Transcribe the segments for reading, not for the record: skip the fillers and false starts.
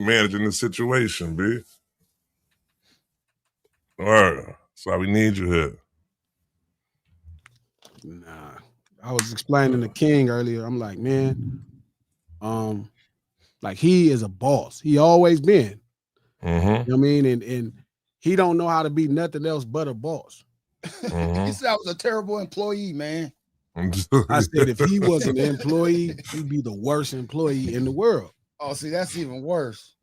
managing the situation, B. All right. That's why we need you here. Nah. I was explaining to King earlier. I'm like, man, like he is a boss. He always been. Mm-hmm. You know what I mean? And he don't know how to be nothing else but a boss. Mm-hmm. He said I was a terrible employee, man. I said if he was an employee, he'd be the worst employee in the world. Oh, see, that's even worse.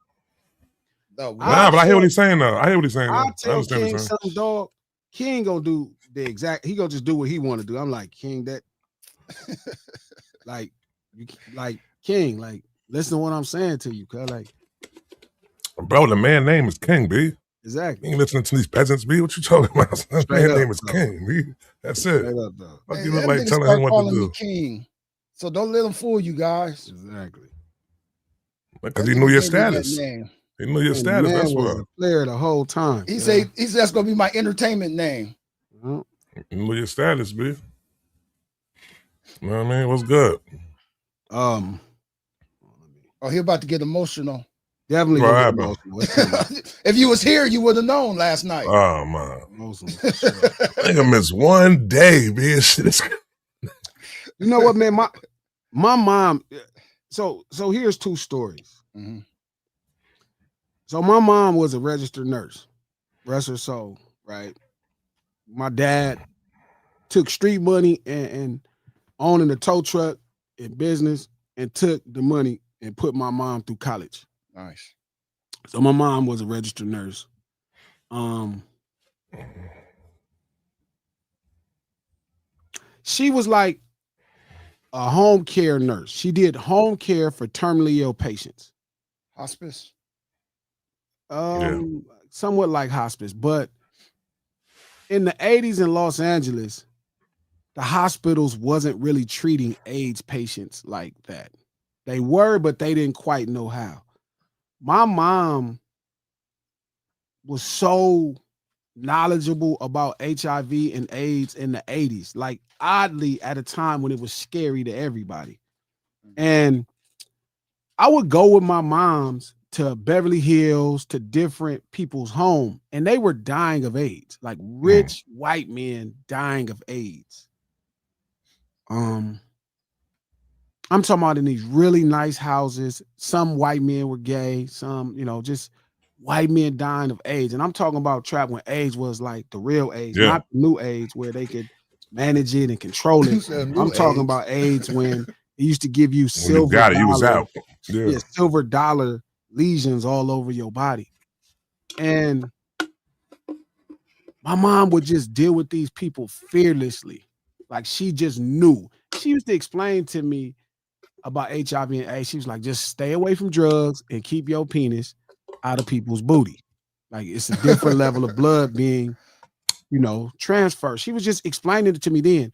But I hear what he's saying though. I hear what he's saying. I I tell understand King what he's saying. something, dog. King gonna do the exact. He gonna just do what he want to do. I'm like King, that like King, like listen to what I'm saying to you, cuz like, bro, the man name is King, B. Exactly. You ain't listening to these peasants, B. What you talking about? The man name is King, B. That's it. Hey, you look like telling him what to do. Me King. So don't let him fool you guys. Exactly. Because he knew your status. He knew your status. That's was why. a player the whole time. He said that's gonna be my entertainment name. He knew your status, B. You know what I mean? What's good? Oh, he about to get emotional. Definitely get emotional. If you was here, you would have known last night. Oh man. I think I missed one day, bitch. You know what, man? My mom. So here's two stories. Mm-hmm. So my mom was a registered nurse, rest her soul, right? My dad took street money and owning a tow truck and business and took the money and put my mom through college. Nice. So my mom was a registered nurse. She was like a home care nurse. She did home care for terminally ill patients. Hospice? Somewhat like hospice, but in the 80s in Los Angeles, the hospitals wasn't really treating AIDS patients like that. They were, but they didn't quite know how. My mom was so knowledgeable about HIV and AIDS in the 80s, like oddly at a time when it was scary to everybody. And I would go with my moms to Beverly Hills, to different people's home, and they were dying of AIDS, like rich white men dying of AIDS. I'm talking about in these really nice houses. Some white men were gay, some, just white men dying of AIDS. And I'm talking about trap when AIDS was like the real AIDS, not the new AIDS where they could manage it and control it. I'm talking about AIDS when it used to give you silver dollar, you was out. silver dollar lesions all over your body. And my mom would just deal with these people fearlessly. Like she just knew. She used to explain to me about HIV and AIDS. She was like, just stay away from drugs and keep your penis out of people's booty. Like it's a different level of blood being, transferred. She was just explaining it to me then.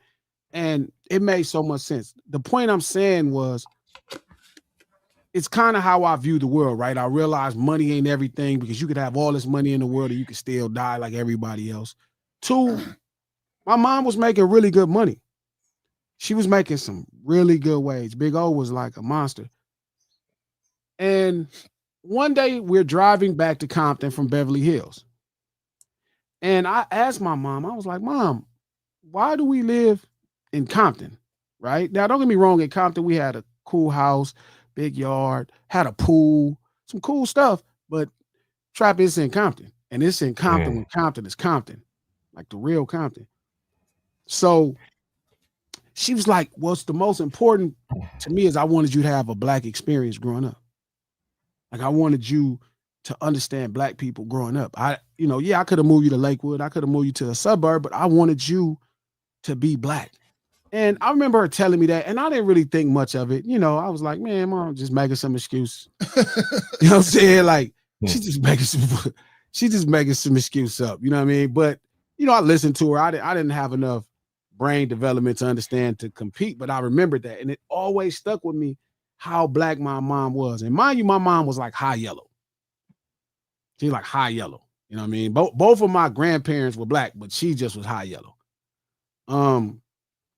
And it made so much sense. The point I'm saying was, it's kind of how I view the world, right? I realize money ain't everything because you could have all this money in the world and you could still die like everybody else. Two, my mom was making really good money. She was making some really good wage. Big O was like a monster. And one day we're driving back to Compton from Beverly Hills. And I asked my mom, I was like, Mom, why do we live in Compton? Right? Now, don't get me wrong, in Compton, we had a cool house, big yard, had a pool, some cool stuff, but trap is in Compton. And it's in Compton when Compton is Compton, like the real Compton. So she was like, what's the most important to me is I wanted you to have a Black experience growing up. Like I wanted you to understand Black people growing up. I could have moved you to Lakewood. I could have moved you to a suburb, but I wanted you to be Black. And I remember her telling me that, and I didn't really think much of it. I was like, man, Mom, just making some excuse. You know what I'm saying? Like, she's just making some excuse up. You know what I mean? But, I listened to her. I didn't have enough brain development to understand to compete, but I remembered that. And it always stuck with me how Black my mom was. And mind you, my mom was like high yellow. She's like high yellow. You know what I mean? Both of my grandparents were Black, but she just was high yellow.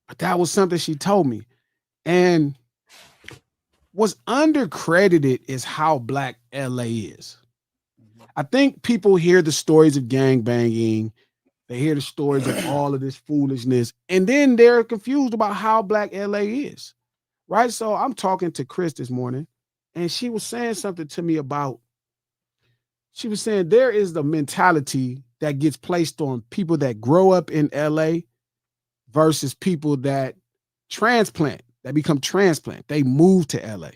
But that was something she told me. And what's undercredited is how black LA is. I think people hear the stories of gang banging, they hear the stories of all of this foolishness, and then they're confused about how black LA is, right? So I'm talking to Chris this morning, and she was saying something to me about, she was saying there is the mentality that gets placed on people that grow up in LA versus people that transplant, that become transplant. They move to LA.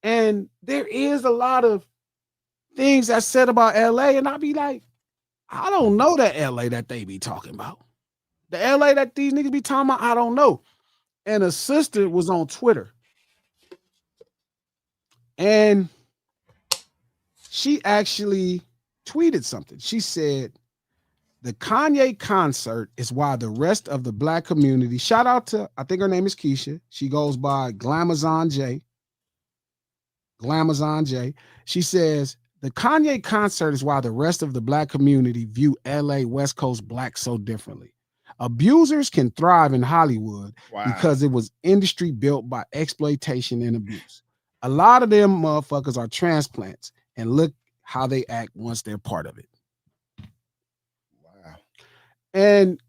And there is a lot of things that's said about LA, and I be like, I don't know that LA that they be talking about. The LA that these niggas be talking about, I don't know. And a sister was on Twitter, and she actually tweeted something. She said, the Kanye concert is why the rest of the black community, shout out to, I think her name is Keisha. She goes by Glamazon J. Glamazon J. She says, the Kanye concert is why the rest of the black community view LA West Coast black so differently. Abusers can thrive in Hollywood because it was industry built by exploitation and abuse. A lot of them motherfuckers are transplants, and look how they act once they're part of it. Wow. And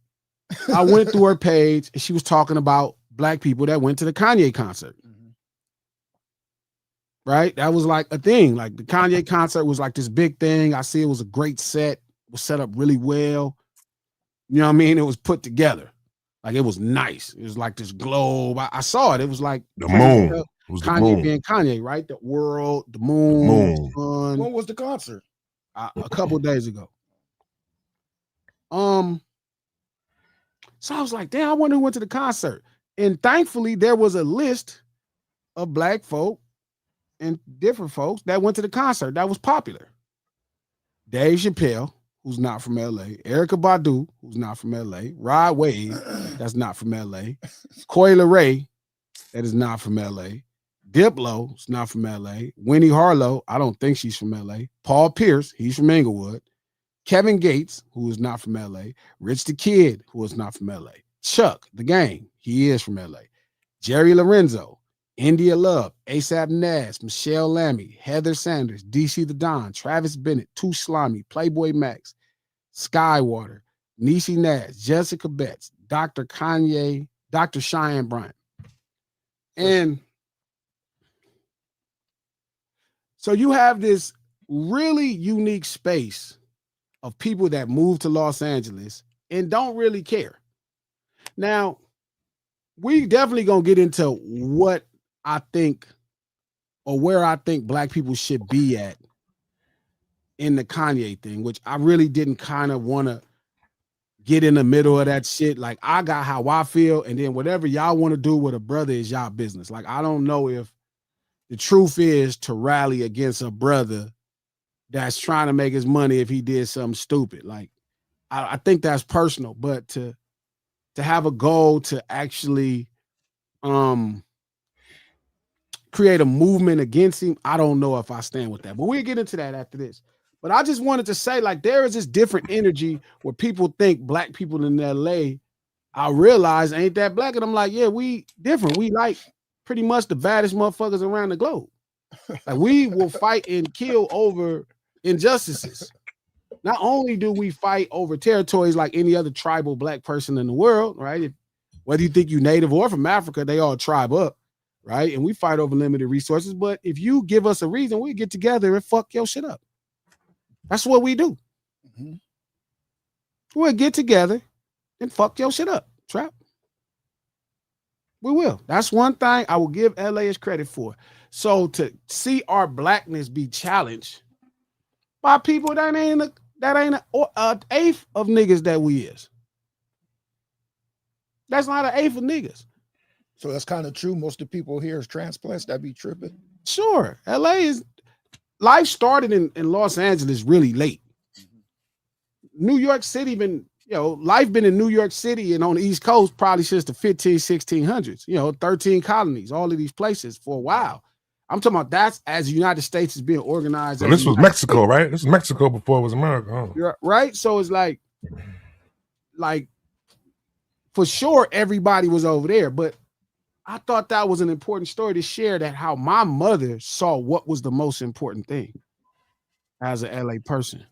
I went through her page, and she was talking about black people that went to the Kanye concert. Right? That was like a thing. Like the Kanye concert was like this big thing. I see it was a great set, it was set up really well. You know what I mean? It was put together. Like it was nice. It was like this globe. I saw it. It was like the moon. It was Kanye the moon. being Kanye, right? The world, the moon. The sun. When was the concert? A couple days ago. So I was like, damn, I wonder who went to the concert. And thankfully, there was a list of black folk and different folks that went to the concert that was popular. Dave Chappelle, who's not from LA, Erykah Badu, who's not from LA, Rod Wave, that's not from LA, Coi Leray, that is not from LA, Diplo, is not from LA, Winnie Harlow, I don't think she's from LA, Paul Pierce, he's from Inglewood, Kevin Gates, who is not from LA, Rich the Kid, who is not from LA, Chuck, the Game, he is from LA, Jerry Lorenzo, India Love, ASAP Nash, Michelle Lammy, Heather Sanders, DC the Don, Travis Bennett, Too Slimy, Playboy Max, Skywater, Niecy Nash, Jessica Betts, Dr. Kanye, Dr. Cheyenne Bryant. And so you have this really unique space of people that move to Los Angeles and don't really care. Now, we definitely gonna get into what I think, or where I think black people should be at in the Kanye thing, which I really didn't kind of want to get in the middle of that shit. Like, I got how I feel, and then whatever y'all want to do with a brother is y'all business. Like, I don't know if the truth is to rally against a brother that's trying to make his money if he did something stupid. Like, I think that's personal, but to have a goal to actually create a movement against him, I don't know if I stand with that, but we'll get into that after this. But I just wanted to say, like, there is this different energy where people think black people in LA, I realize, ain't that black. And I'm like, yeah, we different. We like pretty much the baddest motherfuckers around the globe. Like, we will fight and kill over injustices. Not only do we fight over territories like any other tribal black person in the world, right? Whether you think you native or from Africa, they all tribe up. Right? And we fight over limited resources. But if you give us a reason, we get together and fuck your shit up. That's what we do. Mm-hmm. We'll get together and fuck your shit up, Trap. We will. That's one thing I will give LA's credit for. So to see our blackness be challenged by people that ain't an eighth of niggas that we is. That's not an eighth of niggas. So that's kind of true. Most of the people here is transplants. That be tripping. Sure. LA is, life started in Los Angeles really late. New York City life been in New York City and on the East Coast probably since the 1600s, 13 colonies, all of these places for a while. I'm talking about that's as the United States is being organized. So this was Mexico, right? This was Mexico before it was America. Huh? Right? So it's like for sure everybody was over there, but I thought that was an important story to share, that how my mother saw what was the most important thing as an LA person.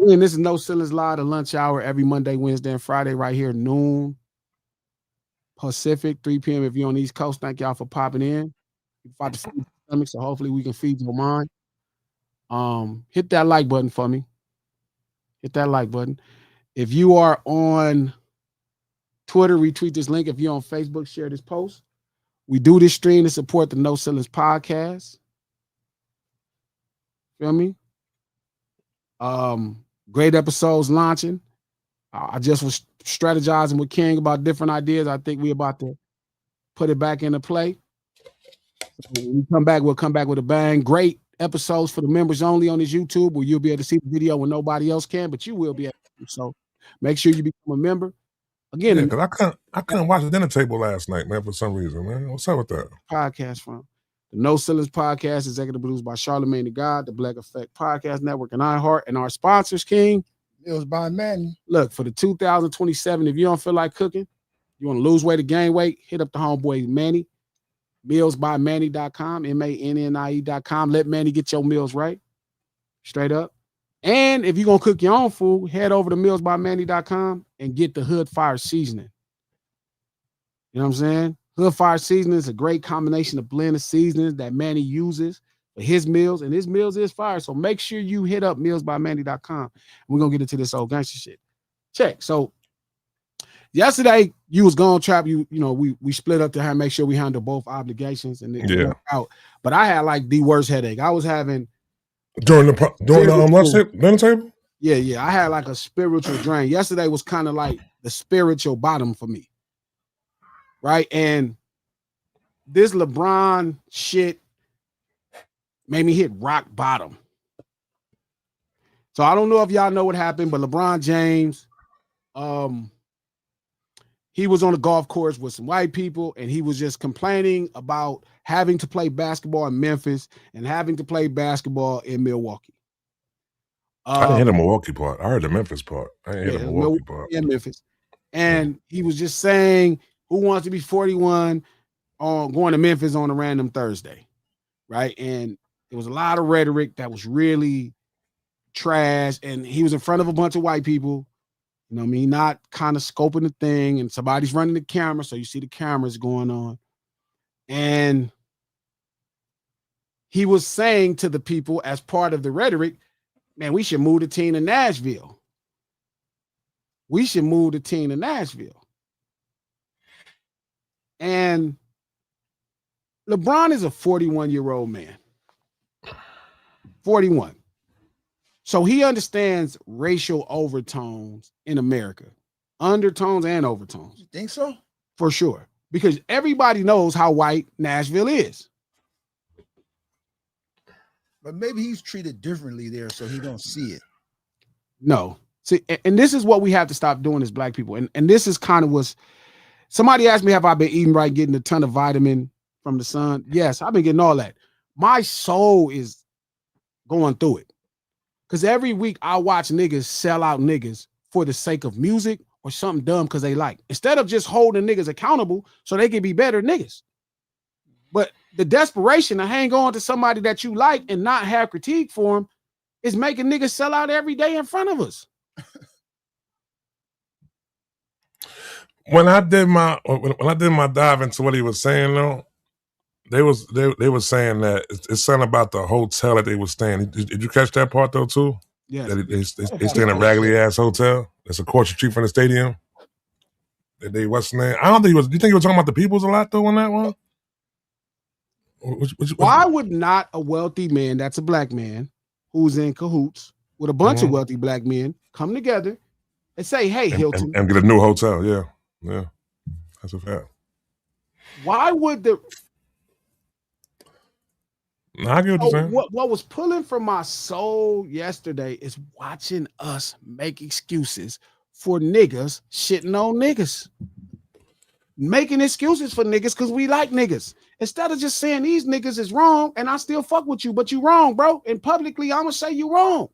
And this is No Ceilings Live, the lunch hour, every Monday, Wednesday, and Friday, right here, noon Pacific, 3 p.m. if you're on the East Coast. Thank y'all for popping in. You're about to feed your stomach, so hopefully we can feed your mind. Hit that like button for me. Hit that like button. If you are on Twitter, retweet this link. If you're on Facebook, share this post. We do this stream to support the No Ceilings podcast. Feel me? Great episodes launching. I just was strategizing with King about different ideas. I think we're about to put it back into play. So when we come back, we'll come back with a bang. Great episodes for the members only on this YouTube, where you'll be able to see the video when nobody else can, but you will be able to. So make sure you become a member. Again, yeah, because I couldn't watch the dinner table last night, man, for some reason, man. What's up with that? Podcast from the No Ceilings Podcast, executive produced by Charlamagne the God, the Black Effect Podcast Network, and iHeart, and our sponsors, King. Meals by Manny. Look, for the 2027, if you don't feel like cooking, you want to lose weight or gain weight, hit up the homeboy Manny. Mealsbymanny.com, MANNIE.com. Let Manny get your meals right. Straight up. And if you're going to cook your own food, head over to mealsbymanny.com and get the Hood Fire seasoning. You know what I'm saying? Hood Fire seasoning is a great combination of blend of seasonings that Manny uses for his meals, and his meals is fire. So make sure you hit up mealsbymanny.com. We're going to get into this old gangster shit. Check. So yesterday you was gone, Trap. You know, we split up to make sure we handle both obligations, and it worked out. But I had like the worst headache. I was having during the lunch dinner table. Yeah. I had like a spiritual drain. Yesterday was kind of like the spiritual bottom for me, right? And this LeBron shit made me hit rock bottom. So I don't know if y'all know what happened, but LeBron James, he was on a golf course with some white people, and he was just complaining about having to play basketball in Memphis and having to play basketball in Milwaukee. I didn't hear the Milwaukee part. I heard the Memphis part. I didn't hear the Milwaukee part. In Memphis. And he was just saying, who wants to be 41 on going to Memphis on a random Thursday, right? And there was a lot of rhetoric that was really trash, and he was in front of a bunch of white people. You know what I mean? Not kind of scoping the thing, and somebody's running the camera, so you see the cameras going on. And he was saying to the people as part of the rhetoric, man, we should move the team to Nashville. We should move the team to Nashville. And LeBron is a 41-year-old man. 41. So he understands racial overtones in America, undertones and overtones. You think so? For sure. Because everybody knows how white Nashville is. But maybe he's treated differently there, so he don't see it. No. See, and this is what we have to stop doing as black people. And this is kind of what's, somebody asked me, have I been eating right, getting a ton of vitamin from the sun? Yes, I've been getting all that. My soul is going through it. Because every week I watch niggas sell out niggas for the sake of music or something dumb because they like. Instead of just holding niggas accountable so they can be better niggas. But the desperation to hang on to somebody that you like and not have critique for him is making niggas sell out every day in front of us. When I did my dive into what he was saying though, they were saying that it's something about the hotel that they were staying. Did you catch that part though too? Yes. That they stay in a raggedy ass hotel that's across the street from the stadium. That they what's the name? I don't think he was. Do you think he was talking about the peoples a lot though on that one? Why would not a wealthy man, that's a black man, who's in cahoots with a bunch of wealthy black men, come together and say, hey, Hilton. And get a new hotel, yeah. That's a fact. Why would the... I get what you're saying. What was pulling from my soul yesterday is watching us make excuses for niggas shitting on niggas. Making excuses for niggas because we like niggas. Instead of just saying these niggas is wrong and I still fuck with you, but you wrong, bro. And publicly, I'm going to say you wrong.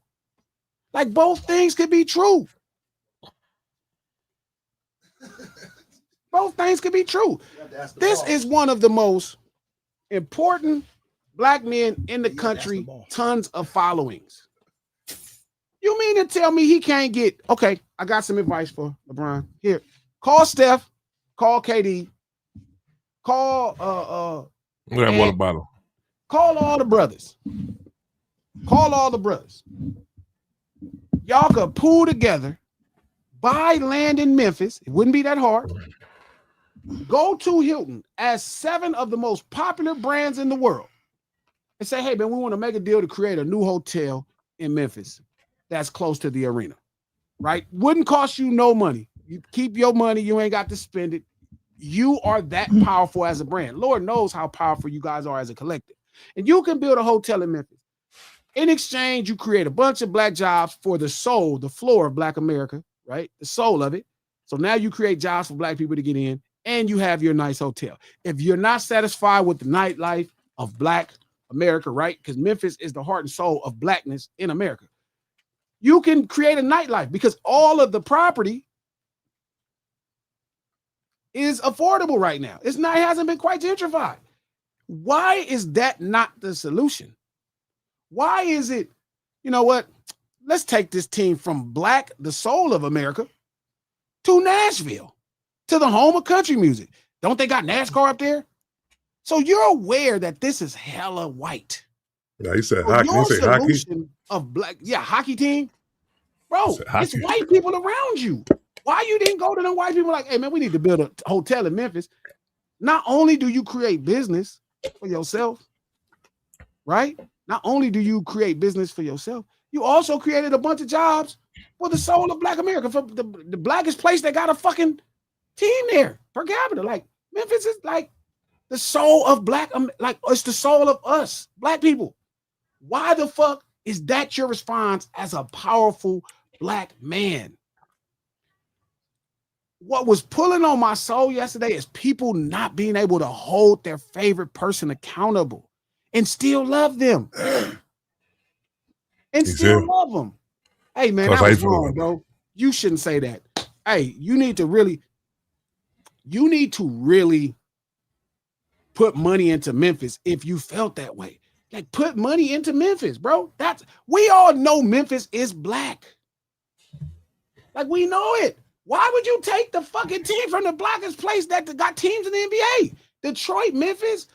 Like both things could be true. Both things could be true. This is one of the most important black men in the country, tons of followings. You mean to tell me he can't get, okay, I got some advice for LeBron. Here, call Steph, call KD, call Look at that water bottle. Call all the brothers. Call all the brothers. Y'all could pool together, buy land in Memphis. It wouldn't be that hard. Go to Hilton as 7 of the most popular brands in the world and say, hey, man, we want to make a deal to create a new hotel in Memphis that's close to the arena, right? Wouldn't cost you no money. You keep your money. You ain't got to spend it. You are that powerful as a brand. Lord knows how powerful you guys are as a collective. And you can build a hotel in Memphis. In exchange, you create a bunch of black jobs for the soul, the floor of Black America, right? The soul of it. So now you create jobs for black people to get in, and you have your nice hotel. If you're not satisfied with the nightlife of Black America, right? Because Memphis is the heart and soul of blackness in America. You can create a nightlife because all of the property is affordable right now. It hasn't been quite gentrified. Why is that not the solution? Why is it, you know what? Let's take this team from Black, the soul of America, to Nashville, to the home of country music. Don't they got NASCAR up there? So you're aware that this is hella white. Yeah, he said hockey. He said hockey. Of black, hockey team, bro. It's white people around you. Why you didn't go to them white people like, hey man, we need to build a hotel in Memphis. Not only do you create business for yourself, right? Not only do you create business for yourself, you also created a bunch of jobs for the soul of Black America, for the blackest place that got a fucking team there per capita. Like Memphis is like the soul of Black, like it's the soul of us, Black people. Why the fuck is that your response as a powerful Black man? What was pulling on my soul yesterday is people not being able to hold their favorite person accountable and still love them. And still love them. Hey, man, that was wrong, bro. You shouldn't say that. Hey, you need to really put money into Memphis if you felt that way. Like, put money into Memphis, bro. We all know Memphis is black. Like, we know it. Why would you take the fucking team from the blackest place that got teams in the NBA? Detroit, Memphis.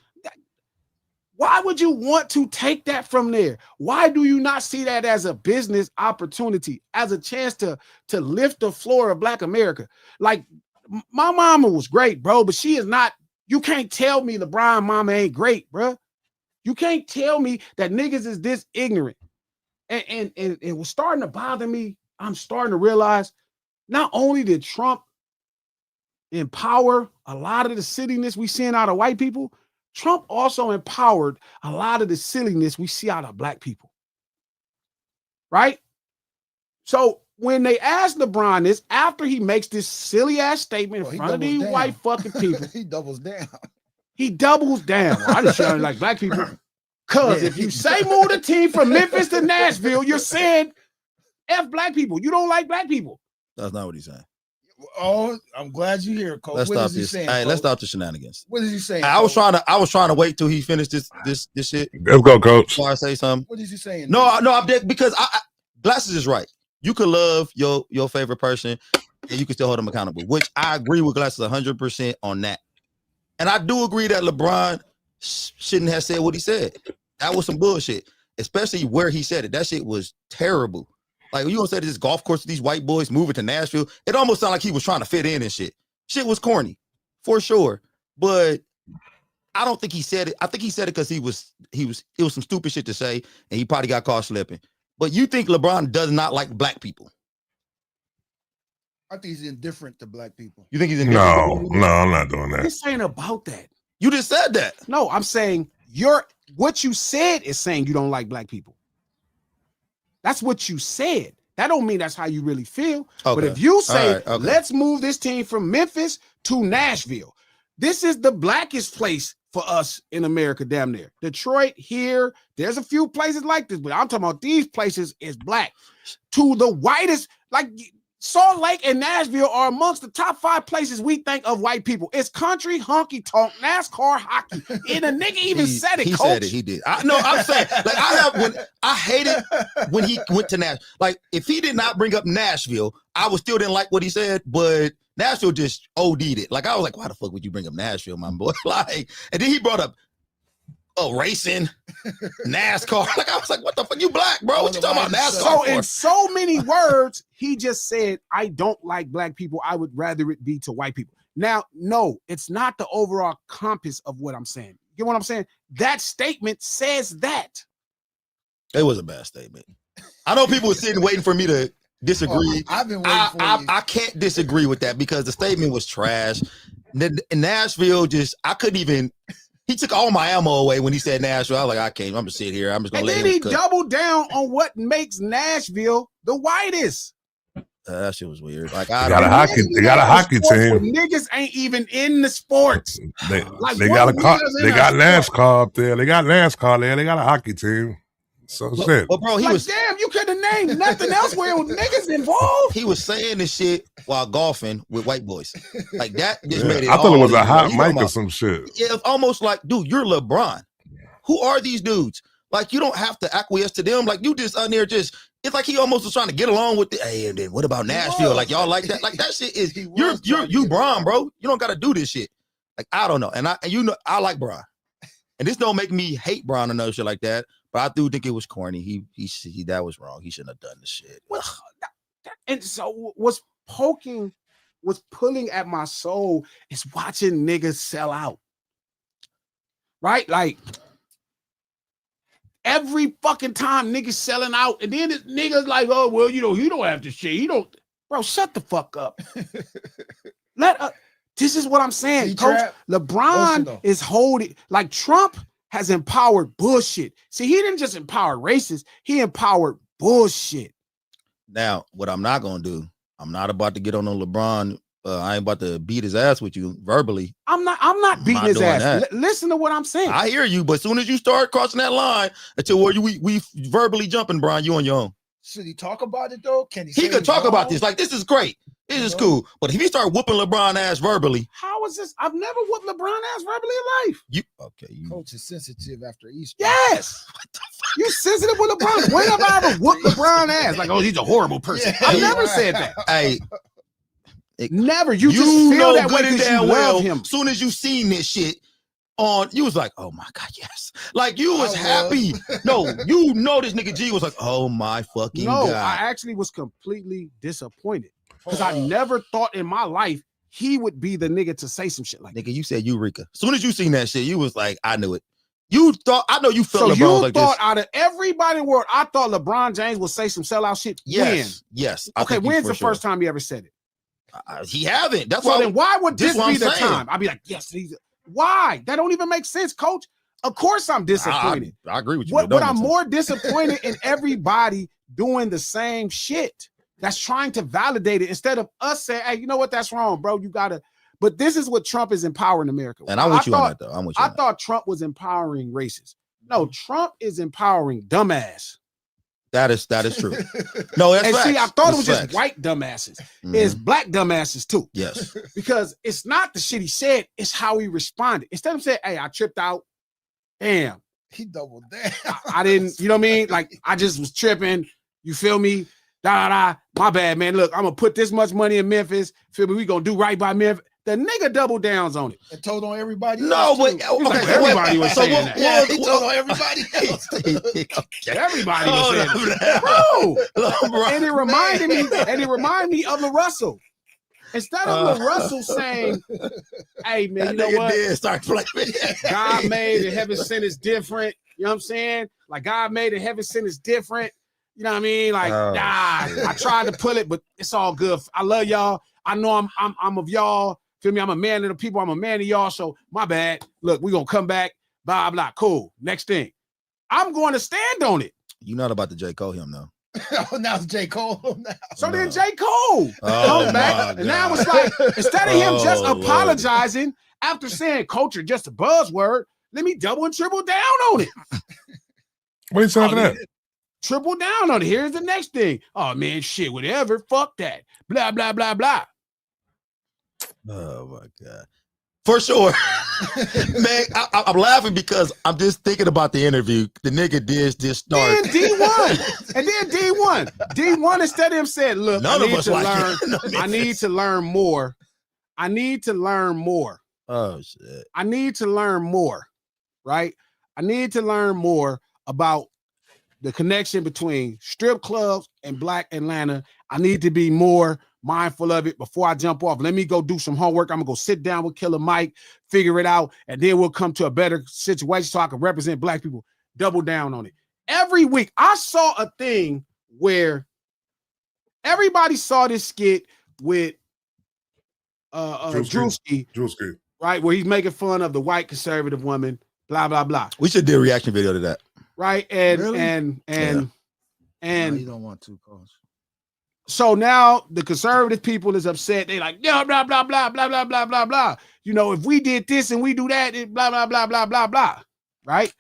Why would you want to take that from there? Why do you not see that as a business opportunity, as a chance to lift the floor of Black America? Like, my mama was great, bro, but she is not. You can't tell me LeBron mama ain't great, bro. You can't tell me that niggas is this ignorant. And it was starting to bother me. I'm starting to realize not only did Trump empower a lot of the silliness we seeing out of white people, Trump also empowered a lot of the silliness we see out of Black people. Right? So when they asked LeBron this, after he makes this silly ass statement in front of these white fucking people, he doubles down. He doubles down. Well, I just sound like Black people. Because if you say move the team from Memphis to Nashville, you're saying F Black people. You don't like Black people. That's not what he's saying. Oh, I'm glad you're here, Coach. Let's stop this. Hey, let's stop the shenanigans. What is he saying? I was trying to wait till he finished this shit. Let's go, Coach. Before I say something. What is he saying? No, I'm dead because Glasses is right. You could love your favorite person and you can still hold them accountable, which I agree with Glasses 100% on that. And I do agree that LeBron shouldn't have said what he said. That was some bullshit, especially where he said it. That shit was terrible. Like, you gonna say this golf course with these white boys moving to Nashville? It almost sounded like he was trying to fit in and shit. Shit was corny, for sure. But I don't think he said it. I think he said it because it was some stupid shit to say, and he probably got caught slipping. But you think LeBron does not like Black people? I think he's indifferent to Black people. You think he's indifferent? No, I'm not doing that. This ain't about that. You just said that. No, I'm saying what you said is saying you don't like Black people. That's what you said. That don't mean that's how you really feel. Okay. But if you say, let's move this team from Memphis to Nashville, this is the blackest place for us in America, damn near. Detroit, here, there's a few places like this, but I'm talking about these places is black. To the whitest, like, Salt Lake and Nashville are amongst the top 5 places we think of white people. It's country, honky tonk, NASCAR, hockey. And a nigga even said it, He coach. said it. He did. I'm saying, like, I hated when he went to Nashville. Like, if he did not bring up Nashville, I would still didn't like what he said, but Nashville just OD'd it. Like, I was like, why the fuck would you bring up Nashville, my boy? Like, and then he brought up racing, NASCAR. Like, I was like, what the fuck? You black, bro? What you talking about NASCAR? So in so many words, he just said, I don't like black people. I would rather it be to white people. Now, no, it's not the overall compass of what I'm saying. You get what I'm saying? That statement says that. It was a bad statement. I know people were sitting waiting for me to disagree. I've been waiting for you. I can't disagree with that because the statement was trash. In Nashville, I couldn't even. He took all my ammo away when he said Nashville. I was like, I can't. I'm gonna sit here. I'm just gonna and let then him he cook. doubled down on what makes Nashville the whitest. That shit was weird. Like, They got a hockey team. Niggas ain't even in the sports. They Like, got they got NASCAR up there. They got NASCAR there. They got a hockey team. So shit. But bro, Damn, you could have named nothing else where niggas involved. He was saying this shit while golfing with white boys. Like, that just made it. I thought it was a all hot easy. mic or some shit. It's almost like, dude, you're LeBron. Who are these dudes? Like, you don't have to acquiesce to them. Like, you just on there just. It's like he almost was trying to get along with it. Hey, and then what about Nashville? Like, y'all like that? Like, that shit is you Bron, bro. You don't gotta do this shit. Like, I don't know. And I like Bron. And this don't make me hate Bron or no shit like that. But I do think it was corny. He that was wrong. He shouldn't have done the shit. And so what's pulling at my soul is watching niggas sell out. Right? Like, every fucking time niggas selling out, and then this niggas like, oh, well, you don't have to share. You don't, bro, shut the fuck up. This is what I'm saying, Coach. LeBron is holding, like, Trump has empowered bullshit. See, he didn't just empower racists, he empowered bullshit. Now, what I'm not gonna do, I'm not about to get on LeBron. I ain't about to beat his ass with you verbally. I'm not beating his ass. Listen to what I'm saying. I hear you, but as soon as you start crossing that line until where we verbally jumping, Bron, you on your own. Should he talk about it though? He could talk about this. Like, this is great. This is cool. But if he start whooping LeBron ass verbally, how is this? I've never whooped LeBron ass verbally in life. Coach is sensitive after Easter. Yes. You sensitive with LeBron? When have I ever whooped LeBron ass? Like, oh, he's a horrible person. I've never said that. Hey. Never. You just feel that way because you love him. Soon as you seen this shit on, you was like, oh my God, yes. Like, you was happy. No, you know this nigga G was like, oh my fucking God. No, I actually was completely disappointed because I never thought in my life he would be the nigga to say some shit like that. Nigga, you said Eureka. As soon as you seen that shit, you was like, I knew it. You thought, I know you felt so LeBron you like thought this. Out of everybody in the world, I thought LeBron James would say some sellout shit. Yes, yes. Okay, when's the first time he ever said it? He haven't. That's so then why would this be the saying. time? I'd be like, yes, why? That don't even make sense, Coach. Of course I'm disappointed. I agree with you. What I'm more disappointed in everybody doing the same shit that's trying to validate it instead of us saying, hey, you know what? That's wrong, bro. You gotta. But this is what Trump is empowering America with. And I'm with you on that, though. I thought Trump was empowering racists. No, Trump is empowering dumbass. That is true. No, that's facts. See, I thought it was just white dumbasses. It's black dumbasses too. Yes. Because it's not the shit he said, it's how he responded. Instead of saying, hey, I tripped out. Damn. He doubled down. I didn't, you know what I mean? Like, I just was tripping. You feel me? My bad, man. Look, I'm gonna put this much money in Memphis. Feel me? We gonna do right by Memphis. The nigga double downs on it. And told on everybody. No, but okay, everybody was saying that. Yeah, he told on everybody else. Everybody was saying that. Bro. And it reminded me of LaRussell. Instead of LaRussell saying, hey man, you know what? Start playing. God made and heaven sent is different. You know what I'm saying? Like, God made and heaven sent is different. You know what I mean? Like, I tried to pull it, but it's all good. I love y'all. I know I'm of y'all. Feel me? I'm a man of the people. I'm a man of y'all. So my bad. Look, we're gonna come back. Blah blah. Cool. Next thing. I'm going to stand on it. You're not about to J. Cole him though. Oh, now it's J. Cole. So then J. Cole come back. And now it's like, instead of him just apologizing after saying culture just a buzzword, let me double and triple down on it. What are you saying after that? triple down on it. Here's the next thing. Oh man, shit, whatever. Fuck that. Blah blah blah blah. Oh my God. For sure. Man, I'm laughing because I'm just thinking about the interview. The nigga did just start. Then D1. And then D1. D1 instead of him said, look, I need to learn more. I need to learn more. Oh shit. I need to learn more. Right? I need to learn more about the connection between strip clubs and Black Atlanta. I need to be more mindful of it before I jump off. Let me go do some homework. I'm gonna go sit down with Killer Mike, figure it out, and then we'll come to a better situation so I can represent Black people. Double down on it. Every week, I saw a thing where everybody saw this skit with Drewski, right? Where he's making fun of the white conservative woman, blah, blah, blah. We should do a reaction video to that. Right. And Really? and No, you don't want to, Coach. So now the conservative people is upset. They like, yeah, blah, blah, blah, blah, blah, blah, blah, blah. You know, if we did this and we do that, it blah, blah, blah, blah, blah, blah. Right.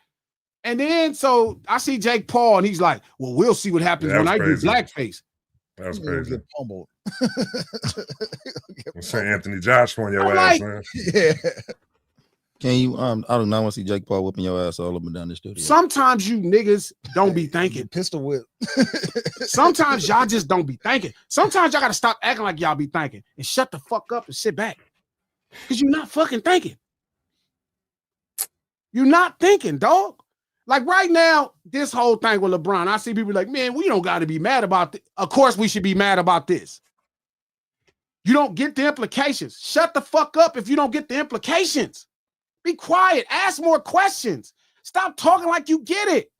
And then so I see Jake Paul and he's like, well, we'll see what happens when I do blackface. That was crazy. Get pummeled. I'm saying Anthony Joshua on your ass, like, man. Yeah. Can you I do not want to see Jake Paul whipping your ass all up and down the studio. Sometimes you niggas don't be thinking. Pistol whip. Sometimes y'all just don't be thinking. Sometimes y'all gotta stop acting like y'all be thinking and shut the fuck up and sit back. Because you're not fucking thinking. You're not thinking, dog. Like right now, this whole thing with LeBron, I see people like, man, we don't gotta be mad about this. Of course we should be mad about this. You don't get the implications. Shut the fuck up if you don't get the implications. Be quiet. Ask more questions. Stop talking like you get it.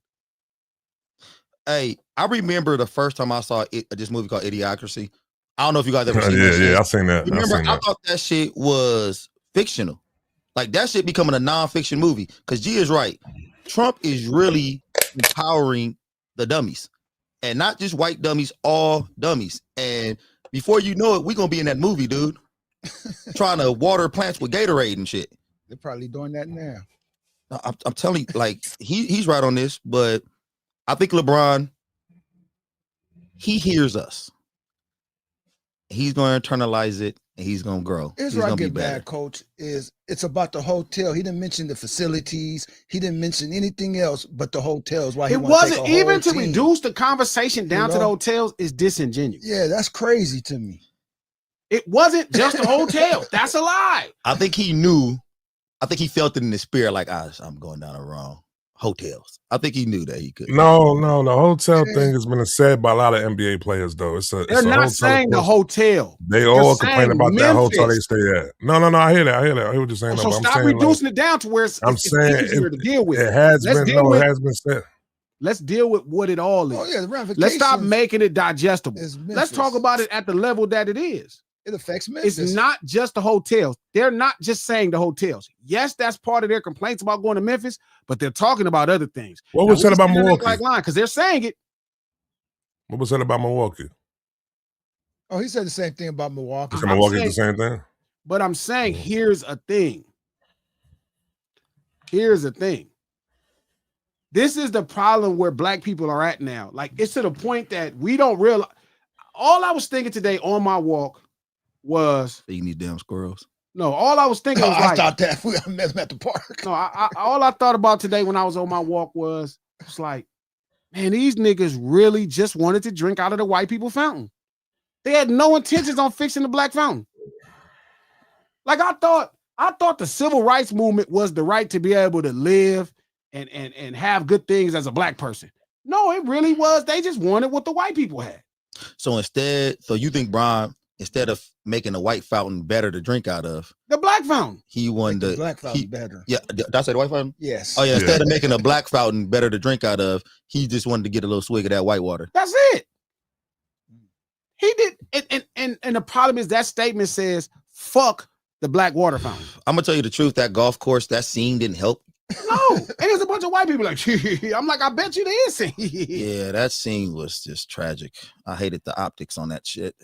Hey, I remember the first time I saw this movie called Idiocracy. I don't know if you guys ever seen that Yeah, shit. I seen that. Remember, I thought that shit was fictional. Like that shit becoming a non-fiction movie. Because G is right. Trump is really empowering the dummies. And not just white dummies, all dummies. And before you know it, we're going to be in that movie, dude. Trying to water plants with Gatorade and shit. They're probably doing that now. I'm telling you, like, he's right on this, but I think LeBron, he hears us. He's going to internalize it, and he's going to grow. Here's he's where I going to be get better. bad, Coach, is it's about the hotel. He didn't mention the facilities. He didn't mention anything else but the hotels. Why he It wanna take wasn't a even whole to team. reduce the conversation down to the hotels is disingenuous. Yeah, that's crazy to me. It wasn't just a hotel. That's a lie. I think he knew. I think he felt it in his spirit, like, I'm going down the wrong hotels. I think he knew that he could. No, the hotel thing has been said by a lot of NBA players, though. They're not saying the hotel. They all complain about that hotel they stay at. No, I hear that. I hear what you're saying. So stop reducing it down to where it's easier to deal with. It has been said. Let's deal with what it all is. Oh, yeah, the ramifications. Let's stop making it digestible. Let's talk about it at the level that it is. It affects Memphis. It's not just the hotels. They're not just saying the hotels. Yes, that's part of their complaints about going to Memphis, but they're talking about other things. What was said about Milwaukee? Because they're saying it. What was said about Milwaukee? Oh, he said the same thing about Milwaukee. He said Milwaukee is the same thing? But I'm saying, here's a thing. Here's the thing. This is the problem where Black people are at now. Like, it's to the point that we don't realize. All I was thinking today on my walk was feeding these damn squirrels. No, all I was thinking was I thought that we met him at the park. No, all I thought about today when I was on my walk was like, man, these niggas really just wanted to drink out of the white people fountain. They had no intentions on fixing the black fountain. Like I thought the civil rights movement was the right to be able to live and have good things as a black person. No, it really was. They just wanted what the white people had. So you think Bron, instead of making a white fountain better to drink out of, the black fountain, he wanted the black fountain better. Yeah, did I say the white fountain? Yes. Oh yeah, instead of making a black fountain better to drink out of, he just wanted to get a little swig of that white water. That's it. He did, and the problem is that statement says fuck the black water fountain. I'm gonna tell you the truth. That golf course, that scene didn't help. No, and there's a bunch of white people like, I'm like, I bet you they is. Yeah, that scene was just tragic. I hated the optics on that shit.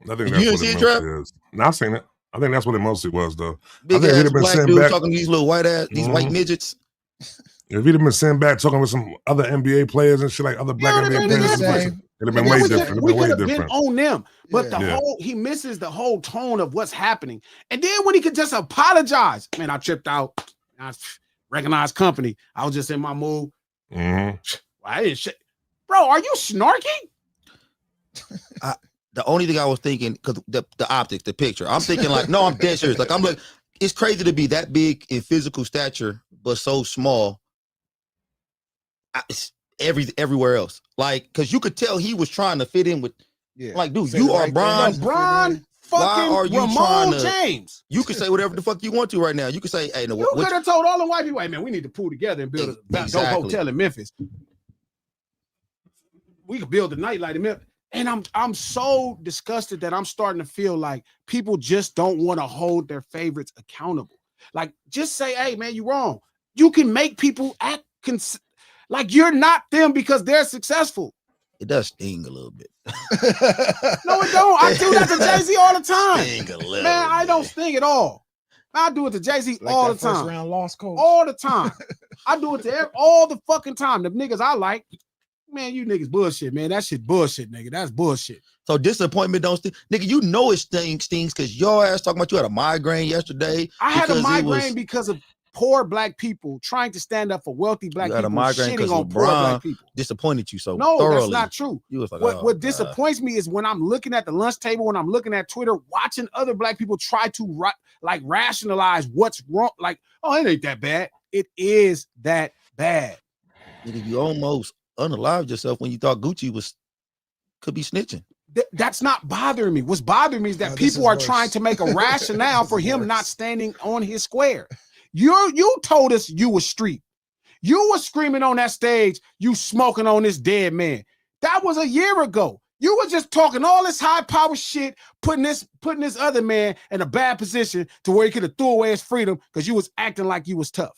I think that's what it mostly is. No, I've seen it. I think that's what it mostly was, though. Big ass black dude talking to these little white ass, these white midgets. If he'd have been sitting back talking with some other NBA players and shit, like other black NBA players, it'd have been way different. We could have been on them. But Yeah. he misses the whole tone of what's happening. And then when he could just apologize, man, I tripped out. I recognized company. I was just in my mood. Mm-hmm. I didn't shit. Bro, are you snarky? The only thing I was thinking, because the optics, the picture, I'm thinking like, no, I'm dead serious. Like, I'm like, it's crazy to be that big in physical stature, but so small everywhere else. Like, because you could tell he was trying to fit in with, like, dude, you are Bron. LeBron fucking are you Ramon James. You can say whatever the fuck you want to right now. You can say, hey, no, you could have told all the white people, hey, man, we need to pull together and build a dope hotel in Memphis. We could build a nightlight in Memphis. And I'm so disgusted that I'm starting to feel like people just don't want to hold their favorites accountable. Like, just say, hey, man, you're wrong. You can make people act like you're not them because they're successful. It does sting a little bit. No, it don't. I do that to Jay-Z all the time. Sting a little man, I bit. don't sting at all. I do it to Jay-Z Like all that the time. First round loss coach. All the time. I do it to all the fucking time. The niggas I like, man, you niggas bullshit, man. That shit bullshit, nigga. That's bullshit. So disappointment don't sting. Nigga, you know it stings because your ass talking about you had a migraine yesterday. I had a migraine because of poor black people trying to stand up for wealthy black You had people, a migraine shitting on because poor black LeBron people. disappointed you so No, thoroughly. that's not true. You was like, What disappoints me is when I'm looking at the lunch table, when I'm looking at Twitter, watching other black people try to rationalize what's wrong. Like, oh, it ain't that bad. It is that bad. Nigga, you almost unalived yourself when you thought Gucci could be snitching. That's not bothering me. What's bothering me is that people are trying to make a rationale for him not standing on his square. You told us you were street. You were screaming on that stage, you smoking on this dead man. That was a year ago. You were just talking all this high power shit, putting this other man in a bad position to where he could have threw away his freedom because you was acting like you was tough.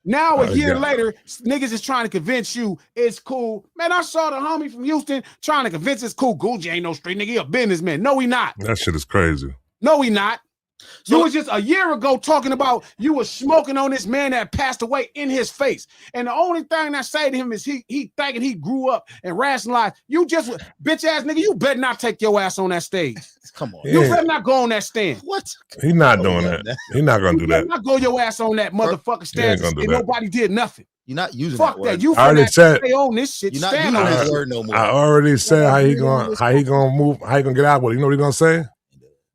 Now a year later, niggas is trying to convince you it's cool. Man, I saw the homie from Houston trying to convince it's cool. Gucci ain't no street nigga, he a businessman. No, he not. That shit is crazy. No, he not. You was just a year ago talking about you was smoking on this man that passed away in his face. And the only thing I say to him is he thinking he grew up and rationalized. You just, bitch ass nigga, you better not take your ass on that stage. Come on. You better not go on that stand. What? He not doing that. He not gonna do that. Not go your ass on that motherfucking stand and nobody did nothing. You're not using Fuck that. You I already said stay on this shit. You're not using that word no more. I already said how he gonna move, how he gonna get out with it. You know what he gonna say?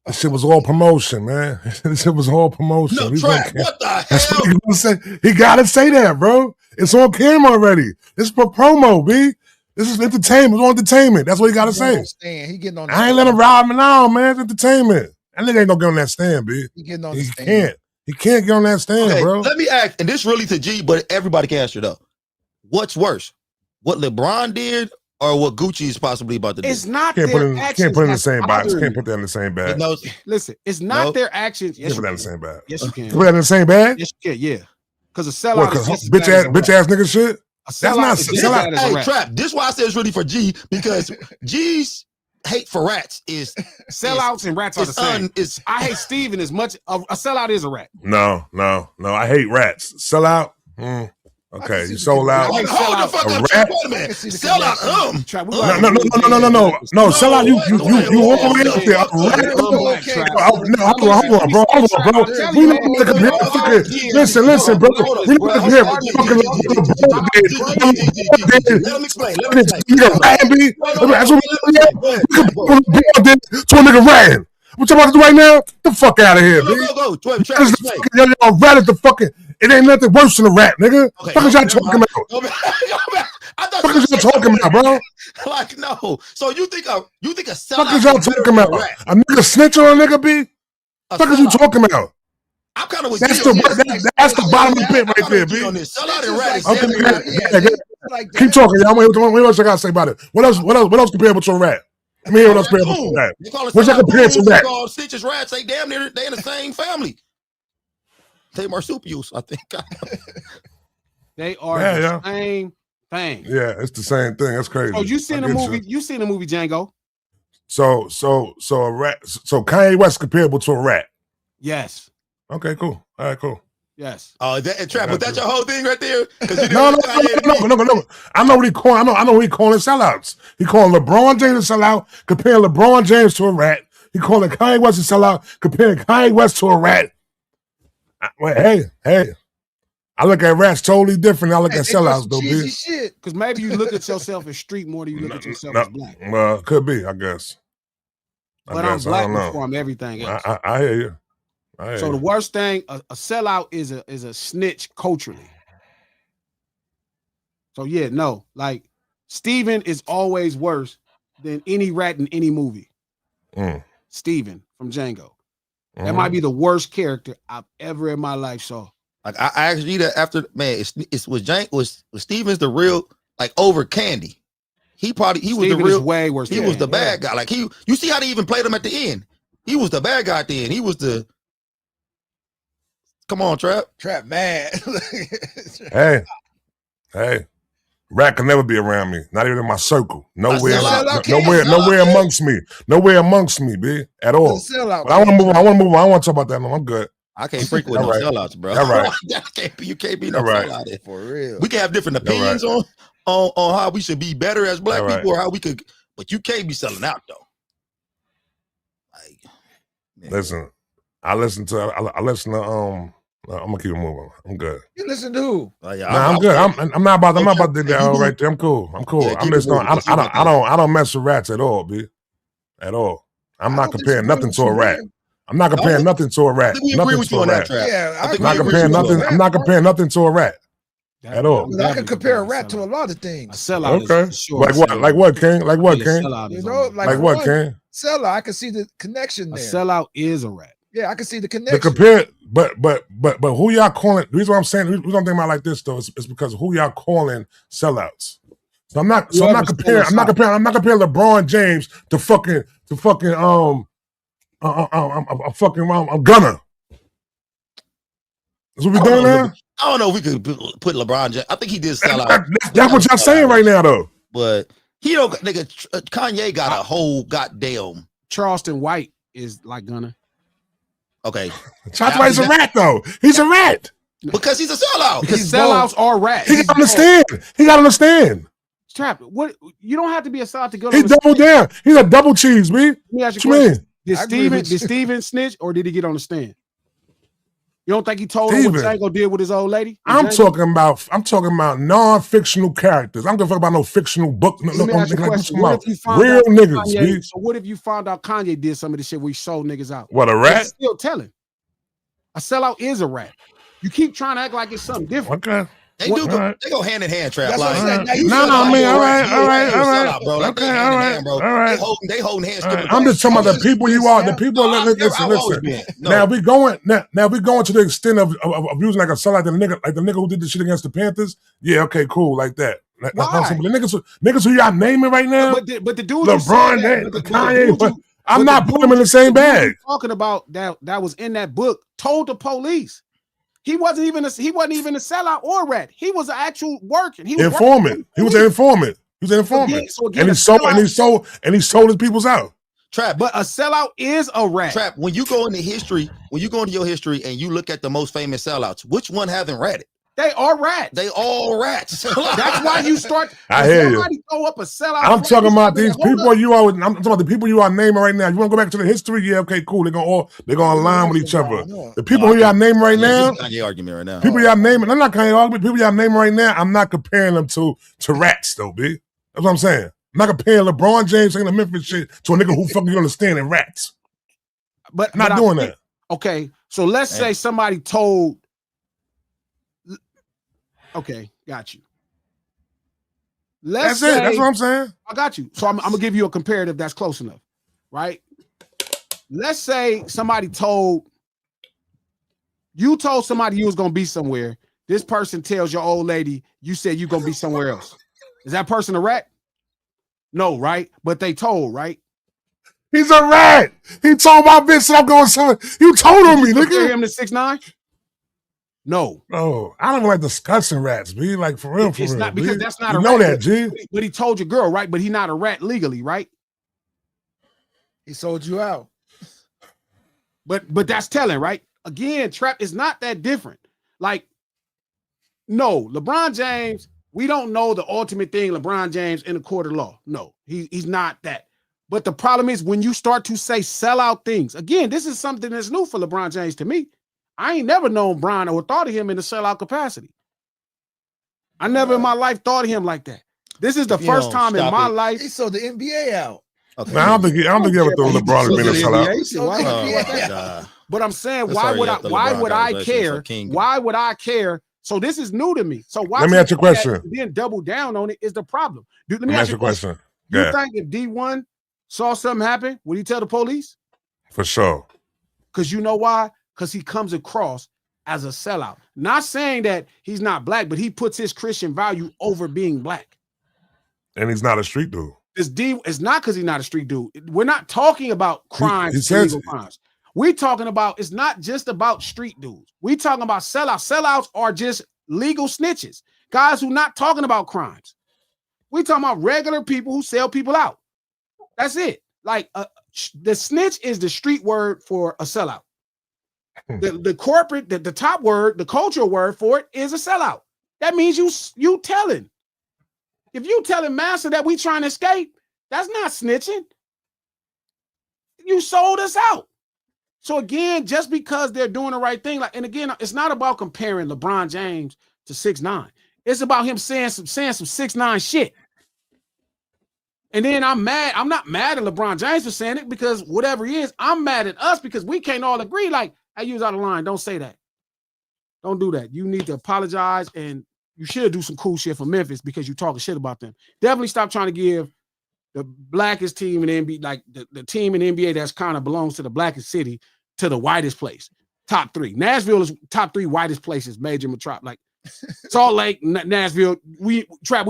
This shit was all promotion, man. This shit was all promotion. No, Track, what the hell? That's what he gonna say. He gotta say that, bro. It's on camera already. It's for promo, B. This is entertainment. It's on entertainment. That's what he gotta say. He getting on. I ain't let him rob me now, man. It's entertainment. That nigga ain't gonna get on that stand, B. He getting on. He can't. He can't get on that stand, Okay, bro. let me ask, and this really to G, but everybody can answer though. What's worse, what LeBron did or what Gucci is possibly about to do? It's not Can't put actions it in the that's same box. bothering Can't me. put that in the same bag. No, Listen, it's not their actions. Yes, Can't put that in you the can. same bag. Yes, you can. Put that in the same bag? Yes, you can. Yeah, because a sellout What? is just as Bitch bad as a ass rap. nigga shit. A That's not is just as sellout. bad as a hey, rap. Trap, this is why I said it's really for G, because G's hate for rats is Sellouts and rats are the same. I hate Steven as much. A sellout is a rat. No. I hate rats. Sell out. Okay, you sold out. I hate Hold the sellout. fuck A up, rat? Trap. Wait a minute. Sell out. Trap, we No, gotta- no. Sell out. You all the way up there. A rat. Black Trap. Hold on, bro. We not gonna compare fucking. Listen, bro. We not gonna compare fucking. Let him explain. Let him explain. Nigga ran, B. That's what we did to a nigga ran. What you about to do right now? Get the fuck out of here, B. Go. Trap, Y'all explain. rat at the fucking. It ain't nothing worse than a rat, nigga. Okay, Fuck is y'all talking about? I thought Fuck is y'all talking about, bro? Like, no. So you think a sellout? Fuck is y'all talking about? A nigga snitch on a nigga, B? Fuck is you talking about? I'm kind of with That's you. that's the bottom of the pit right there, B. Sellout and rat is Okay, keep talking, y'all. What else I gotta say about it? What else comparable to a rat? Let me hear what else comparable to a rat. What's that compared to rat? Stitches, rats, they damn near, they in the same family. They marsupials, I think. They are the same thing. Yeah, it's the same thing. That's crazy. Oh, you seen the movie? You seen the movie Django? So a rat. So Kanye West comparable to a rat. Yes. Okay, cool. All right, cool. Yes. Oh, Trap, was that your whole thing right there? No. I know what he calling. I know what he calling sellouts. He calling LeBron James a sellout, comparing LeBron James to a rat. He calling Kanye West a sellout, comparing Kanye West to a rat. Hey. I look at rats totally different. I look at sellouts, though, cheesy bitch. shit. Because maybe you look at yourself as street more than you look at yourself as black. Could be, I guess. But I'm black before I'm everything else. I hear you. So the worst thing, a sellout is a snitch culturally. So yeah, no, like Steven is always worse than any rat in any movie. Steven from Django. That might be the worst character I've ever in my life saw. Like I actually that after man, was Stevens the real like over Candy. He was the real way worse. He was the bad guy. Like you see how they even played him at the end. He was the bad guy at the end. He was the come on, Trap man. hey, rat can never be around me. Not even in my circle. Nowhere amongst me, B, at all. But I want to move on. I want to talk about that. No, I'm good. I can't freak with no sellouts, bro. All right. You can't be no sellout. For real. We can have different opinions on how we should be better as black people or how we could, but you can't be selling out though. Like, listen, I listen to I'm gonna keep it moving. I'm good. You listen to who? I'm good. I'm not about to do that right there. I'm cool. Yeah, I'm just I don't mess with rats at all, B. At all. I'm not comparing nothing to a rat. I'm not comparing nothing to a rat. We agree with you on that, Trap. Yeah, I'm not comparing nothing. I'm not comparing nothing to a rat at all. I can compare a rat to a lot of things. A sellout. Okay. Sure, like what, King? Like what, King? You know, like what, King? Sellout. I can see the connection there. A sellout is a rat. Yeah, I can see the connection. But who y'all calling? The reason why I'm saying we don't think about it like this though is because who y'all calling sellouts. So I'm not comparing LeBron James to fucking I'm Gunner. That's what we doing now? I don't know if we could put LeBron James. I think he did sell out. That's what y'all saying right now, though. But he don't. Nigga, Kanye got a whole goddamn. Charleston White is like Gunner. Okay, Charleston White's a rat, though. He's a rat because he's a sellout. Because sellouts are rats. He got to understand. He got to understand. Trap. What? You don't have to be a sellout to go. He doubled down. He's a double cheese, B. Let me ask you a question. Did Steven snitch or did he get on the stand? You don't think he told him what Django did with his old lady? I'm talking about non-fictional characters. I'm gonna talk about no fictional book. Real niggas. Kanye, so what if you found out Kanye did some of the shit where he sold niggas out? What, a rat? Still telling. A sellout is a rat. You keep trying to act like it's something different. Okay. They go hand in hand, Trap. All right. Bro. Okay, all right. They holding hands. I'm just talking about the people you are. The people. Listen. Now we going to the extent of using like a sellout, the nigga who did the shit against the Panthers. Yeah, okay, cool, like that. Why? The niggas who y'all naming right now. But the dude, LeBron, Kanye. I'm not putting them in the same bag. Talking about that was in that book. Told the police. He wasn't even a sellout or rat. He was an actual working. He was informant. He was an informant. And he sold his peoples out. Trap. But a sellout is a rat. Trap. When you go into your history and you look at the most famous sellouts, which one haven't ratted? They are rats. They all rats. That's why you start. I hear you. Throw up a sellout. I'm talking about these people I'm talking about the people you are naming right now. You want to go back to the history? Yeah, okay, cool. They're gonna align with each other. The people who y'all naming right now. Kanye argument right now. People y'all naming. I'm not Kanye argument. People y'all naming right now. I'm not comparing them to rats though, B. That's what I'm saying. I'm not comparing LeBron James saying the Memphis shit to a nigga who fucking understand in rats. But I'm not doing that. Okay, so let's say somebody told. Okay, got you. That's what I'm saying. I got you. So I'm gonna give you a comparative that's close enough, right? Let's say somebody told somebody you was gonna be somewhere. This person tells your old lady you said you're gonna be somewhere else. Is that person a rat? No, right? But they told, right? He's a rat. He told my bitch that I'm going somewhere. You told on me, nigga. Him to 6ix9ine? No. Oh, I don't like discussing rats, B. Like for real. It's not because that's not a rat. You know that, G. But he told your girl, right? But he's not a rat legally, right? He sold you out. But that's telling, right? Again, Trap is not that different. Like, no, LeBron James, we don't know the ultimate thing, LeBron James in the court of law. No, he's not that. But the problem is when you start to say sellout things, again, this is something that's new for LeBron James to me. I ain't never known Bron or thought of him in the sellout capacity. I never in my life thought of him like that. This is the first time in my life. He sold the NBA out. Okay. Now, I don't think he ever thought LeBron was being a sellout. But I'm saying, why would I care? Why would I care? So this is new to me. So why? Let me ask you a question. Then double down on it is the problem. Let me ask you a question. You think if D1 saw something happen, would he tell the police? For sure. Because you know why? Because he comes across as a sellout. Not saying that he's not black, but he puts his Christian value over being black. And he's not a street dude. It's not because he's not a street dude. We're not talking about crimes, illegal crimes. We're talking about, it's not just about street dudes. We're talking about sellouts. Sellouts are just legal snitches, guys who not talking about crimes. We're talking about regular people who sell people out. That's it. Like the snitch is the street word for a sellout. The corporate, the top word, the cultural word for it is a sellout. That means you telling. If you telling master that we trying to escape, that's not snitching. You sold us out. So again, just because they're doing the right thing, like, and again, it's not about comparing LeBron James to 6ix9ine. It's about him saying some 6ix9ine shit. And then I'm mad. I'm not mad at LeBron James for saying it because whatever he is, I'm mad at us because we can't all agree. Like, I use out of line. Don't say that. Don't do that. You need to apologize, and you should do some cool shit for Memphis because you talking shit about them. Definitely stop trying to give the blackest team in NBA, like the team in NBA that's kind of belongs to the blackest city, to the whitest place. Top 3. Nashville is top 3 whitest places, major metropolis. Like Salt Lake, Nashville, we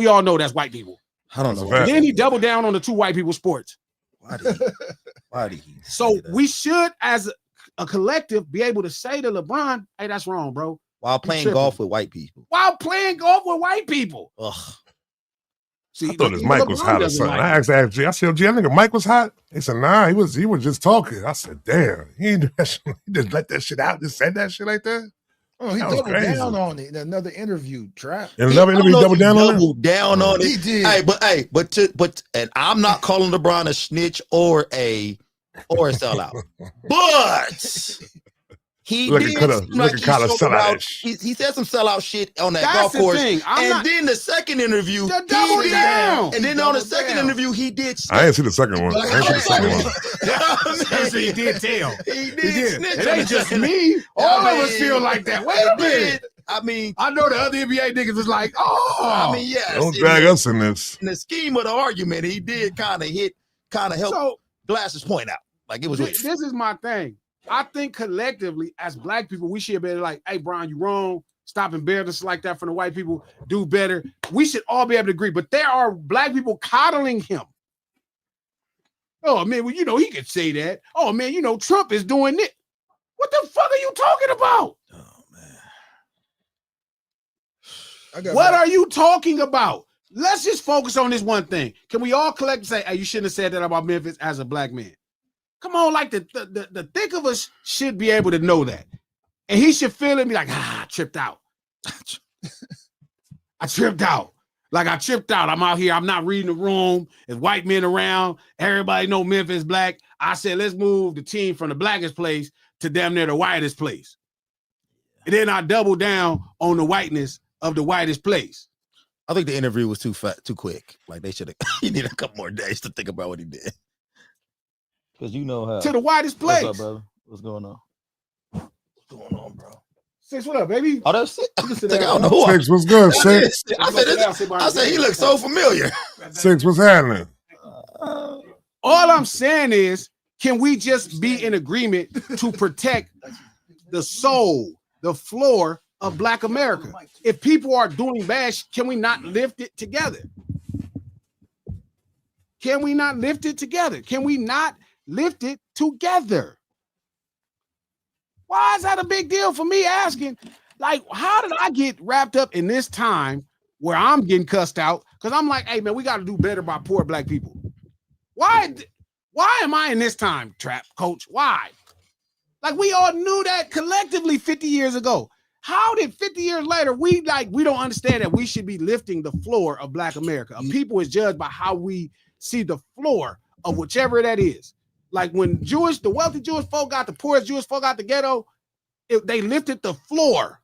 all know that's white people. I don't know. And then he doubled down on the 2 white people sports. Why did he so we should, as a collective, be able to say to LeBron, hey, that's wrong, bro. While playing golf with white people. While playing golf with white people. Ugh. See, I thought his mic was hot or something. I asked G, I said, G, I think the mic was hot. He said, nah, he was just talking. I said, damn, he ain't do that shit. He just let that shit out, just said that shit like that. Oh, he doubled down on it in another interview, Trap. In another interview, he doubled down on it? He did. But and I'm not calling LeBron a snitch or a sellout. But he did kind of sellout. He said some sellout shit on that golf course. Then the second interview, he doubled down. And then on the second interview, he did. I didn't see the second one. He did tell. He did. It ain't just me. All of us feel like that. Wait a minute. I mean, I know the other NBA niggas was like, oh. I mean, yeah. Don't drag us in this. In the scheme of the argument, he did kind of help Glasses point out. Like, it was weird. This is my thing. I think collectively, as black people, we should be like, hey, Bron, you wrong. Stop embarrassing us like that from the white people. Do better. We should all be able to agree. But there are black people coddling him. Oh, man, well, he could say that. Oh, man, Trump is doing it. What the fuck are you talking about? Oh, man. What are you talking about? Let's just focus on this one thing. Can we all collectively say, hey, you shouldn't have said that about Memphis as a black man? Come on, like the thick of us should be able to know that. And he should feel it and be like, I tripped out. I tripped out. Like, I tripped out. I'm out here. I'm not reading the room. There's white men around. Everybody know Memphis black. I said, let's move the team from the blackest place to damn near the whitest place. And then I double down on the whiteness of the whitest place. I think the interview was too quick. Like, they should have, he needed a couple more days to think about what he did. Because you know how. To the whitest place. What's up, brother? What's going on? What's going on, bro? 6, what up, baby? Oh, that's it. I don't know who 6, what's good, 6? I said he looks so familiar. 6, what's happening? All I'm saying is, can we just be in agreement to protect the soul, the floor of Black America? If people are doing bad, can we not lift it together? Can we not lift it together? Can we not lift it together? Why is that a big deal for me asking? Like, how did I get wrapped up in this time where I'm getting cussed out? Because I'm like, hey, man, we got to do better by poor black people. Why am I in this time, Trap Coach? Why? Like, we all knew that collectively 50 years ago. How did 50 years later we don't understand that we should be lifting the floor of Black America? A people is judged by how we see the floor of whichever that is. Like when the wealthy Jewish folk got the poorest Jewish folk out the ghetto, they lifted the floor.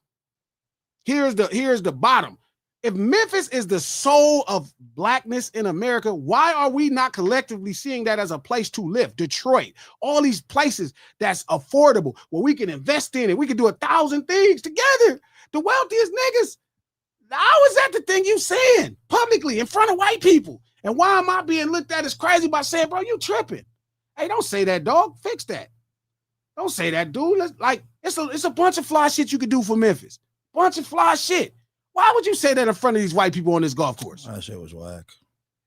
Here's the bottom. If Memphis is the soul of Blackness in America, why are we not collectively seeing that as a place to live? Detroit, all these places that's affordable, where we can invest in it. We can do 1,000 things together. The wealthiest niggas. How is that the thing you saying publicly in front of white people? And why am I being looked at as crazy by saying, bro, you tripping? Hey, don't say that, dog. Fix that. Don't say that, dude. It's a bunch of fly shit you could do for Memphis. Bunch of fly shit. Why would you say that in front of these white people on this golf course? That shit was whack.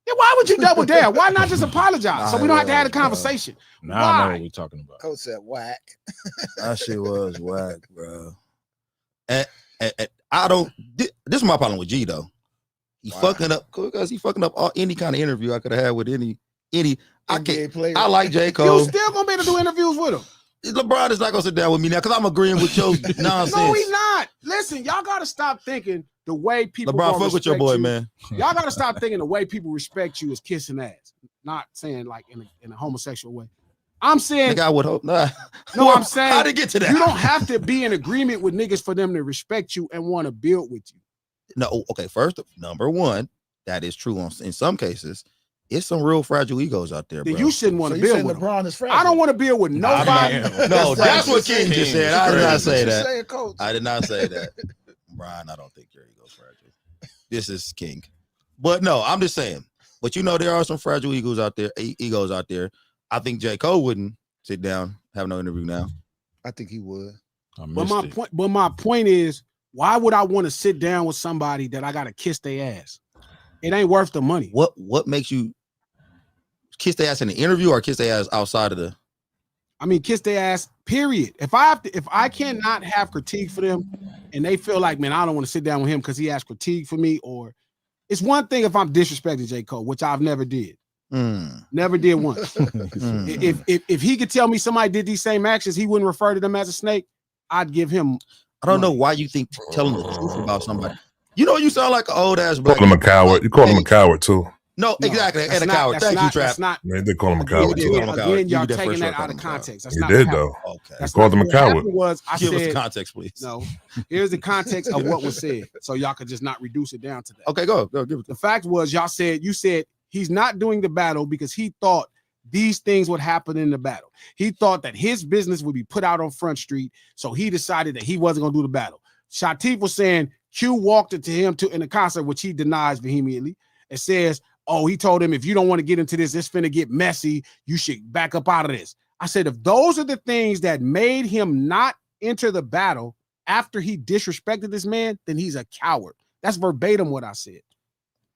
Yeah, why would you double down? Why not just apologize so we don't have to have a conversation? Now I know what we're talking about. Coach said whack. That shit was whack, bro. And I don't. This is my problem with G though. He fucking up because he fucking up any kind of interview I could have had with any. I can't. Player. I like J. Cole. You still gonna be able to do interviews with him? LeBron is not gonna sit down with me now because I'm agreeing with your nonsense. No, he's not. Listen, y'all gotta stop thinking the way people. LeBron, fuck with your boy, man. Y'all gotta stop thinking the way people respect you is kissing ass. Not saying like in a homosexual way. I'm saying. Nigga, I would hope not. No, I'm saying. How to get to that? You don't have to be in agreement with niggas for them to respect you and want to build with you. No, okay. First, number one, that is true in some cases. It's some real fragile egos out there, bro. Then you shouldn't want to build with LeBron is fragile. I don't want to build with nobody. No, that's what King just said. I did not say that. Saying, Coach. I did not say that. Brian, I don't think your ego's fragile. This is King. But no, I'm just saying. But you know, there are some fragile egos out there. I think J. Cole wouldn't sit down, have no interview now. I think he would. But my point is, why would I want to sit down with somebody that I gotta kiss their ass? It ain't worth the money. What makes you kiss their ass in the interview or kiss their ass outside of the? I mean, kiss their ass, period. If I cannot have critique for them and they feel like, man, I don't want to sit down with him because he has critique for me, or it's one thing if I'm disrespecting J. Cole, which I've never did. Never did once. If he could tell me somebody did these same actions, he wouldn't refer to them as a snake, I'd give him. I don't know why you think telling the truth about somebody. You know, you sound like an old ass black. Call him a coward. You call him a coward too. No, exactly. And a coward. Thank you, Trap. Man, they call him a coward too. Again, y'all taking that out of context. That's You not did though. Okay. You called him a coward. Give us the context, please. No, here's the context of what was said, so y'all could just not reduce it down to that. Okay, go give it. The fact was, you said he's not doing the battle because he thought these things would happen in the battle. He thought that his business would be put out on Front Street, so he decided that he wasn't going to do the battle. Shatif was saying Q walked it to him in a concert, which he denies vehemently. It says, oh, he told him, if you don't want to get into this, it's finna get messy. You should back up out of this. I said, if those are the things that made him not enter the battle after he disrespected this man, then he's a coward. That's verbatim what I said.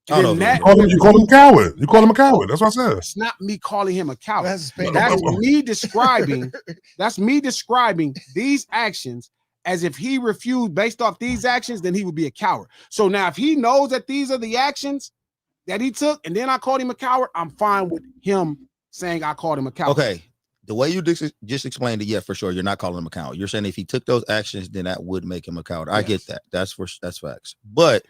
You call him a coward. You call him a coward. That's what I said. It's not me calling him a coward. That's me describing. That's me describing these actions as if he refused based off these actions, then he would be a coward. So now, if he knows that these are the actions that he took, and then I called him a coward, I'm fine with him saying I called him a coward. Okay, the way you just explained it, yeah, for sure, you're not calling him a coward. You're saying if he took those actions, then that would make him a coward. I get that. That's facts. But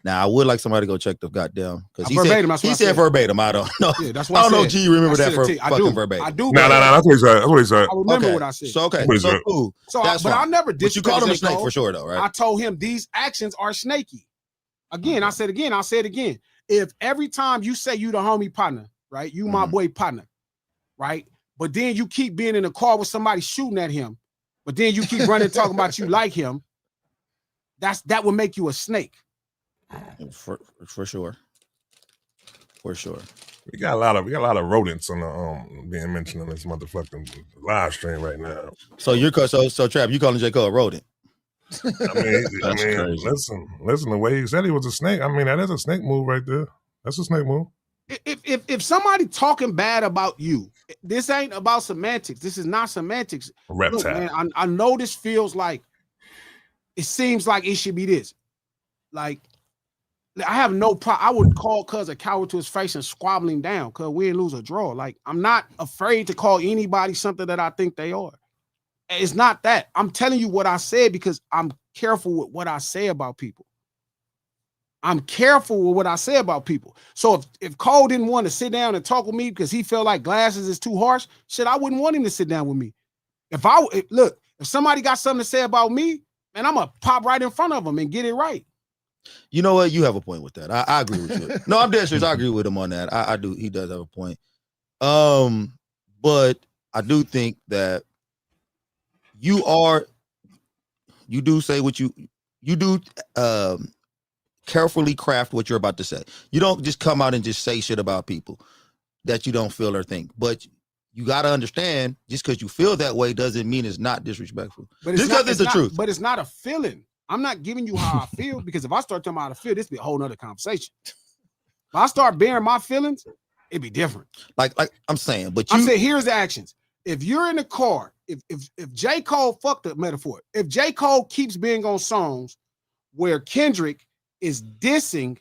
now I would like somebody to go check the goddamn because he said verbatim. I don't know. Yeah, that's what I don't know. G, remember that for fucking verbatim? I do. No, that's what he said. That's what he said. I remember what I said. So cool. So, but I never did. But you called him a snake for sure, though, right? I told him these actions are snaky. Again, I'll say it again. If every time you say you the homie partner, right? You my boy partner, right? But then you keep being in a car with somebody shooting at him, but then you keep running talking about you like him, that would make you a snake. For sure. We got a lot of rodents on the being mentioned on this motherfucking live stream right now. So Trap, you calling J. Cole a rodent? I mean, listen, the way he said he was a snake. I mean, that is a snake move right there. That's a snake move. If somebody talking bad about you, this ain't about semantics. This is not semantics. Reptile. Look, man, I know this feels like it seems like it should be this. Like, I have no problem. I would call cuz a coward to his face and squabbling down cuz we didn't lose a draw. Like, I'm not afraid to call anybody something that I think they are. It's not that. I'm telling you what I said because I'm careful with what I say about people. I'm careful with what I say about people. So if Cole didn't want to sit down and talk with me because he felt like Glasses is too harsh, shit, I wouldn't want him to sit down with me. If somebody got something to say about me, man, I'm gonna pop right in front of them and get it right. You know what? You have a point with that. I agree with you. No, I'm dead serious. I agree with him on that. I do. He does have a point. But I do think that you do say what you do. Carefully craft what you're about to say. You don't just come out and just say shit about people that you don't feel or think. But you got to understand, just because you feel that way doesn't mean it's not disrespectful. But just because it's the truth. But it's not a feeling. I'm not giving you how I feel, because if I start talking about how I feel, this be a whole nother conversation. If I start bearing my feelings, it'd be different. Like I'm saying, but I'm saying, here's the actions. If you're in the car, if J. Cole, fuck the metaphor, if J. Cole keeps being on songs where Kendrick is dissing,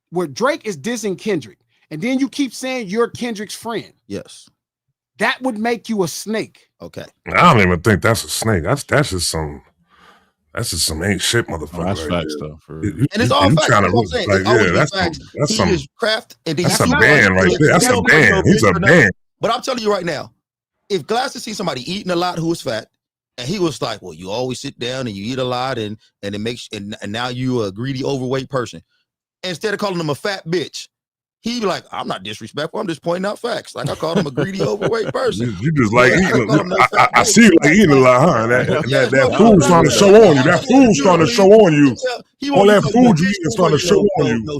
where Drake is dissing Kendrick, and then you keep saying you're Kendrick's friend. Yes. That would make you a snake. Okay. I don't even think that's a snake. That's just some ain't shit motherfucker. That's right facts there. though. For real. And it's all facts. That's what I'm saying. It's always that's facts. that's He some is craft, and that's a band right there. That's a band. He's a band. But I'm telling you right now, if Glasses sees somebody eating a lot who is fat, and he was like, well, you always sit down and you eat a lot, and it makes and now you a greedy, overweight person. Instead of calling him a fat bitch, he'd be like, I'm not disrespectful. I'm just pointing out facts. Like I called him a greedy, overweight person. You just like eating. I see you like eating a lot, huh? That food's starting to show on you. That food's starting to show on you. All that food you eat is starting to show on you.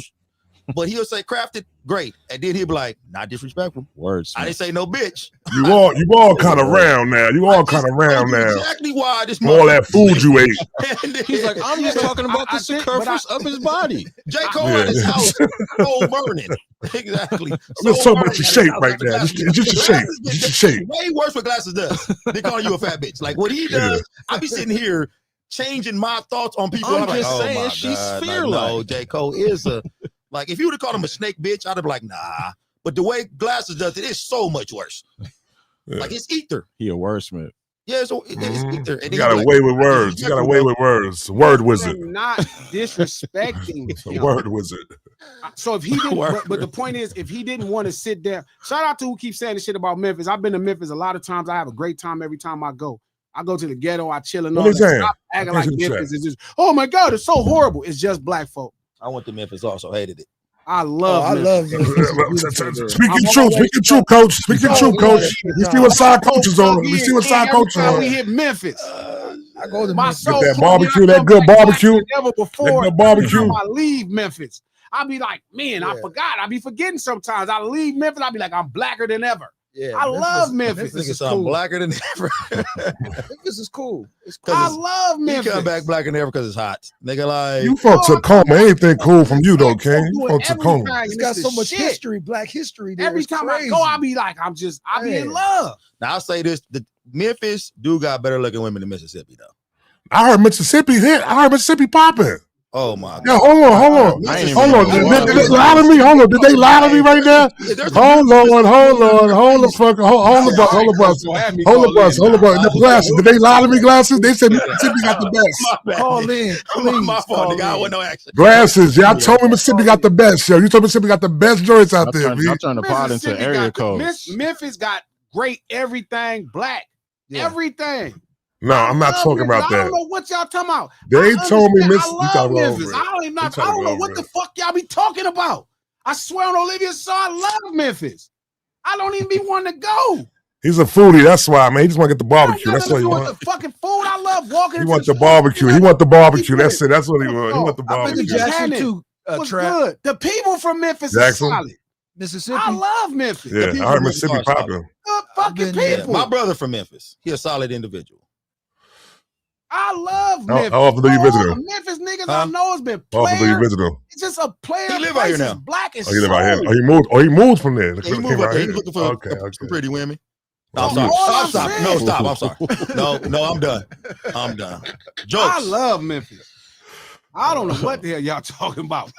But he'll say crafted, great. And then he'll be like, not disrespectful. Words. I didn't say no bitch. You all kind of round now. You all kind of round now. Exactly why this all that food you ate. He's like, I'm just talking about the circumference of his body. J. Cole at his house, soul burning. Exactly. I'm just talking about your shape right now. It's just your shape. It's your shape. Way worse what Glasses does than calling you a fat bitch. Like what he does, I be sitting here changing my thoughts on people. I'm like, just saying, my she's God. fearless. Like, no, J. Cole is a like if you would have called him a snake bitch, I'd have been like, nah. But the way Glasses does it is so much worse. Yeah. Like it's ether. He a wordsmith. Yeah, so it's ether. And you got away with words. You got away with words. Word wizard. Not disrespecting. It's a word wizard. So if he didn't, but the point is, if he didn't want to sit there, shout out to who keeps saying this shit about Memphis. I've been to Memphis a lot of times. I have a great time every time I go. I go to the ghetto, I chill and all that. Stop acting like Memphis is just, oh my God, it's so horrible. It's just black folk. I went to Memphis also, hated it. I love Memphis. Speaking truth, coach. Speaking truth, coach. We see what side coaches on. We see what side coaches on. We hit Memphis. I go to my Memphis. soul. That barbecue, that good barbecue. Never before. That good barbecue. I leave Memphis. I'll be like, man, I forgot. I be forgetting sometimes. I leave Memphis. I'll be like, I'm blacker than ever. Yeah, I love Memphis. Memphis is cool. Blacker than ever. Memphis is cool. I love Memphis. You come back blacker than ever because it's hot. Nigga, like you from Tacoma. Anything cool from you though, King? You from Tacoma. It's got so much history, black history. There. Every time I go, I'll be like, I be in love. Now I'll say this: the Memphis do got better looking women than Mississippi, though. I heard Mississippi hit. I heard Mississippi popping. Oh my God. Yeah, hold on. Did they lie to me? Hold on. Did they lie to me right now? Hold the bus. The Glasses. Did they lie to me, Glasses? They said Mississippi got the best. Call in. My fault, nigga. I want no action. Glasses. Y'all told me Mississippi got the best, yo. You told me Mississippi got the best joints out there, man. I'm trying to pod into area codes. Memphis got great everything black. Everything. No, I'm not talking about that. I don't know what y'all talking about. They told me Memphis. I don't know what the fuck y'all be talking about. I swear on Olivia's son, I love Memphis. I don't even be wanting to go. He's a foodie. That's why, man. He just want to get the barbecue. That's what he wants. The fucking food. I love walking. He want the barbecue. He want the barbecue. That's it. That's what he want. He want the barbecue. Jackson too. Good. The people from Memphis are solid. Mississippi. I love Memphis. Yeah, I heard Mississippi popping. Good fucking people. My brother from Memphis. He a solid individual. I love Memphis. How often do you visit him? Memphis niggas I know has been players. How often do you visit him? It's just a player. He live out here now. Black and he live out here. He moved from there. Yeah, he moved up there. He's looking for some pretty women. No, I'm sorry. No, stop. I'm sorry. No, I'm done. Jokes. I love Memphis. I don't know what the hell y'all talking about.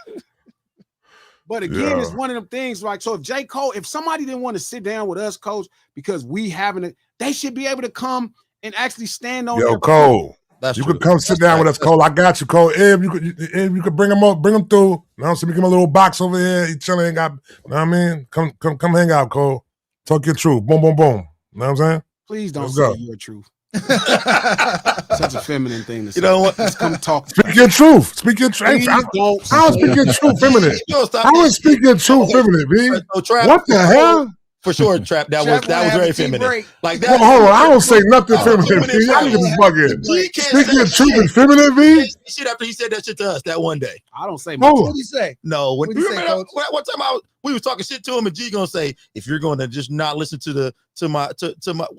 But again, it's one of them things like, so if J. Cole, if somebody didn't want to sit down with us, coach, because we having it, they should be able to come and actually stand on Yo, Cole. That's You true. could come sit down with us, Cole. I got you, Cole. If you could bring him up, bring him through. Now, so we give him a little box over here. He chilling, ain't got. You know what I mean? Come hang out, Cole. Talk your truth. Boom, boom, boom. You know what I'm saying? Please don't Let's say go. your truth. Such a feminine thing to say. You know what? Just come talk. Speak your truth. Speak your truth. Please I don't don't speak your truth feminine. I would speak your truth feminine, B. So, Trap, What the hell? For sure, Trap. That was very feminine. Like that. Hold on, I don't say nothing feminine, B. Y'all niggas bugging. Speak your truth is feminine, B. Shit after he said that shit to us that one day. I don't say much. What did he say? No, when What'd he say, Coach? one time we was talking shit to him, and G gonna say, if you're going to just not listen to my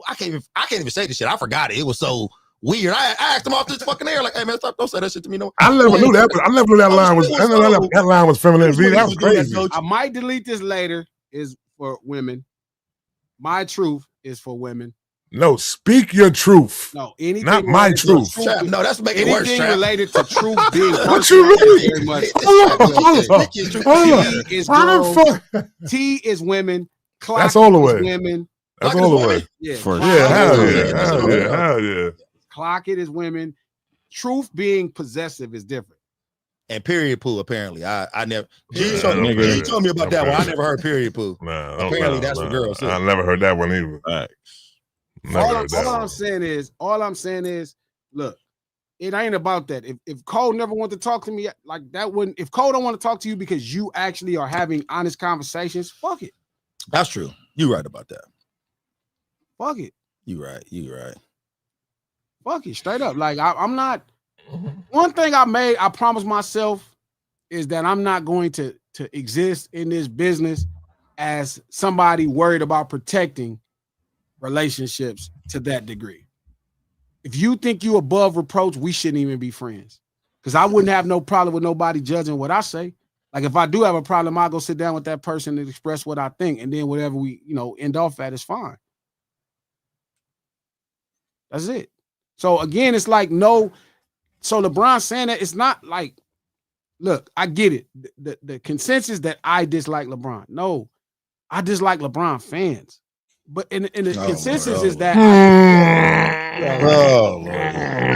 I can't even say this shit. I forgot it. It was so weird. I asked him off this fucking air, like, hey man, stop, don't say that shit to me no. I never knew that. I never knew that line was. That line was feminine, B. That was crazy. I might delete this later. Is for women. My truth is for women. No, speak your truth. No, anything not my truth. Trap, no, that's making it worse. Anything related to truth being what you mean? very much. Hold T is on. girls. T is women. Clock That's all the way. is women. That's all the way. Yeah, Hell yeah. Clock it is women. Truth being possessive is different. And period poo, apparently. I never G told me about that one. I never heard period poo. Apparently that's what girls say. I never heard that one either. All I'm saying is, look, it ain't about that. If Cole never wanted to talk to me like that, wouldn't. If Cole don't want to talk to you because you actually are having honest conversations, fuck it. That's true. You're right about that. Fuck it. You're right. Fuck it, straight up. Like I'm not. One thing I promised myself is that I'm not going to exist in this business as somebody worried about protecting relationships to that degree. If you think you above reproach, we shouldn't even be friends. Because I wouldn't have no problem with nobody judging what I say. Like if I do have a problem, I'll go sit down with that person and express what I think, and then whatever we end off at is fine. That's it. So again, it's like no. So LeBron saying that, it's not like, look, I get it. The consensus that I dislike LeBron. No, I dislike LeBron fans. But in the consensus is that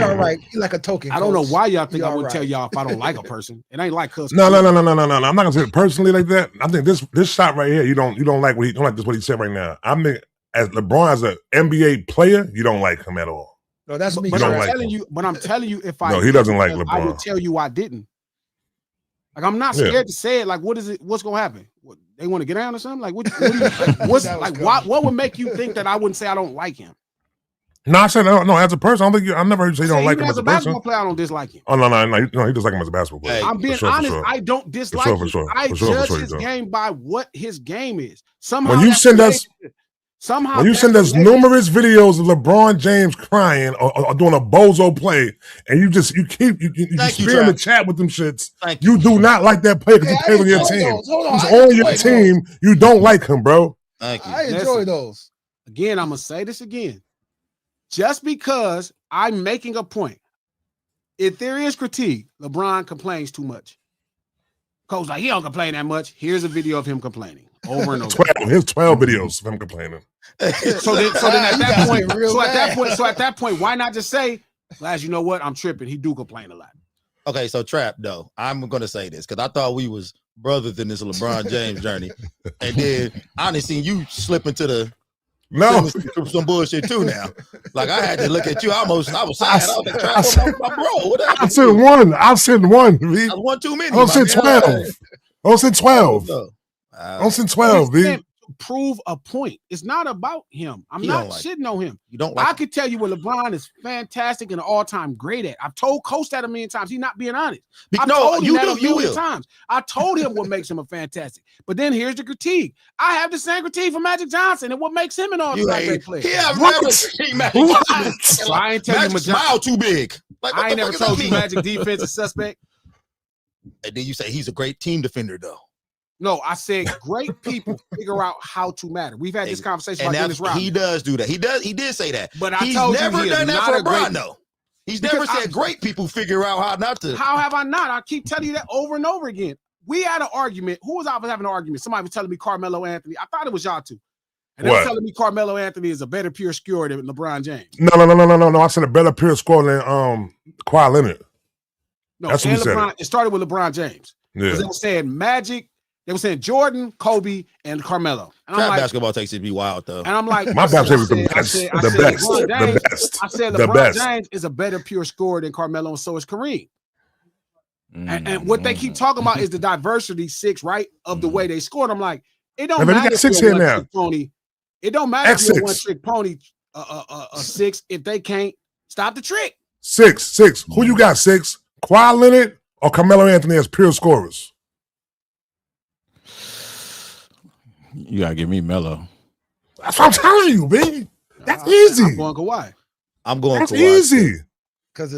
all right. You're like a token. I don't know why y'all think I would tell y'all if I don't like a person. It ain't like cuz. No. I'm not gonna say it personally like that. I think this shot right here, you don't like what he said right now. I mean, as LeBron as an NBA player, you don't like him at all. No, that's me. But I'm telling you, if I no, he doesn't like LeBron. I would tell you I didn't. Like I'm not scared to say it. Like, what is it? What's gonna happen? What, they want to get down or something? Like, what would make you think that I wouldn't say I don't like him? No, I said no. As a person, I never heard you say you don't like him as a basketball person. player, I don't dislike him. Oh no, he does like him as a basketball player. I'm being honest. I don't dislike him. I judge his game by what his game is. Somehow when you send us numerous videos of LeBron James crying or doing a bozo play, and you keep in the chat with them shits, you do not like that player because he plays on your team. He's on your team. You don't like him, bro. Thank you. I enjoy those. Again, I'm gonna say this again. Just because I'm making a point, if there is critique, LeBron complains too much. Coach like he don't complain that much. Here's a video of him complaining over and over. Here's 12 videos of him complaining. So then at that point, why not just say, Glass, you know what? I'm tripping. He do complain a lot. Okay, so Trap, though, I'm gonna say this because I thought we was brothers in this LeBron James journey, and then I done seen you slip into some bullshit too now. Like I had to look at you. I was sad. I was like, Trap, my bro. What happened? I'll send one. V. I one too many. I'll send 12. I'll send 12. I'll send 12, V. Prove a point. It's not about him. I'm not shitting on him. You don't like I could tell you what LeBron is fantastic and all-time great at. I've told Coach that a million times. He's not being honest. I told him what makes him a fantastic. But then here's the critique. I have the same critique for Magic Johnson and what makes him an all-time great player. I ain't telling you smile too big. Like, I ain't never told you Magic defense is suspect. And then you say he's a great team defender, though. No, I said great people figure out how to matter. We've had this conversation about Dennis Rodman. He does do that. He did say that. But he's never done that for LeBron, though. He's never said great people figure out how not to. How have I not? I keep telling you that over and over again. We had an argument. Who was I having an argument? Somebody was telling me Carmelo Anthony. I thought it was y'all two. And they were telling me Carmelo Anthony is a better pure scorer than LeBron James. No. I said a better pure scorer than Kawhi Leonard. No, that's what he said. It started with LeBron James. Yeah. They were saying Magic, they were saying Jordan, Kobe, and Carmelo. And I'm like, basketball takes it to be wild though. And I'm like, my basketball was the best. The best. I said LeBron James is a better pure scorer than Carmelo, and so is Kareem. And what they keep talking about is the diversity right of the way they scored. I'm like, it don't matter if you're a one-trick pony. It don't matter if you're a one-trick pony, a 6 if they can't stop the trick. 6. Who you got 6? Kawhi Leonard or Carmelo Anthony as pure scorers? You gotta give me Melo. That's what I'm telling you, baby. That's easy. I'm going Kawhi. That's easy.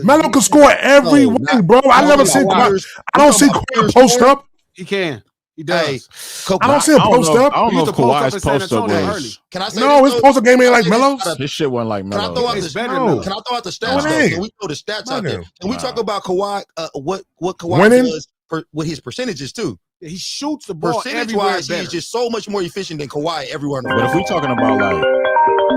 Melo can score every way, bro. I never seen Kawhi. I don't see Kawhi post up. He can. He does. I don't see him post up. I don't know if Kawhi's post up was. Can I say no, his post up game ain't like Melo's. His shit wasn't like Melo. Can I throw out the stats? Can we throw the stats out there? Can we talk about Kawhi? What Kawhi does with his percentages too? Yeah, he shoots the ball percentage-wise. He's just so much more efficient than Kawhi everywhere. But if we talking about like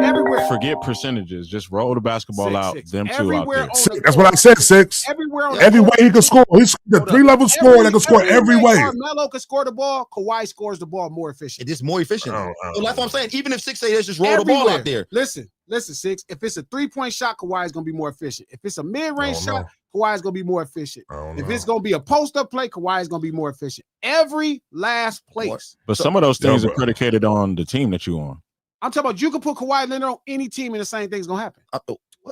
everywhere, forget percentages, just roll the basketball out. Them two out there. That's what I said. 6. Every way he can score. He's the 3-level scorer that can score every way. Carmelo can score the ball. Kawhi scores the ball more efficient. It is more efficient. So that's what I'm saying. Even if 6 say, let's just roll the ball out there. Listen, 6. If it's a 3-point shot, Kawhi is gonna be more efficient. If it's a mid-range shot, Kawhi is gonna be more efficient. If it's gonna be a post-up play, Kawhi is gonna be more efficient. Every last place. But some of those things are predicated on the team that you on. I'm talking about you can put Kawhi Leonard on any team and the same thing's gonna happen.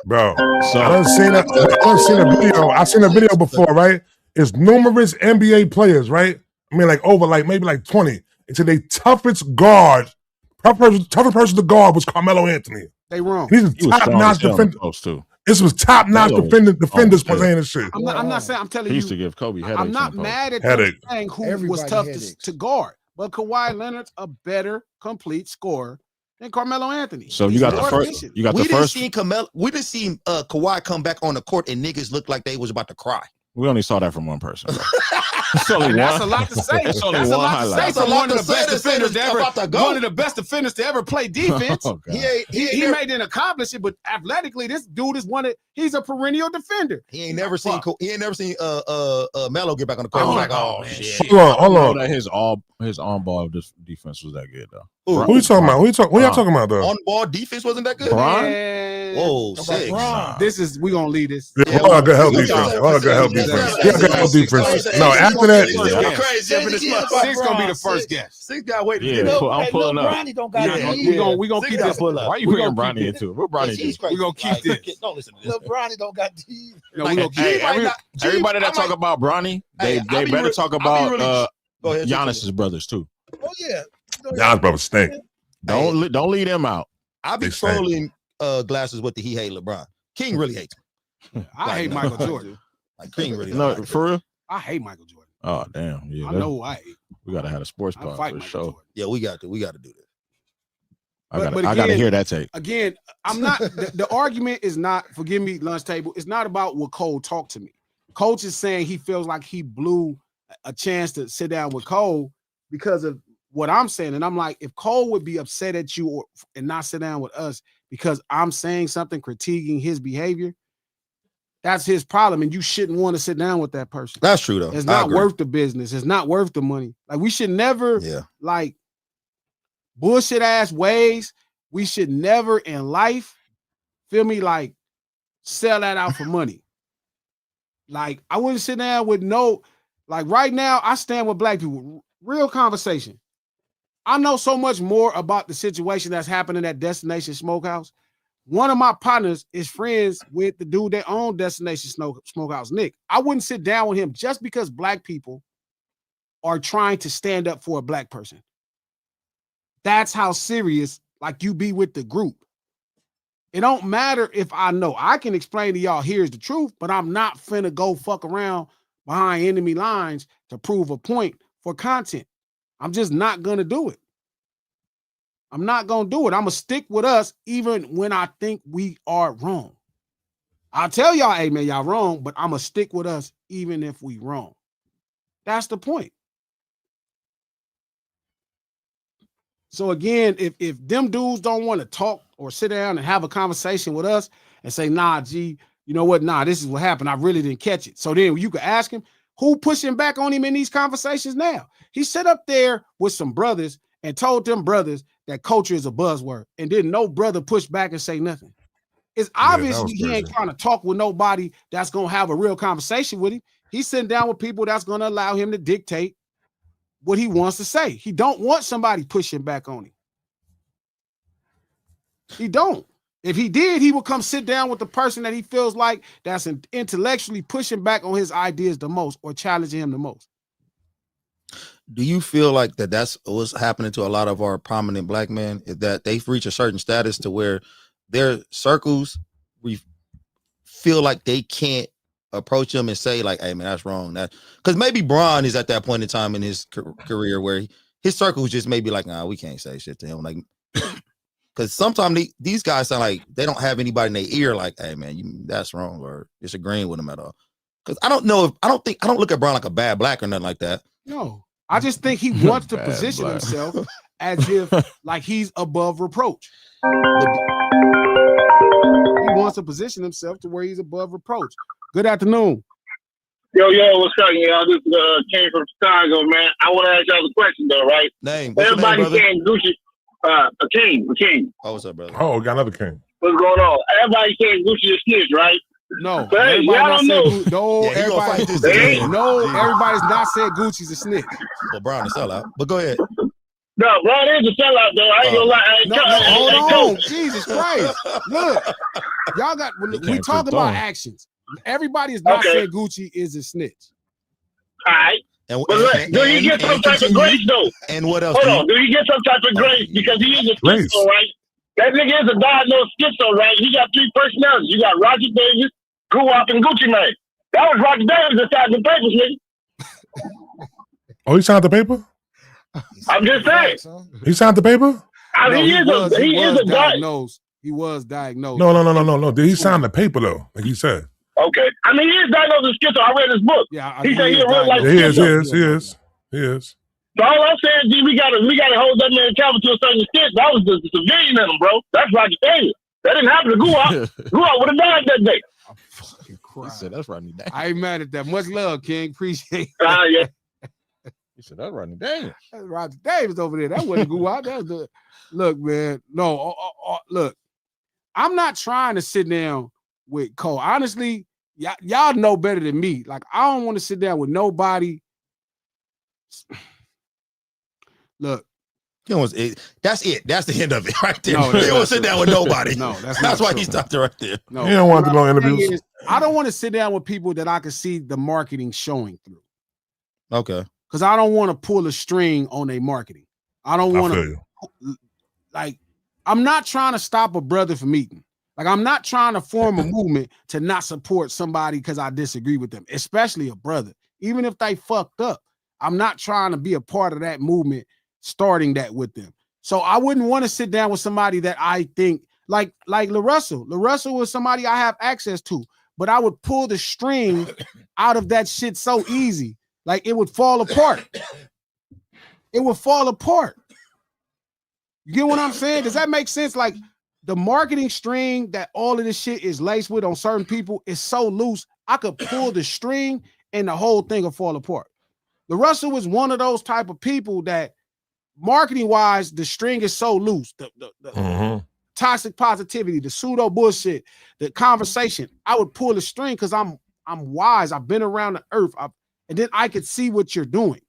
Bro, so I done seen a video. I've seen a video before, right? It's numerous NBA players, right? I mean, like over maybe 20. It's the toughest guard, toughest person to guard was Carmelo Anthony. They wrong. He's a top-notch defender. This was top-notch defenders playing this shit. I'm not saying. I'm telling you. He used to give Kobe headaches. I'm not mad at them saying who was tough to guard, but Kawhi Leonard's a better complete scorer than Carmelo Anthony. So you got the first. You got the first. We didn't see Kawhi come back on the court and niggas looked like they was about to cry. We only saw that from one person. It's only that's a lot to say. It's only one highlight. That's one of the best defenders to ever. One of the best defenders to ever play defense. He made an accomplishment, but athletically, this dude is he's a perennial defender. He ain't never seen Melo get back on the court. Like, oh shit. Hold on. That his on ball defense was that good though. Who you talking about? Who y'all talking about though? On ball defense wasn't that good. Bron? Whoa, 6. This is we gonna lead this. Yeah, all good help defense. No, after that, Six gonna be the first guess. 6 got wait. I'm pulling up. Bronny don't got we gonna keep this. Why are you bringing Bronny into it? What Bronny do? We gonna keep this. Don't listen to this. Bronny don't got D. Everybody that talk about Bronny, they better talk about Giannis's brothers too. Oh yeah, Giannis brothers stink. Don't leave them out. I be trolling Glasses with he hate LeBron. King really hates him. I hate Michael Jordan. Like King really. No, for real. I hate Michael Jordan. Oh damn! Yeah, I know who I hate. We gotta have a sports pod for sure. Yeah, we got to do that. I gotta hear that take. Again, I'm not the argument is not, forgive me, lunch table, it's not about what Cole talked to me. Coach is saying he feels like he blew a chance to sit down with Cole because of what I'm saying. And I'm like, if Cole would be upset at you and not sit down with us because I'm saying something critiquing his behavior, that's his problem. And you shouldn't want to sit down with that person. That's true though. It's not worth the business. It's not worth the money. Like we should never like bullshit ass ways. We should never in life, feel me, like sell that out for money. Like I wouldn't sit down with like right now I stand with black people. Real conversation. I know so much more about the situation that's happening at Destination Smokehouse. One of my partners is friends with the dude that owned Destination Smokehouse, Nick. I wouldn't sit down with him just because black people are trying to stand up for a black person. That's how serious, like, you be with the group. It don't matter if I know. I can explain to y'all, here's the truth, but I'm not finna go fuck around behind enemy lines to prove a point for content. I'm just not gonna do it. I'm not gonna do it. I'm gonna stick with us even when I think we are wrong. I'll tell y'all, hey man, y'all wrong, but I'm gonna stick with us even if we wrong. That's the point. So again, if them dudes don't want to talk or sit down and have a conversation with us and say, nah, G, you know what? Nah, this is what happened. I really didn't catch it. So then you could ask him, who pushing back on him in these conversations now? He sat up there with some brothers and told them brothers that culture is a buzzword. And then no brother push back and say nothing. It's obviously he ain't trying to talk with nobody that's going to have a real conversation with him. He's sitting down with people that's going to allow him to dictate what he wants to say. He don't want somebody pushing back on him. He don't. If he did, he would come sit down with the person that he feels like that's intellectually pushing back on his ideas the most or challenging him the most. Do you feel like that's what's happening to a lot of our prominent black men, is that they've reached a certain status to where their circles, we feel like they can't approach them and say like, hey man, that's wrong. That because maybe Bron is at that point in time in his career where his circles just maybe like, nah, we can't say shit to him. Like, because sometimes these guys sound like they don't have anybody in their ear like, hey man, that's wrong, or disagreeing with them at all. Because I don't look at Bron like a bad black or nothing like that. No, I just think he wants to position himself as if like he's above reproach. He wants to position himself to where he's above reproach. Good afternoon. Yo, what's up, y'all? This came from Chicago, man. I want to ask y'all a question, though, right? Everybody saying Gucci, a king. Oh, what's up, brother? Oh, got another king. What's going on? Everybody saying Gucci is snitch, right? No, but hey, y'all don't know. Everybody's not saying Gucci's a snitch. Well, Bron is sellout, but go ahead. No, Bron is a sellout, though. I ain't gonna lie. Hold on. Jesus Christ. Look, y'all got, we talk about actions. Everybody is not saying Gucci is a snitch. All right. But look, do he get some type of grace, though? And what else? Hold on. Do he get some type of grace? Because he is a schizo, right? That nigga is a diagnosed schizo, right? He got 3 personalities. You got Roger Davis, Guwap, and Gucci Mane. That was Roger Davis that signed the papers, nigga. Oh, he signed the paper? I'm just saying. He signed the paper? I mean, he is a diagnosed. He was diagnosed. No. Did he sign the paper though? Like he said. Okay. I mean, he is diagnosed with schizo. I read his book. Yeah, he said he a real life schizo. He is. So all I'm saying is we gotta hold that man accountable to a certain extent. That was the civilian in him, bro. That's Roger Davis. That didn't happen to Guwap. Guwap would have died that day. I'm fucking crying. He said that's Rodney Daniels. I ain't mad at that. Much love, King. Appreciate it. Yeah. He said that's Rodney Daniels. That's Roger Davis over there. That wasn't Guwap. That was the look, man. No, look. I'm not trying to sit down with Cole. Honestly, y'all know better than me. Like, I don't want to sit down with nobody. Look. That's it. That's the end of it right there. No, he don't sit down with nobody. No, that's why he stopped it right there. No, he don't want to do long interviews. I don't want to sit down with people that I can see the marketing showing through. Okay. Because I don't want to pull a string on their marketing. I don't want to, like, I'm not trying to stop a brother from eating. Like, I'm not trying to form a movement to not support somebody because I disagree with them, especially a brother. Even if they fucked up, I'm not trying to be a part of that movement, starting that with them. So I wouldn't want to sit down with somebody that I think, like LaRussell. LaRussell was somebody I have access to, but I would pull the string out of that shit so easy. Like, it would fall apart. It would fall apart. You get what I'm saying? Does that make sense? Like, the marketing string that all of this shit is laced with on certain people is so loose, I could pull the string and the whole thing will fall apart. LaRussell was one of those type of people that marketing-wise, the string is so loose. The toxic positivity, the pseudo bullshit, the conversation. I would pull the string because I'm wise. I've been around the earth. And then I could see what you're doing.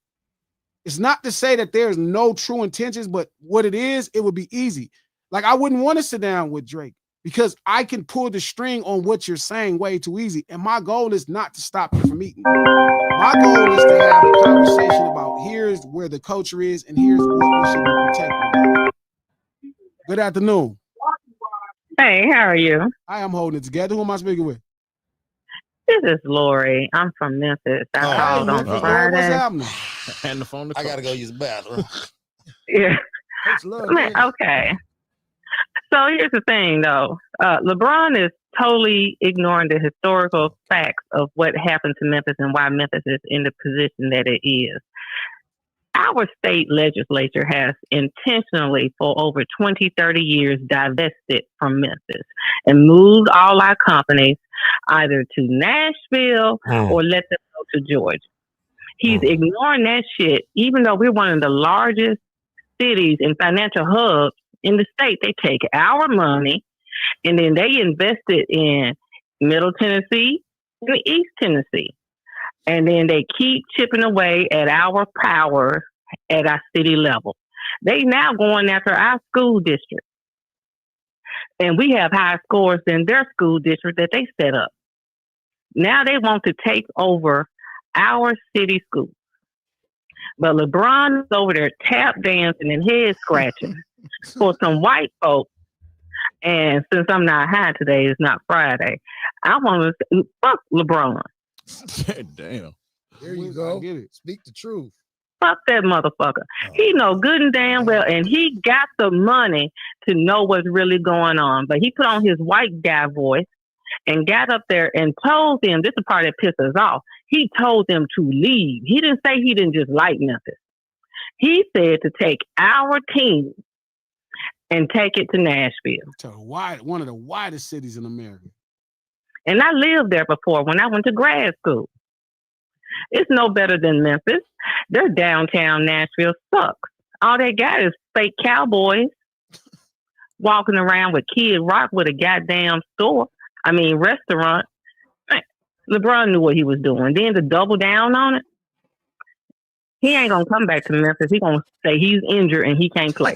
It's not to say that there's no true intentions, but what it is, it would be easy. Like, I wouldn't want to sit down with Drake because I can pull the string on what you're saying way too easy. And my goal is not to stop you from eating. My goal is to have a conversation about here's where the culture is and here's what we should be protecting. Good afternoon. Hey, how are you? I am holding it together. Who am I speaking with? This is Lori. I'm from Memphis. I called on Friday. What's happening? And the phone. I gotta go use the bathroom. Yeah. Okay. So here's the thing, though. LeBron is totally ignoring the historical facts of what happened to Memphis and why Memphis is in the position that it is. Our state legislature has intentionally for over 20, 30 years divested from Memphis and moved all our companies either to Nashville or let them go to Georgia. He's ignoring that shit, even though we're one of the largest cities and financial hubs in the state. They take our money and then they invest it in Middle Tennessee and East Tennessee. And then they keep chipping away at our power at our city level. They now going after our school district. And we have higher scores than their school district that they set up. Now they want to take over our city schools. But LeBron is over there tap dancing and head scratching for some white folks. And since I'm not high today, it's not Friday, I want to fuck LeBron. Damn. There you go. Speak the truth. Fuck that motherfucker. He know good and damn well, and he got the money to know what's really going on. But he put on his white guy voice and got up there and told them, this is the part that pisses us off, he told them to leave. He didn't say he didn't just like Memphis. He said to take our team and take it to Nashville. To one of the widest cities in America. And I lived there before when I went to grad school. It's no better than Memphis. Their downtown Nashville sucks. All they got is fake cowboys walking around with Kid Rock with a goddamn restaurant. LeBron knew what he was doing. Then to double down on it, he ain't going to come back to Memphis. He going to say he's injured and he can't play.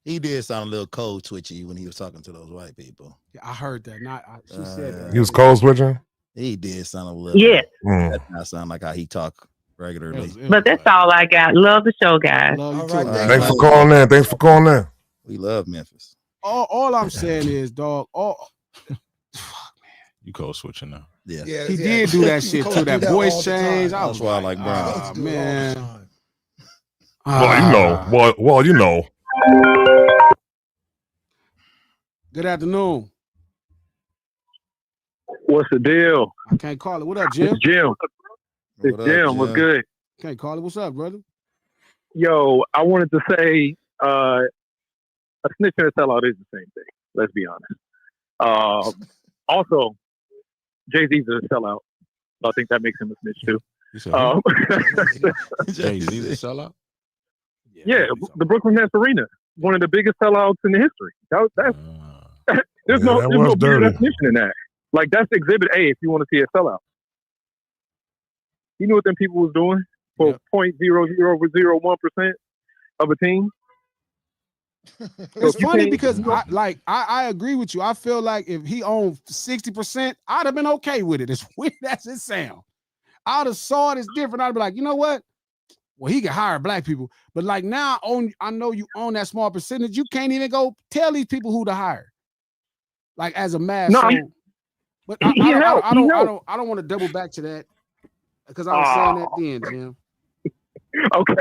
He did sound a little cold twitchy when he was talking to those white people. Yeah, I heard that. She said that. He was cold switching? He did sound a little. Yeah. That not sound like how he talk regularly. But that's all I got. Love the show, guys. All right, thanks for calling in. Thanks for calling in. We love Memphis. All I'm saying is, dog, You cold switching now. Yeah. he did do that shit too. That voice change. That's why I like Bron. Man. Well, you know. Good afternoon. What's the deal? I can't call it. What up, Jim? It's Jim. It's Jim. What's good? Can't call it. What's up, brother? Yo, I wanted to say a snitch and a sellout is the same thing. Let's be honest. Also, Jay-Z's a sellout. So I think that makes him a snitch too. Jay-Z's a sellout? Yeah, the Brooklyn Nets Arena, one of the biggest sellouts in the history. There's no bigger definition in that. Like, that's Exhibit A if you want to see a sellout. You knew what them people was doing for 0.0001% of a team. It's funny because I agree with you. I feel like if he owned 60%, I'd have been okay with it. As weird as it sound, I'd have saw it as different. I'd be like, you know what? Well, he can hire black people, but like now, I know you own that small percentage. You can't even go tell these people who to hire. Like as a mass. No, so, but I don't want to double back to that because I was saying that then, Jim. Okay.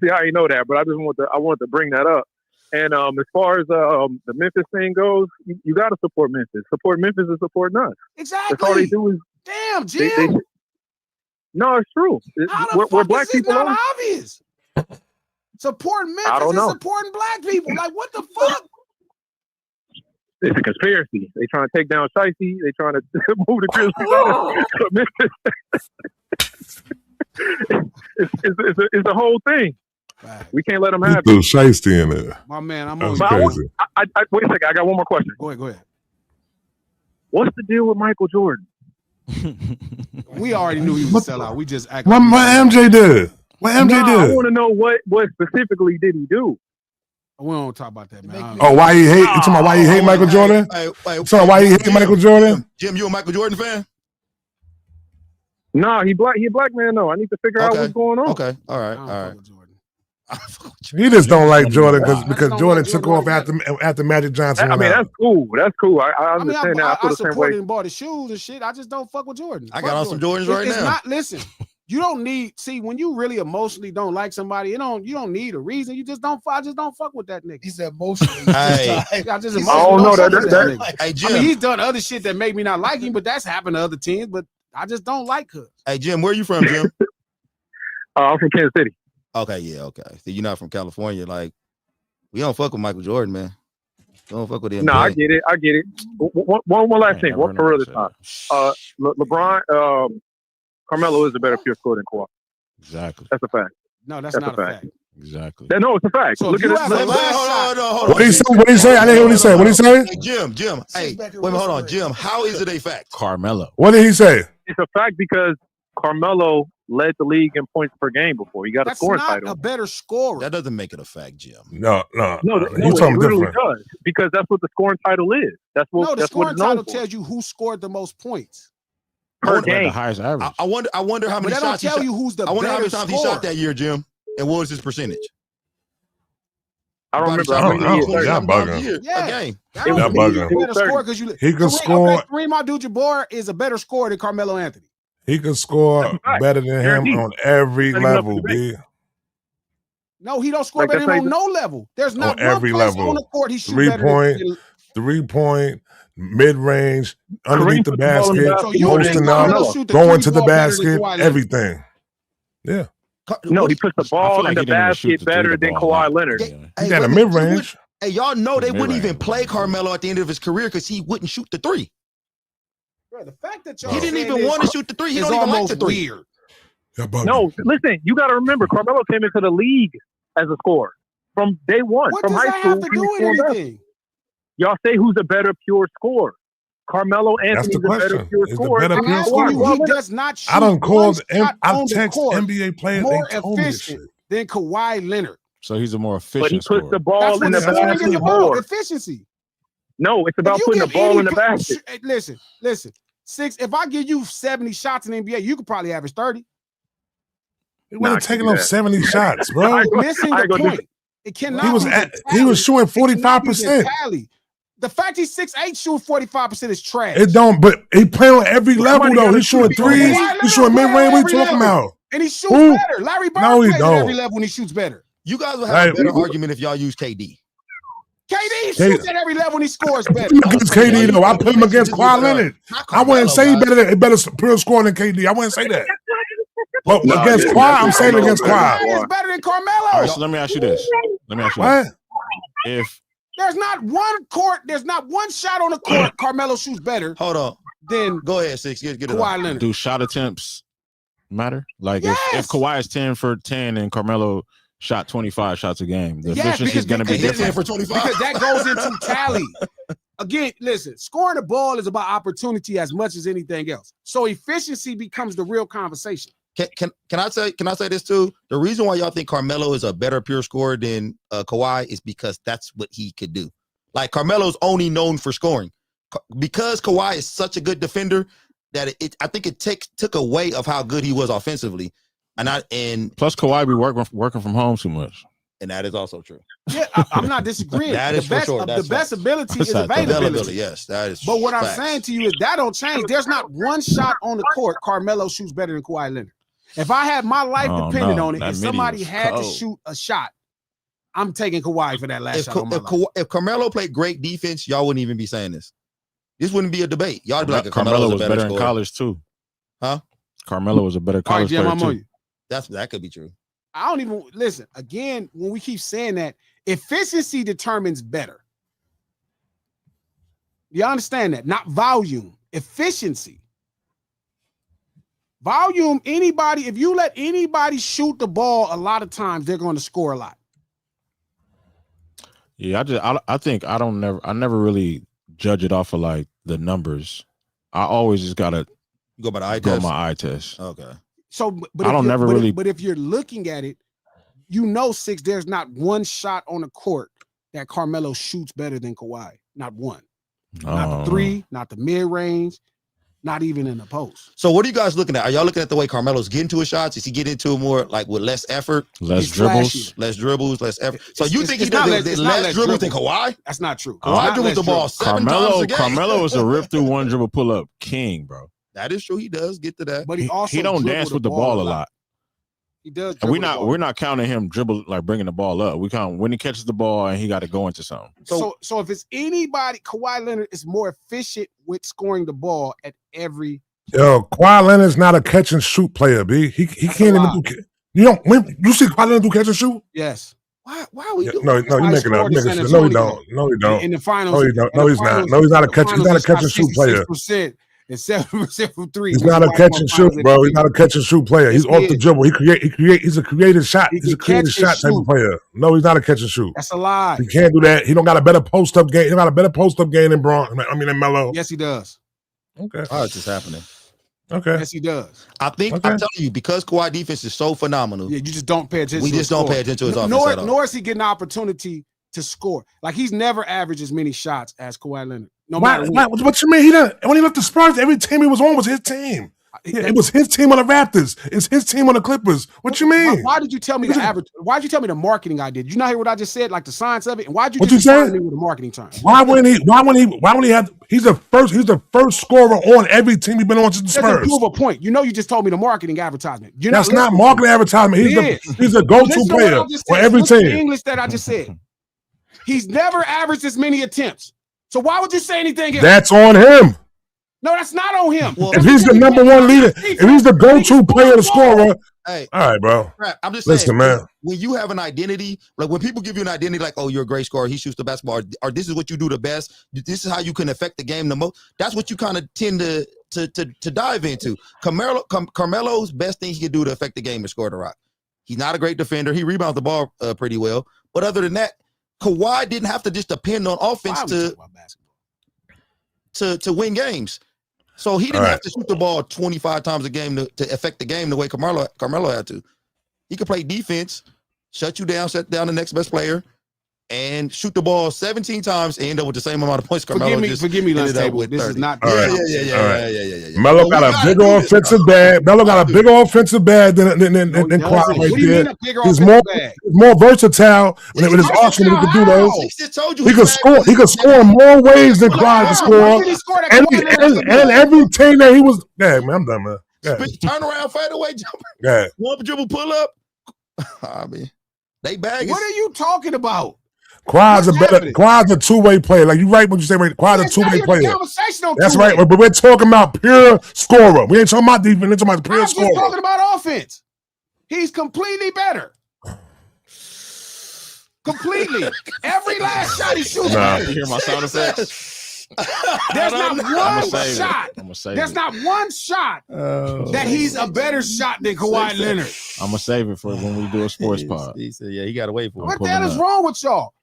See how you know that, but I want to bring that up. And as far as the Memphis thing goes, you got to support Memphis. Support Memphis is supporting us. Exactly. That's all they do is. Damn, Jim. No, it's true. We're black people. Not obvious. Supporting Memphis is supporting black people. Like what the fuck? It's a conspiracy. They trying to take down Shiesty. They trying to move the Grizzlies out of Memphis. It's the whole thing. Right. We can't let them have it. Shiesty in it. My man, I'm on crazy. Wait a second. I got one more question. Go ahead. What's the deal with Michael Jordan? We already knew he was a sellout. We just act. What MJ did? What MJ did? I want to know what specifically did he do? We don't talk about that, man. Why he hate? You talking about why he hate Michael Jordan? You talking about why he hate Michael Jordan? Jim, you a Michael Jordan fan? No, he a black man though. I need to figure out what's going on. Okay, all right. He just don't like Jordan because Jordan took off after Magic Johnson. I mean, that's cool. That's cool. I understand that. I supported and bought his shoes and shit. I just don't fuck with Jordan. I got on some Jordans right now. Listen, you don't need. See, when you really emotionally don't like somebody, you don't need a reason. You just don't. I just don't fuck with that nigga. He's emotionally. I just emotionally that nigga. Hey, Jim. I mean, he's done other shit that make me not like him, but that's happened to other teams. But I just don't like her. Hey, Jim, where you from, Jim? I'm from Kansas City. Okay, yeah, okay. So you're not from California. Like, we don't fuck with Michael Jordan, man. We don't fuck with him. No, I get it. One last thing. One for real this time. LeBron, Carmelo is a better pure scorer than Kawhi. Exactly. That's a fact. No, that's not a fact. Exactly. No, it's a fact. So look at it. Hold on. What did he say? What did he say? I didn't hear what he said. What did he say? Hey, Jim. Hey, wait a minute, hold on. Jim, how is it a fact? Carmelo. What did he say? It's a fact because Carmelo led the league in points per game before. He got a scoring title. That's not a better scorer. That doesn't make it a fact, Jim. No. It something literally different. does because that's what the scoring title is. That's what the scoring title for. tells you who scored the most points per game. The highest average. I wonder how many but shots that don't tell you who's the I wonder how better many times he scorer. shot that year, Jim, and what was his percentage? I don't remember. I don't know. Y'all bugging. Yeah. A game. That don't Y'all mean he's bugging. a better scorer because He could score. Okay, Kareem Abdul-Jabbar is a better scorer than Carmelo Anthony. He could score better than him on every level, B. No, he don't score better than him on no level. There's not on every one place level. on the court he shoots 3-point, mid-range, underneath the put the ball in the basket, basket. posting up, going to the basket, everything. Yeah. No, he puts the ball in the basket better than Kawhi Leonard. He got a mid-range. Hey, y'all know they wouldn't even play Carmelo at the end of his career because he wouldn't shoot the three. Bro, the fact that he didn't even want to shoot the three. He don't even like the three. Weird. No, listen, you got to remember, Carmelo came into the league as a scorer from day one. What from does high that school, have to do with anything? Y'all say who's a better pure scorer? Carmelo Anthony's a better pure scorer. I'm asking you, he does not shoot. I done called. I text NBA players. more they told me this shit. efficient than Kawhi Leonard. So he's a more efficient But he scorer. puts the ball in the That's what basket it's about, more. efficiency. No, it's about If you putting the give ball any in the basket. Listen. If I give you 70 shots in the NBA, you could probably average 30. He wasn't taking up 70 shots, bro. Missing the point. It cannot. He was shooting 45%. The fact he's 6'8" shooting 45% is trash. It don't, but he playing on every level though. He's shooting threes. He's shooting mid-range. What are you talking about? And he shoots better. Larry Bird plays at every level when he shoots better. You guys will have a better argument if y'all use KD. KD shoots at every level when he scores better. Against KD though, I put him against Kawhi Leonard. I wouldn't say he better pure score than KD. I wouldn't say that. But against Kawhi, I'm saying against Kawhi. Is better than Carmelo. All right, so let me ask you this. What? If there's not one shot on the court Carmelo shoots better. Hold on. Then go ahead, Six. Get it Kawhi Leonard. Do shot attempts matter? Like yes. if Kawhi is 10 for 10 and Carmelo shot 25 shots a game, the efficiency is going to be different for 25 because that goes into tally. Again, listen, scoring the ball is about opportunity as much as anything else. So efficiency becomes the real conversation. Can I say this too? The reason why y'all think Carmelo is a better pure scorer than Kawhi is because that's what he could do. Like Carmelo's only known for scoring. Because Kawhi is such a good defender that I think it took away of how good he was offensively. And plus Kawhi be working from home too much. And that is also true. Yeah, I'm not disagreeing. That is for sure. The best ability is availability. Yes, that is. But what I'm saying to you is that don't change. There's not one shot on the court Carmelo shoots better than Kawhi Leonard. If I had my life depended on it, if somebody had to shoot a shot, I'm taking Kawhi for that last shot. If Carmelo played great defense, y'all wouldn't even be saying this. This wouldn't be a debate. Y'all would be like, Carmelo was better in college too. Huh? Carmelo was a better college player too. That could be true. I don't even listen. Again, when we keep saying that, efficiency determines better. You understand that? Not volume, efficiency. Volume, if you let anybody shoot the ball a lot of times, they're going to score a lot. Yeah, I think I never really judge it off of like the numbers. I always just gotta go by the eye go test. my eye test. Okay. So, but if you're looking at it, Six, there's not one shot on the court that Carmelo shoots better than Kawhi. Not one. Not the three, not the mid-range, not even in the post. So what are you guys looking at? Are y'all looking at the way Carmelo's getting to his shots? Is he getting into it more like with less effort? Less dribbles, less effort. So you think he does less dribbles than Kawhi? That's not true. Kawhi dribbles the ball 7 times a game. Carmelo is a rip through one dribble pull up king, bro. That is true. He does get to that. But he don't dance with the ball a lot. He does. And we're not counting him dribble like bringing the ball up. We count when he catches the ball and he got to go into something. So if it's anybody, Kawhi Leonard is more efficient with scoring the ball at every. Yo, Kawhi Leonard's not a catch and shoot player, B. He can't even do. You don't. You see Kawhi Leonard do catch and shoot? Yes. Why are we doing? No, you're making up. No, he don't. No, he don't. In the finals, no, he don't. No, he's not. No, he's not a catch. He's not a catch and shoot player. 6% and 7% from three. He's not a catch and shoot, bro. He's not a catch and shoot player. He's off the dribble. He's a creative shot. He's a creative shot type of player. No, he's not a catch and shoot. That's a lie. He can't do that. He don't got a better post up game. He don't got a better post up game than Bron. than Melo. Yes, he does. Okay. How is this happening? Okay. Yes, he does. I think I'm telling you, because Kawhi defense is so phenomenal. Yeah, you just don't pay attention. We just don't pay attention to his offense at all. Nor is he getting an opportunity to score. Like he's never averaged as many shots as Kawhi Leonard. No matter what you mean? He done when he left the Spurs, every team he was on was his team. It was his team on the Raptors. It's his team on the Clippers. What you mean? Why did you tell me the average? Why did you tell me the marketing I did? Did you not hear what I just said? Like the science of it? And why did you just respond to me with the marketing term? Why wouldn't he have? He's the first scorer on every team he's been on since the Spurs. Doesn't prove a point. You know, you just told me the marketing advertisement. That's not marketing advertisement. He's a go-to player for every team. The English that I just said. He's never averaged as many attempts. So why would you say anything else? That's on him. No, that's not on him. Well, if he's the number one leader, if he's the go-to player, the scorer, hey, all right, bro. I'm just saying, man. When you have an identity, like when people give you an identity, like, oh, you're a great scorer, he shoots the basketball, or this is what you do the best, this is how you can affect the game the most. That's what you kind of tend to dive into. Carmelo's best thing he could do to affect the game is score the rock. He's not a great defender. He rebounds the ball pretty well, but other than that, Kawhi didn't have to just depend on offense to win games. So he didn't have to shoot the ball 25 times a game to affect the game the way Carmelo had to. He could play defense, shut down the next best player, and shoot the ball 17 times and end up with the same amount of points. Forgive me, Lance Table. This is not. Yeah. Melo got a bigger offensive bag. Melo got a bigger offensive bag than Kawhi right there. He's more versatile with his arsenal. He could do those. He could score. He could score in more ways than Kawhi could score. And every team that he was. Yeah, man, I'm done, man. Turn around, fade away, jumper. Yeah. One dribble, pull up. I mean, they bag. What are you talking about? Kawhi's a two-way player. Like you right when you say Kawhi's a two-way player. That's right. But we're talking about pure scorer. We ain't talking about defense. We're talking about pure scorer. I'm just talking about offense. He's completely better. Completely. Every last shot he shoots. You hear my sound effects? There's not one shot. There's not one shot that he's a better shot than Kawhi Leonard. I'm gonna save it for when we do a sports pod. He said, "Yeah, he got to wait for it." What the hell is wrong with y'all?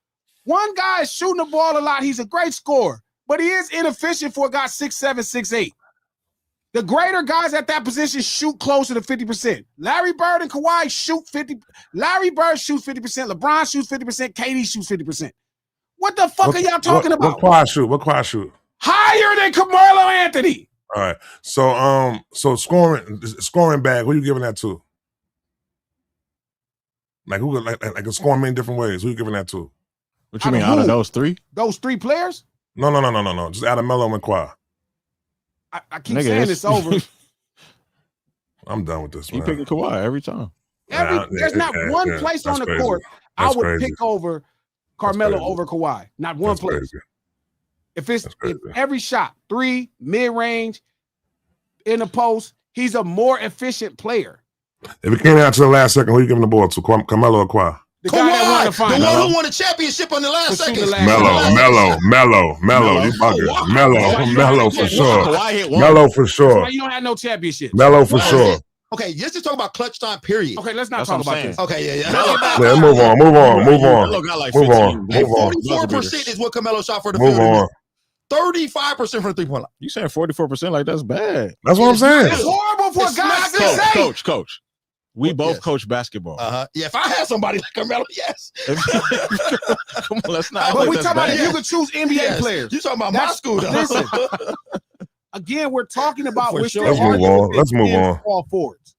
One guy is shooting the ball a lot. He's a great scorer, but he is inefficient for a guy 6'7", 6'8". The greater guys at that position shoot closer to 50%. Larry Bird and Kawhi shoot 50%. Larry Bird shoots 50%. LeBron shoots 50%. KD shoots 50%. What the fuck are y'all talking about? What Kawhi shoot? Higher than Carmelo Anthony. All right. So scoring bag, who you giving that to? Like who like a scoring many different ways. Who you giving that to? What you mean out of those three? Those three players? No. Just out of Melo and Kawhi. I keep saying it's over. I'm done with this, man. You picking Kawhi every time. There's not one place on the court I would pick over Carmelo over Kawhi. Not one place. If every shot, 3, mid-range, in the post, he's a more efficient player. If it came out to the last second, who you giving the ball to? Carmelo or Kawhi? The guy that won the final. The one who won the championship on the last second. Mello, you bugging. Mello for sure. Mello for sure. Why you don't have no championship? Mello for sure. Okay, let's just talk about clutch time, period. Okay, let's not talk about this. Okay, yeah. Move on. 44% is what Carmelo shot for the field. Move on. 35% from the three-point line. You saying 44% like that's bad. That's what I'm saying. It's horrible for a guy. Coach. We both coach basketball. Yeah, if I had somebody like Carmelo, yes. Come on, let's not. But we talking about if you could choose NBA players. You talking about my school, though. Listen. Again, we're talking about Let's move on. All forwards.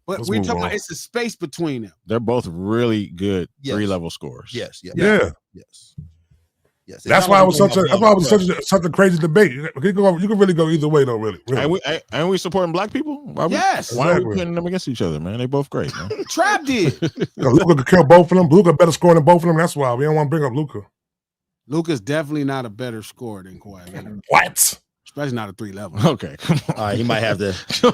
But we're talking about it's the space between them. They're both really good 3-level scorers. Yes. That's why it was such a crazy debate. You can really go either way, though. Really. And we supporting black people? Yes. Why are we putting them against each other, man? They both great, man. Trap did. Luka could kill both of them. Luka better score than both of them. That's why we don't want to bring up Luka. Luka's definitely not a better scorer than Kawhi Leonard. What? Especially not a 3 level. Okay, come on. All right, he might have to.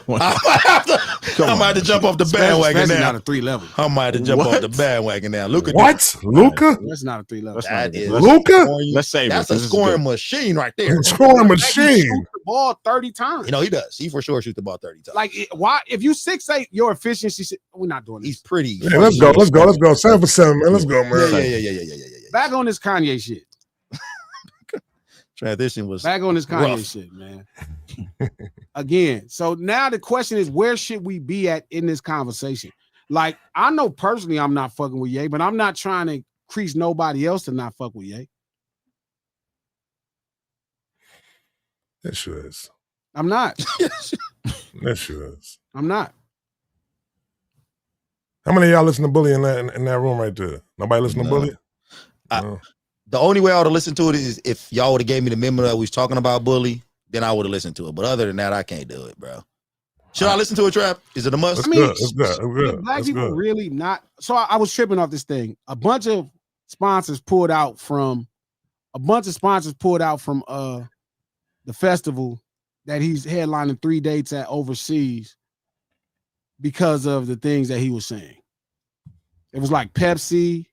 On. I might have to jump off the bandwagon Especially now. not a 3 level. I might have to jump off the bandwagon now. Luka. What? Luka? That's not a 3 level. That is Luka? Let's save That's it. a scoring machine right there. Scoring He machine. shoots the ball 30 times. You know, he does. He for sure shoots the ball 30 times. Like, why? If you 6'8", your efficiency, we're not doing this. He's pretty. Yeah, let's go. 7 for 7, man. Let's go, man. Yeah. Back on this Kanye shit. Transition was back on this Kanye rough. shit, man. Again, so now the question is, where should we be at in this conversation? Like, I know personally I'm not fucking with Ye, but I'm not trying to increase nobody else to not fuck with Ye. It sure is. I'm not. It sure is. I'm not. How many of y'all listen to Bully in that room right there? Nobody listen to Bully? No. The only way I would have listened to it is if y'all would have gave me the memo that we was talking about Bully, then I would have listened to it. But other than that, I can't do it, bro. Should I listen to a trap? Is it a must? It's good. It's good. Black It's people good. really not. So I was tripping off this thing. A bunch of sponsors pulled out from the festival that he's headlining 3 dates at overseas because of the things that he was saying. It was like Pepsi,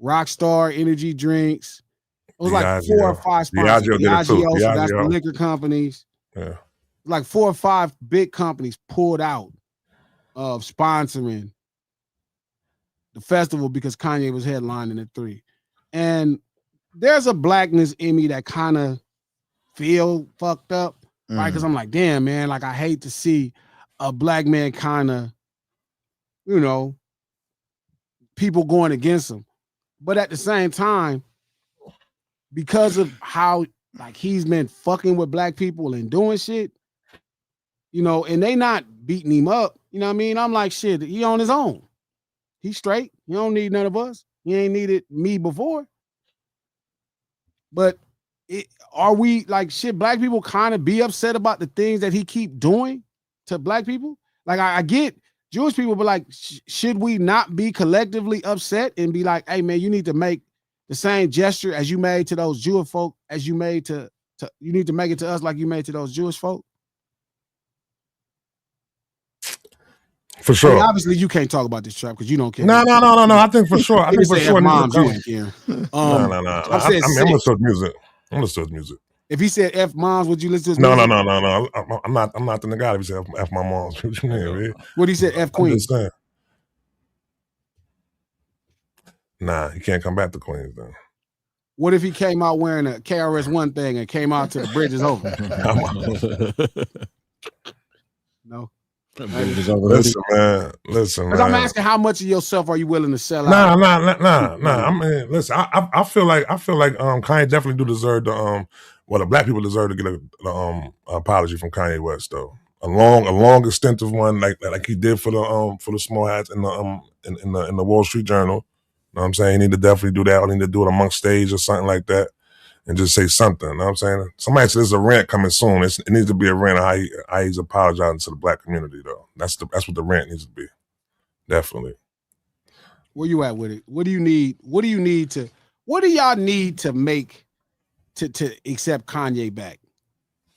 Rockstar energy drinks. It was like 4 or 5 sponsors. Diageo, so that's the liquor companies. Yeah. Like 4 or 5 big companies pulled out of sponsoring the festival because Kanye was headlining at 3. And there's a blackness in me that kind of feel fucked up, right? Because I'm like, damn, man, like I hate to see a black man kind of, you know, people going against him. But at the same time, because of how like he's been fucking with black people and doing shit, you know, and they not beating him up, you know what I mean? I'm like, shit, he on his own. He's straight. He don't need none of us. He ain't needed me before. But are we like shit? Black people kind of be upset about the things that he keep doing to black people. Like I get Jewish people, but like, should we not be collectively upset and be like, hey man, you need to make the same gesture as you made to those Jewish folk as you made to you need to make it to us like you made to those Jewish folk? For sure. I mean, obviously, you can't talk about this trap because you don't care. No. I think for sure. I think for sure. Moms, you ain't care. No. I'm I'm listening to music. I'm listening to music. If he said F moms, would you listen to his No. music? I'm not the guy if he said F my moms. What you mean, man? What he said, F Queens. Nah, he can't come back to Queens then. What if he came out wearing a KRS-One thing and came out to the bridge is over? No. Listen, man. Because I'm asking, how much of yourself are you willing to sell out? Nah. I mean, listen. I feel like Kanye definitely do deserve the the black people deserve to get an apology from Kanye West though. A long extensive one like he did for the small hats in the Wall Street Journal. You know what I'm saying? He need to definitely do that. Or need to do it amongst stage or something like that. And just say something. You know what I'm saying? Somebody said there's a rant coming soon. It needs to be a rant of how he's apologizing to the black community, though. That's what the rant needs to be. Definitely. Where you at with it? What do y'all need to make to accept Kanye back?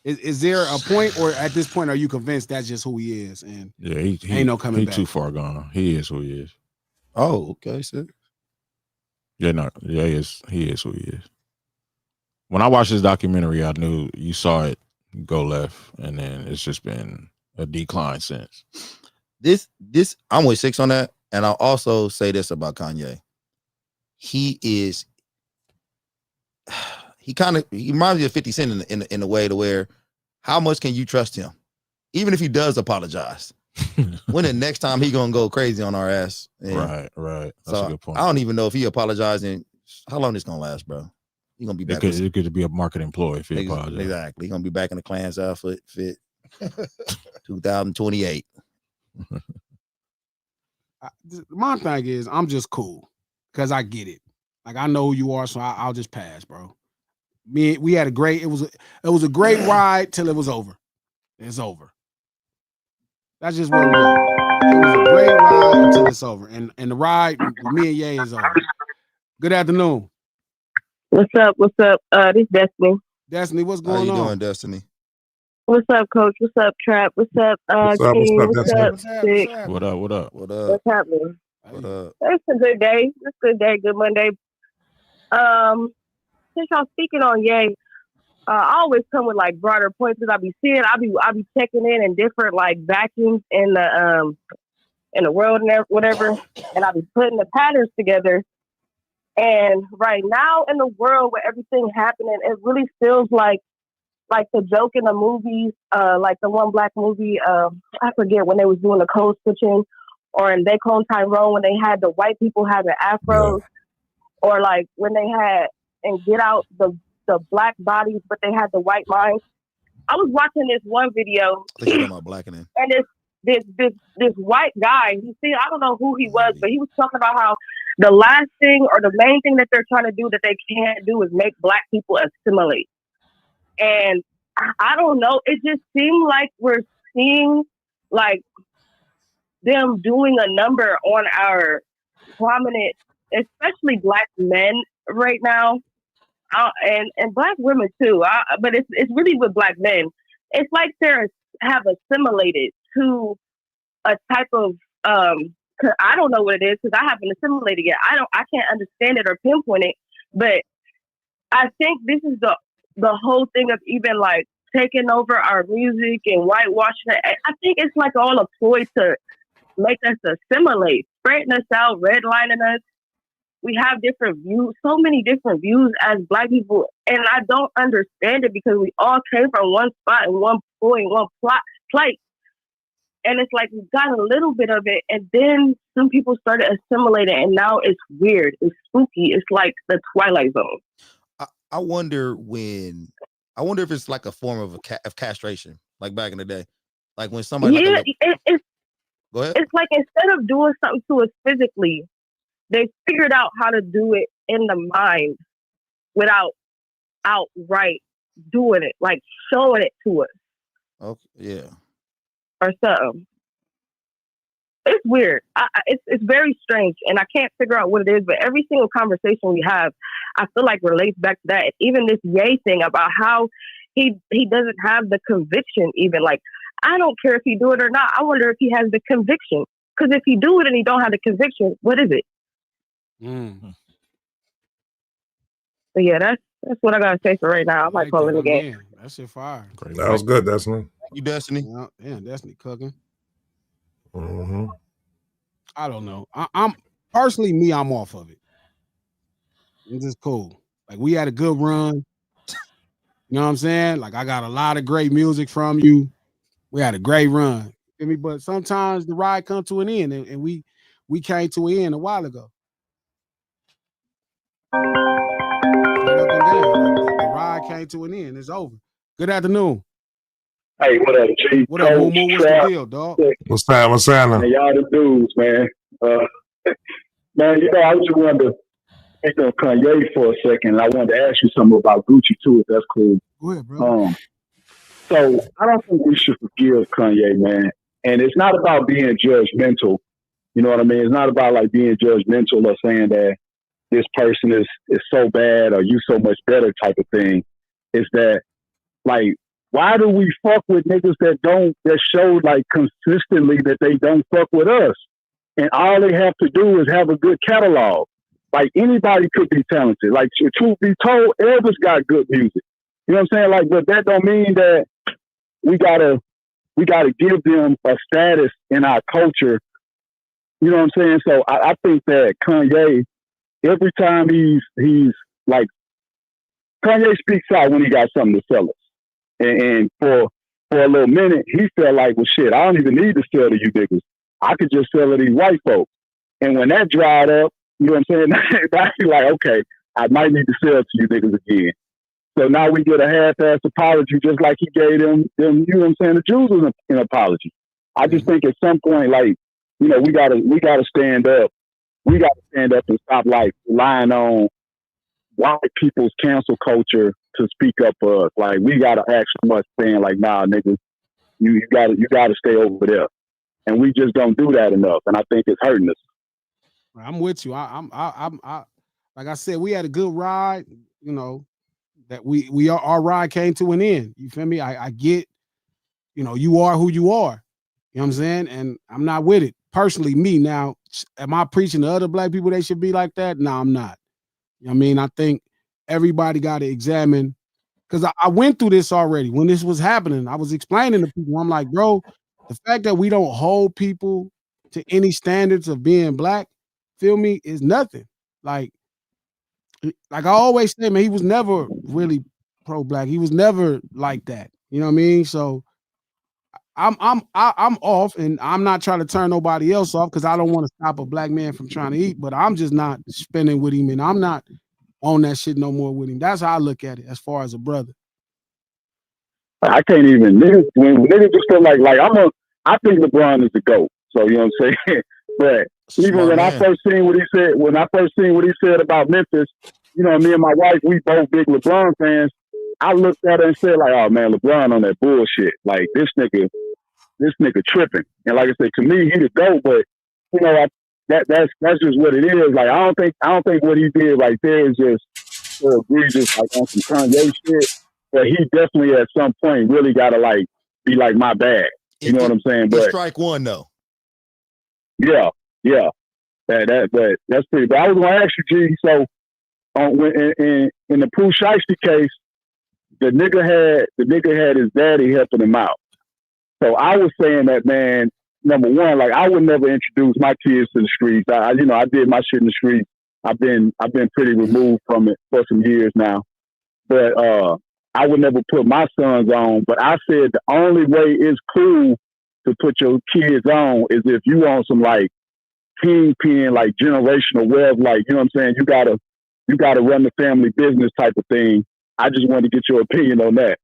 Is there a point, or at this point, are you convinced that's just who he is? And yeah, he ain't no coming back. He's too far gone. He is who he is. Oh, okay, sir. Yeah, no, yeah, he is who he is. When I watched this documentary, I knew you saw it go left, and then it's just been a decline since. This I'm with 6 on that, and I'll also say this about Kanye. He reminds me of 50 Cent in a way to where, how much can you trust him, even if he does apologize? When the next time he gonna go crazy on our ass? And right. That's so a good point. I don't even know if he apologizing. How long this gonna last, bro? He gonna be back. It could be a market employee if he apologizes. Exactly. He gonna be back in the Klan's outfit 2028. My thing is, I'm just cool because I get it. Like I know who you are, so I'll just pass, bro. We had it was a great ride till it was over. It's over. That's just what it was. It was a great ride until it's over, and the ride with me and Ye is over. Good afternoon. What's up? This is Destiny. Destiny, what's going on? How you doing, Destiny? What's up, Coach? What's up, Trap? What's up, King? What's up, Sick? What up? What up? What up? What's happening? What up? It's a good day. It's a good day. Good Monday. Since y'all speaking on Ye, I always come with like broader points because I be checking in different like vacuums in the world and whatever, and I be putting the patterns together. And right now in the world with everything happening, it really feels like the joke in the movies, like the one black movie, I forget when they was doing the code switching, or in They Clone Tyrone when they had the white people having afros, or like when they had and Get Out the black bodies, but they had the white minds. I was watching this one video, I think you're talking about blackening. and this white guy, I don't know who he was, but he was talking about how the last thing or the main thing that they're trying to do that they can't do is make black people assimilate. And I don't know, it just seemed like we're seeing like them doing a number on our prominent, especially black men right now, and black women too. But it's really with black men. It's like they have assimilated to a type of I don't know what it is because I haven't assimilated yet. I can't understand it or pinpoint it. But I think this is the whole thing of even like taking over our music and whitewashing it. I think it's like all a ploy to make us assimilate, spreading us out, redlining us. We have different views, so many different views as black people, and I don't understand it because we all came from one spot and one point, one place. And it's like we got a little bit of it, and then some people started assimilating, and now it's weird. It's spooky. It's like the Twilight Zone. I wonder if it's like a form of castration, like back in the day, like when somebody. Yeah, go ahead. It's like instead of doing something to us physically, they figured out how to do it in the mind without outright doing it, like showing it to us. Okay, yeah. Or something. It's weird. It's very strange, and I can't figure out what it is. But every single conversation we have, I feel like relates back to that. And even this Ye thing about how he doesn't have the conviction. Even like, I don't care if he do it or not. I wonder if he has the conviction. Because if he do it and he don't have the conviction, what is it? But yeah, that's what I gotta say for right now. I might call it again. That shit fire. Great. That was good, Destiny. You Destiny? Yeah, Destiny cooking. Mm-hmm. I don't know. I'm personally me. I'm off of it. It's just cool. Like we had a good run. You know what I'm saying? Like I got a lot of great music from you. We had a great run. I mean, but sometimes the ride comes to an end, and we came to an end a while ago. The ride came to an end. It's over. Good afternoon. Hey, what up, Chief? What up, Moo Moo? What's the deal, dog? What's that? What's that? Man, y'all the dudes, man. Man, I just wanted to pick on Kanye for a second. I wanted to ask you something about Gucci too, if that's cool. Go ahead, bro. So I don't think we should forgive Kanye, man. And it's not about being judgmental. You know what I mean? It's not about like being judgmental or saying that this person is so bad or you so much better type of thing. It's that like, why do we fuck with niggas that show like consistently that they don't fuck with us? And all they have to do is have a good catalog. Like anybody could be talented. Like truth be told, Elvis got good music. You know what I'm saying? Like, but that don't mean that we gotta give them a status in our culture. You know what I'm saying? So I think that Kanye, every time he's like, Kanye speaks out when he got something to sell us. And for a little minute, he felt like, well, shit, I don't even need to sell to you niggas. I could just sell to these white folks. And when that dried up, you know what I'm saying? Now he's like, okay, I might need to sell to you niggas again. So now we get a half-ass apology, just like he gave them, you know what I'm saying, the Jews an apology. I just think at some point, like, you know, we gotta stand up. We gotta stand up and stop like relying on white people's cancel culture to speak up for us. Like we gotta actually must saying like, nah, niggas, you gotta stay over there. And we just don't do that enough. And I think it's hurting us. I'm with you. I'm like I said, we had a good ride, you know, that our ride came to an end. You feel me? I get you know, you are who you are. You know what I'm saying? And I'm not with it. Personally, me now, am I preaching to other black people they should be like that? No, I'm not. You know what I mean? I think everybody got to examine, because I went through this already. When this was happening, I was explaining to people, I'm like, bro, the fact that we don't hold people to any standards of being black, feel me, is nothing. Like I always say, man, he was never really pro-black. He was never like that. You know what I mean? So I'm off, and I'm not trying to turn nobody else off because I don't want to stop a black man from trying to eat, but I'm just not spending with him, and I'm not on that shit no more with him. That's how I look at it as far as a brother. I can't even when niggas just feel like I think LeBron is the GOAT. So you know what I'm saying? But even when I first seen what he said about Memphis, you know, me and my wife, we both big LeBron fans. I looked at her and said, like, oh man, LeBron on that bullshit. Like this nigga tripping. And like I said, to me, he the GOAT, but you know, that's just what it is. Like I don't think what he did right there is just so egregious, like on some Kanye shit. But he definitely at some point really gotta like be like my bad. You know what I'm saying? But strike one though. Yeah. But that's pretty. But I was gonna ask you, G. So in the Pooh Shiesty case, the nigga had his daddy helping him out. So I was saying that, man, number one, like I would never introduce my kids to the streets. I did my shit in the streets. I've been pretty removed from it for some years now. But I would never put my sons on. But I said the only way it's cool to put your kids on is if you want some like kingpin, like generational wealth, like, you know what I'm saying? You gotta run the family business type of thing. I just wanted to get your opinion on that.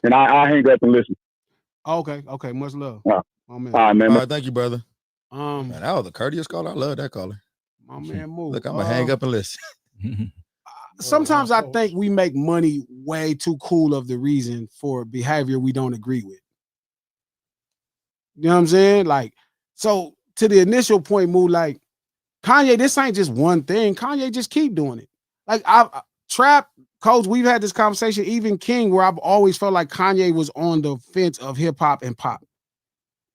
And I hang up and listen. Okay. Much love. All right, man. All right, thank you, brother. Man, that was a courteous caller. I love that caller. My man, move. Look, I'm gonna hang up and listen. Sometimes I think we make money way too cool of the reason for behavior we don't agree with. You know what I'm saying? Like, so to the initial point, Moo, like Kanye, this ain't just one thing. Kanye just keep doing it. Like Trap, Coach, we've had this conversation, even King, where I've always felt like Kanye was on the fence of hip hop and pop.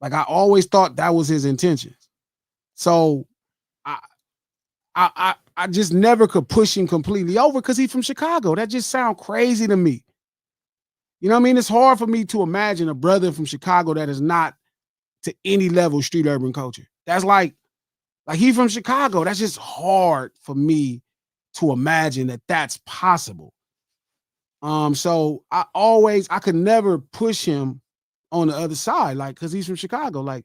Like I always thought that was his intentions. So I just never could push him completely over because he's from Chicago. That just sounds crazy to me. You know what I mean? It's hard for me to imagine a brother from Chicago that is not to any level street urban culture. That's like he from Chicago. That's just hard for me to imagine that that's possible. So I could never push him on the other side, like, because he's from Chicago. Like,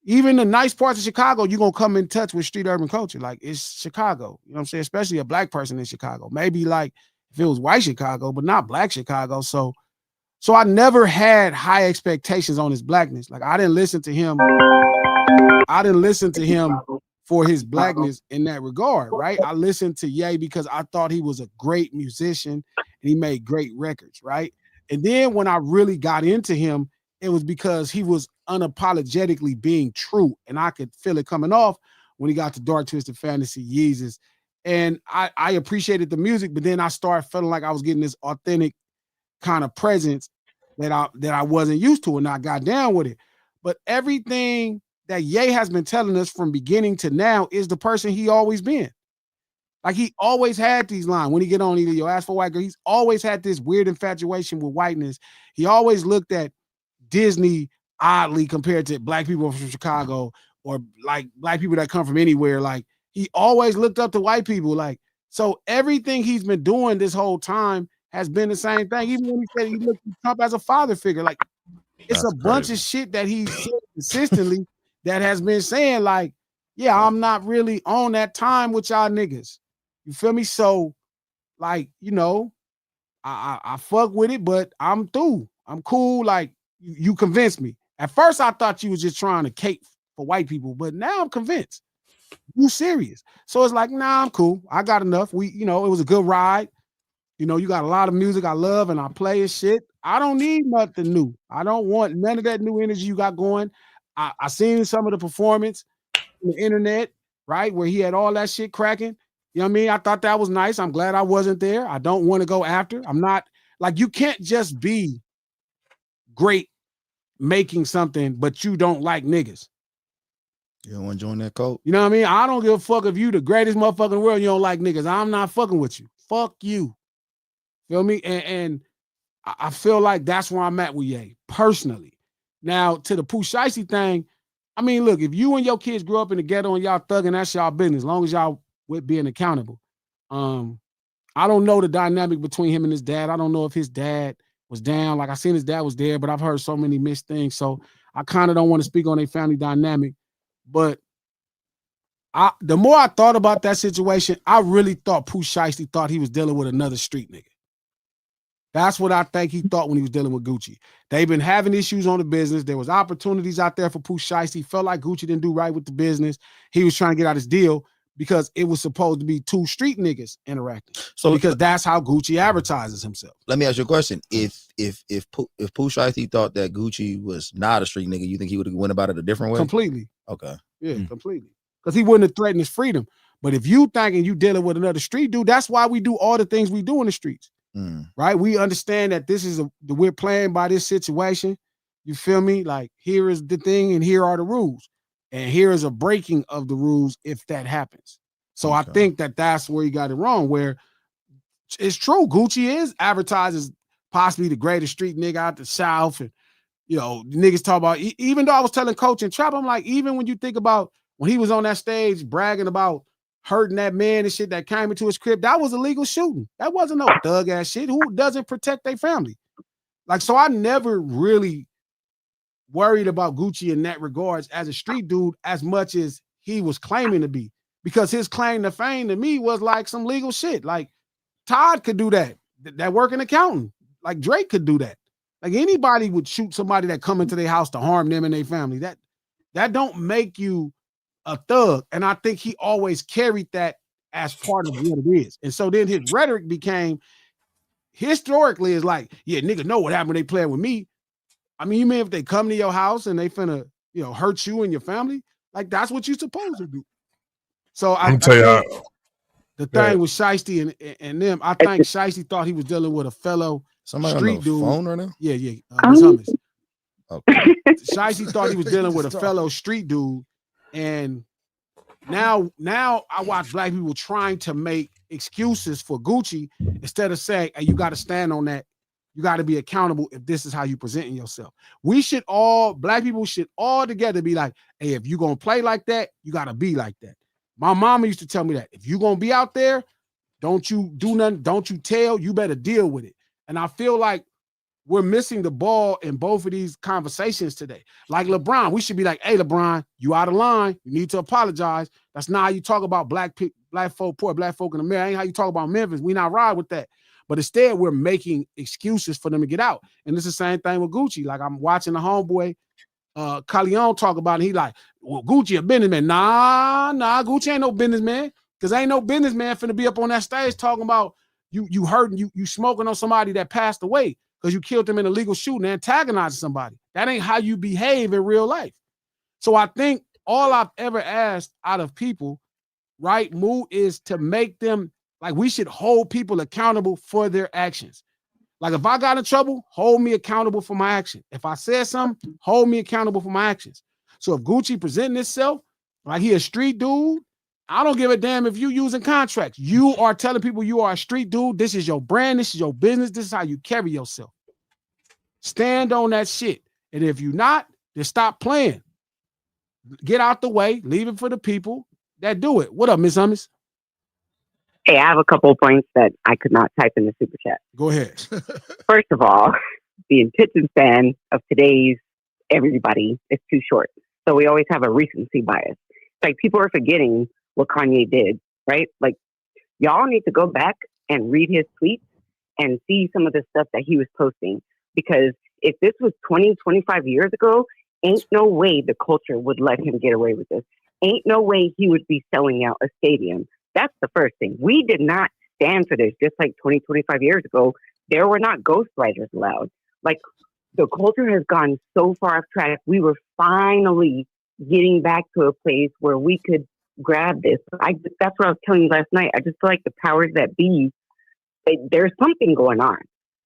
even the nice parts of Chicago, you're gonna come in touch with street urban culture. Like, it's Chicago. You know what I'm saying? Especially a black person in Chicago. Maybe like if it was white Chicago, but not black Chicago. So I never had high expectations on his blackness. Like I didn't listen to him for his blackness in that regard, right? I listened to Ye because I thought he was a great musician and he made great records, right? And then when I really got into him, it was because he was unapologetically being true, and I could feel it coming off when he got to Dark Twisted Fantasy, Yeezus. And I appreciated the music, but then I started feeling like I was getting this authentic kind of presence that I wasn't used to, and I got down with it. But everything that Ye has been telling us from beginning to now is the person he always been. Like he always had these lines when he get on either your ass for white girl. He's always had this weird infatuation with whiteness. He always looked at Disney oddly compared to black people from Chicago or like black people that come from anywhere. Like he always looked up to white people. Like, so everything he's been doing this whole time has been the same thing. Even when he said he looked at Trump as a father figure, like it's a bunch of shit that he said consistently that has been saying like, yeah, I'm not really on that time with y'all niggas. You feel me? So like, you know, I fuck with it, but I'm through. I'm cool. Like you convinced me. At first I thought you was just trying to cape for white people, but now I'm convinced. You serious. So it's like, nah, I'm cool. I got enough. It was a good ride. You know, you got a lot of music I love and I play and shit. I don't need nothing new. I don't want none of that new energy you got going. I seen some of the performance on the internet, right? Where he had all that shit cracking. You know what I mean? I thought that was nice. I'm glad I wasn't there. I don't want to go after. I'm not like, you can't just be great making something, but you don't like niggas. You don't want to join that cult? You know what I mean? I don't give a fuck if you the greatest motherfucker in the world, you don't like niggas. I'm not fucking with you. Fuck you. Feel me? And I feel like that's where I'm at with Ye, personally. Now, to the Pooh Shiesty thing, I mean, look, if you and your kids grew up in the ghetto and y'all thugging, that's y'all business, as long as y'all with being accountable. I don't know the dynamic between him and his dad. I don't know if his dad was down. Like, I seen his dad was there, but I've heard so many mixed things. So I kind of don't want to speak on their family dynamic. But the more I thought about that situation, I really thought Pooh Shiesty thought he was dealing with another street nigga. That's what I think he thought when he was dealing with Gucci. They've been having issues on the business. There was opportunities out there for Pooh Shiesty. Felt like Gucci didn't do right with the business. He was trying to get out his deal because it was supposed to be two street niggas interacting. So because that's how Gucci advertises himself. Let me ask you a question. If Pooh Shiesty thought that Gucci was not a street nigga, you think he would have went about it a different way? Completely. Okay. Yeah, completely. Because he wouldn't have threatened his freedom. But if you thinking you dealing with another street dude, that's why we do all the things we do in the streets. Right? We understand that this is we're playing by this situation. You feel me? Like, here is the thing and here are the rules. And here is a breaking of the rules if that happens. So I think that that's where he got it wrong, where it's true. Gucci is advertised as possibly the greatest street nigga out the South. And, you know, niggas talk about, even though I was telling Coach and Trap, I'm like, even when you think about when he was on that stage bragging about hurting that man and shit that came into his crib, that was illegal shooting. That wasn't no thug ass shit. Who doesn't protect their family? Like, so I never really worried about Gucci in that regards as a street dude as much as he was claiming to be, because his claim to fame to me was like some legal shit. Like, Todd could do that working accountant. Like, Drake could do that. Like, anybody would shoot somebody that come into their house to harm them and their family. That don't make you a thug. And I think he always carried that as part of what it is. And so then his rhetoric became, historically, is like, yeah, niggas know what happened when they playing with me. I mean, you mean if they come to your house and they finna, you know, hurt you and your family? Like, that's what you're supposed to do. So I think the thing with Shiesty and them, I think Shiesty thought he was dealing with a fellow street dude. Phone right now? Yeah. Ms. Hummus. Okay. Shiesty thought he was dealing with a fellow street dude. And now I watch black people trying to make excuses for Gucci instead of saying, hey, you got to stand on that. You got to be accountable if this is how you presenting yourself. Black people should all together be like, hey, if you're going to play like that, you got to be like that. My mama used to tell me that. If you're going to be out there, don't you do nothing, don't you tell, you better deal with it. And I feel like we're missing the ball in both of these conversations today. Like LeBron, we should be like, hey, LeBron, you out of line. You need to apologize. That's not how you talk about black folk, poor black folk in America. Ain't how you talk about Memphis. We not ride with that. But instead, we're making excuses for them to get out. And it's the same thing with Gucci. Like, I'm watching the homeboy, Calion, talk about it. He like, well, Gucci a businessman. Nah, Gucci ain't no businessman. Because ain't no businessman finna be up on that stage talking about you hurting, you smoking on somebody that passed away because you killed them in a illegal shooting, antagonizing somebody. That ain't how you behave in real life. So I think all I've ever asked out of people, right, Moo, is to make them, like, we should hold people accountable for their actions. Like, if I got in trouble, hold me accountable for my action. If I said something, hold me accountable for my actions. So if Gucci presenting himself like he a street dude, I don't give a damn if you using contracts. You are telling people you are a street dude. This is your brand. This is your business. This is how you carry yourself. Stand on that shit. And if you're not, then stop playing. Get out the way. Leave it for the people that do it. What up, Ms. Hummus? Hey, I have a couple of points that I could not type in the super chat. Go ahead. First of all, the attention span of today's everybody is too short. So we always have a recency bias. It's like people are forgetting what Kanye did, right? Like, y'all need to go back and read his tweets and see some of the stuff that he was posting. Because if this was 20, 25 years ago, ain't no way the culture would let him get away with this. Ain't no way he would be selling out a stadium. That's the first thing. We did not stand for this. Just like 20, 25 years ago, there were not ghostwriters allowed. Like, the culture has gone so far off track. We were finally getting back to a place where we could grab this. That's what I was telling you last night. I just feel like the powers that be, there's something going on,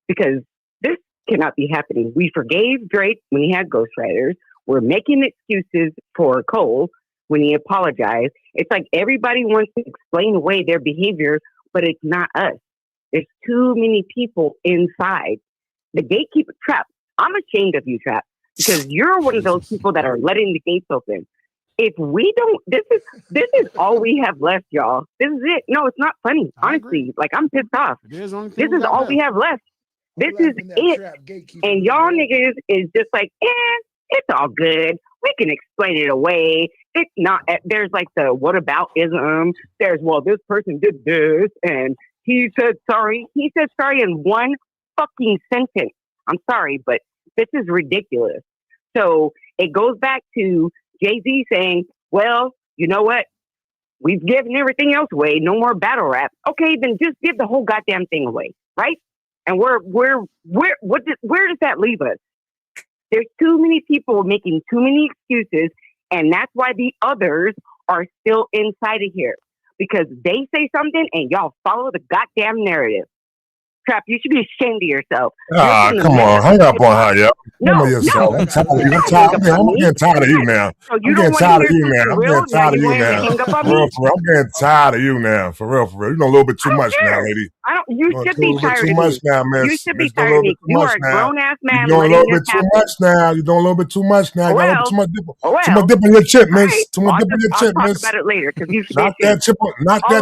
because this cannot be happening. We forgave Drake when he had ghostwriters. We're making excuses for Cole when he apologized. It's like everybody wants to explain away their behavior, but it's not us. There's too many people inside. The gatekeeper, Trap, I'm ashamed of you, Trap, because you're one of those people that are letting the gates open. If we don't, this is all we have left, y'all. This is it. No, it's not funny. Honestly, like I'm pissed off. This is all we have left. This is it. And y'all niggas is just like, it's all good. We can explain it away. It's not, there's like the whataboutism. There's, well, this person did this and he said sorry. He said sorry in one fucking sentence. I'm sorry, but this is ridiculous. So it goes back to Jay-Z saying, well, you know what? We've given everything else away. No more battle rap. Okay, then just give the whole goddamn thing away, right? And where does that leave us? There's too many people making too many excuses, and that's why the others are still inside of here. Because they say something and y'all follow the goddamn narrative. Trap, you should be ashamed of yourself. Come on. Hang up on her, yo. I'm getting tired of you now. I'm getting tired of you now. I'm getting tired of you now. I'm getting tired of you now. For real. You know a little bit too much now, lady. You should be tired of me. Much now, miss. You should be tired of me. You are a grown-ass man. You're doing a little bit too much now. You're doing a little bit too much now. You got too much dip on your chip, miss. Too much dip on your chip, miss. I'll talk about it later. Knock that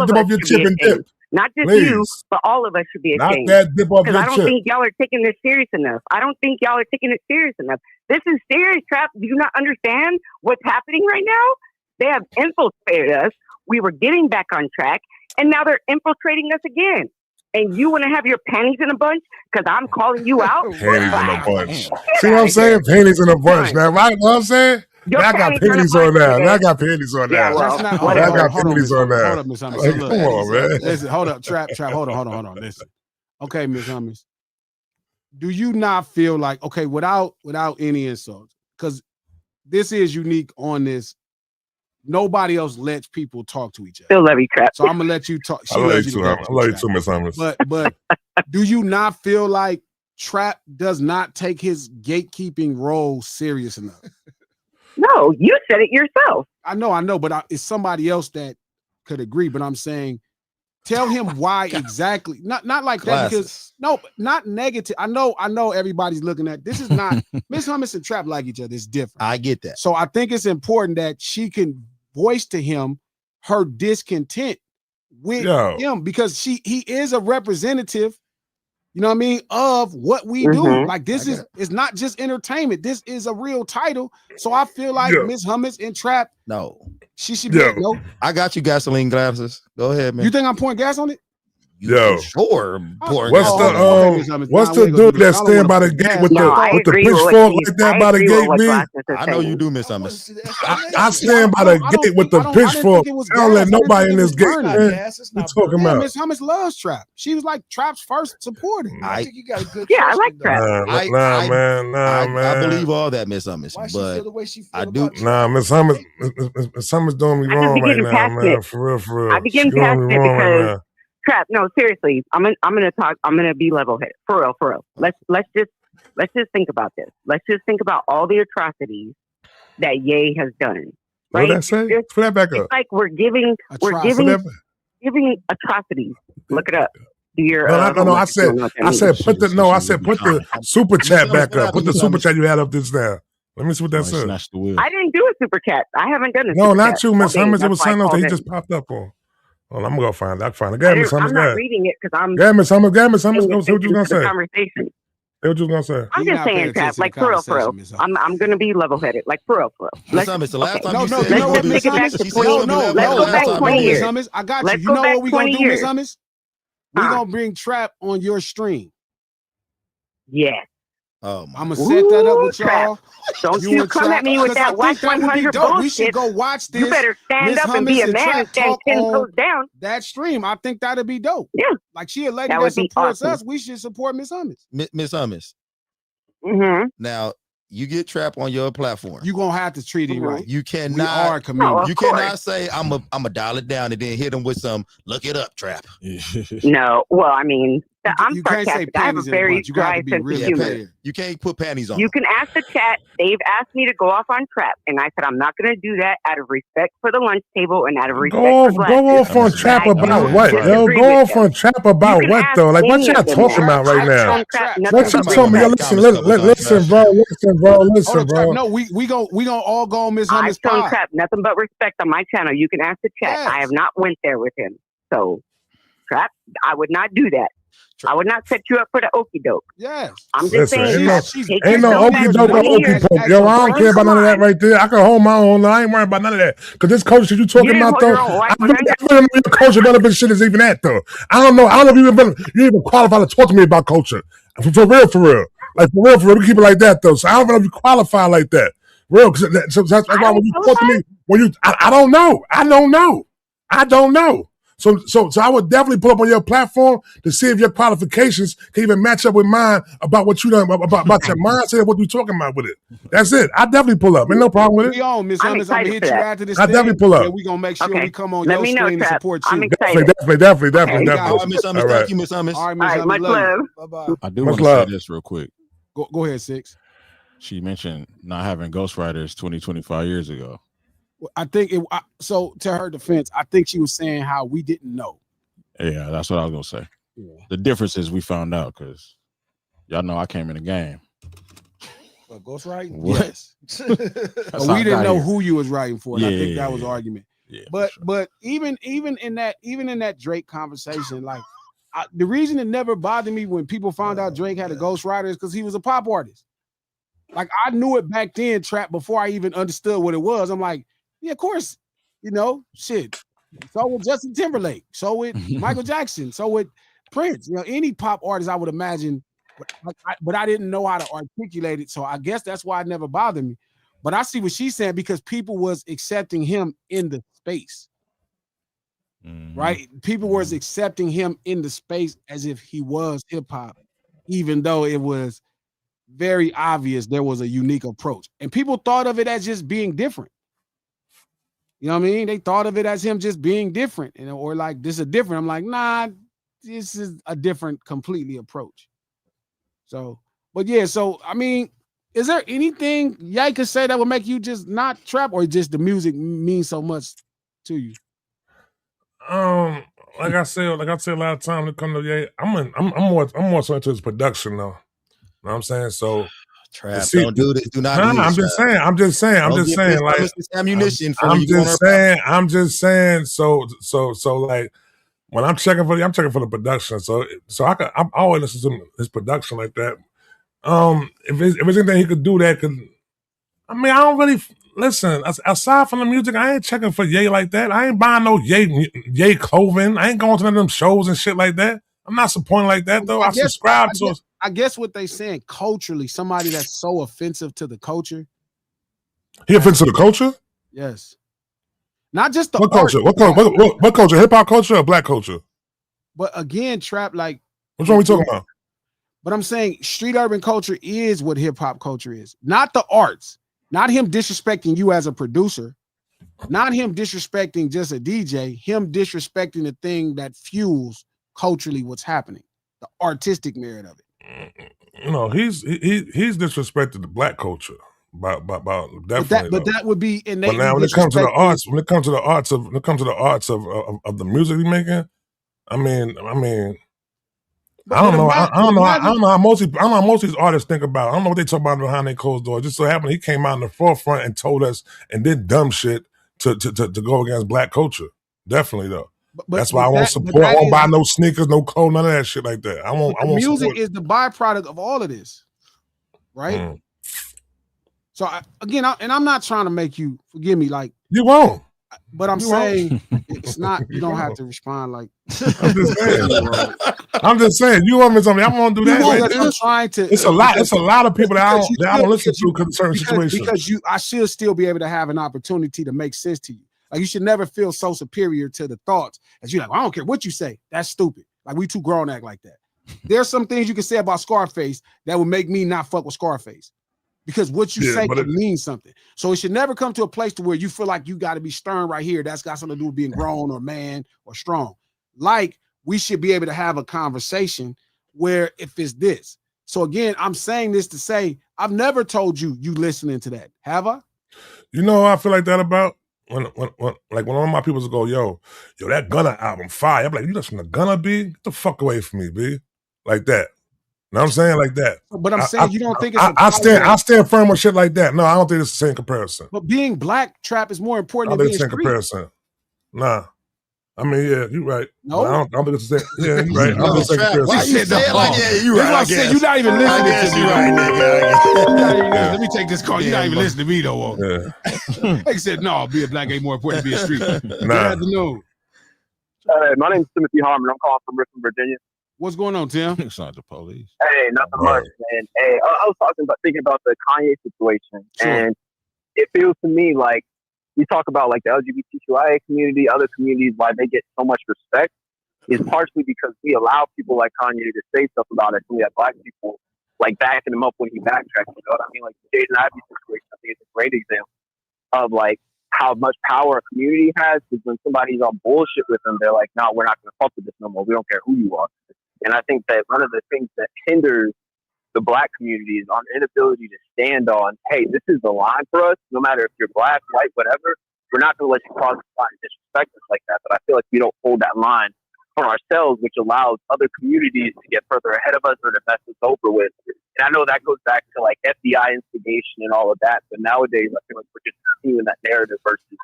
dip off your chip and dip. Not just you, but all of us should be ashamed. Not that dip off your chip. Because I don't think y'all are taking this serious enough. This is serious, Trap. Do you not understand what's happening right now? They have infiltrated us. We were getting back on track, and now they're infiltrating us again. And you want to have your panties in a bunch because I'm calling you out? Panties in a bunch. See what I'm saying? Panties in a bunch. Now, right? What I'm saying? I got panties on now. I got panties on now. I got panties on now. Hold up, Miss Hummus. Come on, man. Listen, hold up, Trap. Hold on. Listen. Okay, Miss Hummus. Do you not feel like, okay, without any insults, because this is unique on this, nobody else lets people talk to each other. Still love you, Trap. So I'm gonna let you talk. I love you too. I love you too, Miss Hummus. But do you not feel like Trap does not take his gatekeeping role serious enough? No, you said it yourself. I know, but it's somebody else that could agree. But I'm saying, tell him why exactly. Not like that, because not negative. I know everybody's looking at this. Is not Miss Hummus and Trap like each other. It's different. I get that. So I think it's important that she can voice to him her discontent with him, because he is a representative. You know what I mean? Of what we do. Like this is not just entertainment. This is a real title. So I feel like Miss Hummus and Trap. No. She should be I got you gasoline glasses. Go ahead, man. You think I'm pouring gas on it? Sure. What's the dude that stand by the gate with the pitchfork like that by the gate, man? I know you do, Miss Hummus. I stand by the gate with the pitchfork. I don't let nobody in this gate, man. What you talking about? Miss Hummus loves Trap. She was like Trap's first supporter. I think you got a good. Yeah, I like Trap. Nah, man. I believe all that, Miss Hummus, but I do. Nah, Miss Hummus doing me wrong right now, man. For real. I begin passionate because. Trap, no, seriously. I'm gonna talk. I'm gonna be level-headed. For real. Let's just think about this. Let's just think about all the atrocities that Ye has done. Right? What did I say? Put that back up. It's like we're giving atrocities. Look it up. No, I said put the super chat back up. Put the super chat you had up this now. Let me see what that says. I didn't do a super chat. I haven't done a super chat. No, not you, Miss Hummus. It was something else that he just popped up on. Well, I'm gonna go find it. I can find it. I'm not reading it because I'm. Miss Hummus. Go see what you gonna say. Conversation. What you gonna say? I'm just saying, Trap. Like for real. I'm gonna be level-headed. Like for real. Miss Hummus, the last time you said let's take it back to 20. Let's go back 20 years. I got you. You know what we gonna do, Miss Hummus? We're gonna bring Trap on your stream. Yes. I'm gonna set that up with y'all. Don't you come at me with that Watch 100 bullshit. We should go watch this. You better stand up and be a man and stand 10 toes down. That stream, I think that'd be dope. Yeah, like she a lady that supports us. We should support Miss Hummus. Miss Hummus. Now you get Trap on your platform. You gonna have to treat him right. You cannot. You cannot say I'm a dial it down and then hit him with some look it up Trap. No, well, I mean, I'm you can't say sarcastic. I have a panties in a very bunch. You got dry to be sense of really humor. clear. You can't put panties on. You can ask the chat. They've asked me to go off on Trap, and I said I'm not going to do that out of respect for the lunch table and out of respect for Glasses. Go off on Trap about what, yo? Go off on Trap about what, though? Like, what y'all talking about right now? What y'all talking about? Yo, listen, bro. No, we gonna all go on Miss Hummus I've shown pod. Trap nothing but respect on my channel. You can ask the chat. Yes. I have not went there with him. So, Trap, I would not do that. I would not set you up for the okie doke. Yes. I'm just saying. Ain't no okey doke or okey poke. Yo, I don't care about none of that right there. I can hold my own. I ain't worried about none of that. Because this culture you talking about, though, I don't know your culture relevant shit is even that, though. I don't know if you even qualified to talk to me about culture. For real. Like, for real, we keep it like that, though. So I don't know if you qualify like that. Real, because that's why when you talk to me, I don't know. So I would definitely pull up on your platform to see if your qualifications can even match up with mine about what you done about your mindset, what you talking about with it. That's it. I definitely pull up. Ain't no problem with it. We on, Miss Hummus. I'm gonna hit you after this. I definitely pull up. Yeah, we gonna make sure we come on your screen to support you. I'm excited. Definitely. All right, Miss Hummus. Thank you, Miss Hummus. All right, Miss Hummus. Much love. Bye-bye. I do want to say this real quick. Go ahead, Six. She mentioned not having ghostwriters 25 years ago. I think so. To her defense, I think she was saying how we didn't know. Yeah, that's what I was gonna say. Yeah. The difference is we found out because y'all know I came in the game. But ghostwriting? What? Yes. But we didn't know who you was writing for. And I think that was the argument. Yeah, but even in that Drake conversation, like the reason it never bothered me when people found out Drake had a ghostwriter is because he was a pop artist. Like I knew it back then, Trap, before I even understood what it was. I'm like, yeah, of course, shit. So with Justin Timberlake, so with Michael Jackson, so with Prince, any pop artist I would imagine, but I didn't know how to articulate it. So I guess that's why it never bothered me. But I see what she's saying because people was accepting him in the space, right? People was accepting him in the space as if he was hip hop, even though it was very obvious there was a unique approach. And people thought of it as just being different. You know what I mean? They thought of it as him just being different, or like this is different. I'm like, nah, this is a different, completely approach. So, but yeah, so I mean, is there anything Ye could say that would make you just not trap, or just the music means so much to you? Like I said a lot of times when it comes to Ye, I'm more so into his production though. You know what I'm saying? So Trap, don't do this. Do not do this. I'm just saying. Like ammunition for I'm just saying. So like when I'm checking for the production. So I'm always listening to his production like that. If there's anything he could do that could, I mean, I don't really listen. Aside from the music, I ain't checking for Ye like that. I ain't buying no Ye clothing. I ain't going to none of them shows and shit like that. I'm not supporting like that though. I subscribe to. I guess what they saying culturally, somebody that's so offensive to the culture. He offensive to the culture? Yes. Not just the what art, culture? What culture? Hip hop culture or black culture? But again, Trap, like which one we talking about? But I'm saying street urban culture is what hip hop culture is, not the arts, not him disrespecting you as a producer, not him disrespecting just a DJ, him disrespecting the thing that fuels culturally what's happening, the artistic merit of it. He's disrespected the black culture about definitely. But that would be innately. But now when it comes to the arts, of the music he's making, I don't know how most of these artists think about. I don't know what they talk about behind their closed doors. Just so happened he came out in the forefront and told us and did dumb shit to go against black culture. Definitely though. That's why I won't support. I won't buy no sneakers, no clothes, none of that shit like that. I won't. Music support. is the byproduct of all of this, right? So I'm not trying to make you forgive me, like you won't. But I'm saying it's not. You don't have to respond like. I'm just saying. You want me something? I won't do that. I'm trying to. It's a lot. It's a lot of people that I don't listen to because of certain situations. Because I should still be able to have an opportunity to make sense to you. Like you should never feel so superior to the thoughts as you're like, I don't care what you say. That's stupid. Like we too grown to act like that. There's some things you can say about Scarface that would make me not fuck with Scarface. Because what you say can mean something. So it should never come to a place to where you feel like you got to be stern right here. That's got something to do with being grown or man or strong. Like we should be able to have a conversation where if it's this. So again, I'm saying this to say I've never told you listening to that. Have I? You know how I feel like that about? When like when all my people go, yo, that Gunna album fire. I'm like, you listen to Gunna, B? Get the fuck away from me, B. Like that. You know what I'm saying? Like that. But I'm saying you don't think it's I stand firm with shit like that. No, I don't think it's the same comparison. But being black trap is more I important don't than think being it's the same street. comparison. Nah. I mean, yeah, you're right. No, I don't think it's the same. Yeah, you're right. I don't think it's the same comparison. Why you say it like that? You That's right. what I I'm saying. guess. You're not even listening I guess to me. you right, nigga. Yeah. Let me take this call. You're not even listening to me, though. Yeah. Like I said, no, being black ain't more important than being street. Good Nah. afternoon. My name's Timothy Harmon. I'm calling from Richmond, Virginia. What's going on, Tim? It's not the police. Hey, nothing much, man. Hey, I was thinking about the Kanye situation, and it feels to me like we talk about like the LGBTQIA community, other communities, why they get so much respect is partially because we allow people like Kanye to say stuff about us, and we have black people like backing him up when he backtracks. You know what I mean? Like the Jaden Ivey situation, I think it's a great example of like how much power a community has. Because when somebody's on bullshit with them, they're like, "No, we're not going to fuck with this no more. We don't care who you are." And I think that one of the things that hinders the black community is our inability to stand on, hey, this is the line for us. No matter if you're black, white, whatever, we're not going to let you cross the line and disrespect us like that. But I feel like we don't hold that line for ourselves, which allows other communities to get further ahead of us or to mess us over with. And I know that goes back to like FBI instigation and all of that. But nowadays, I feel like we're just continuing that narrative versus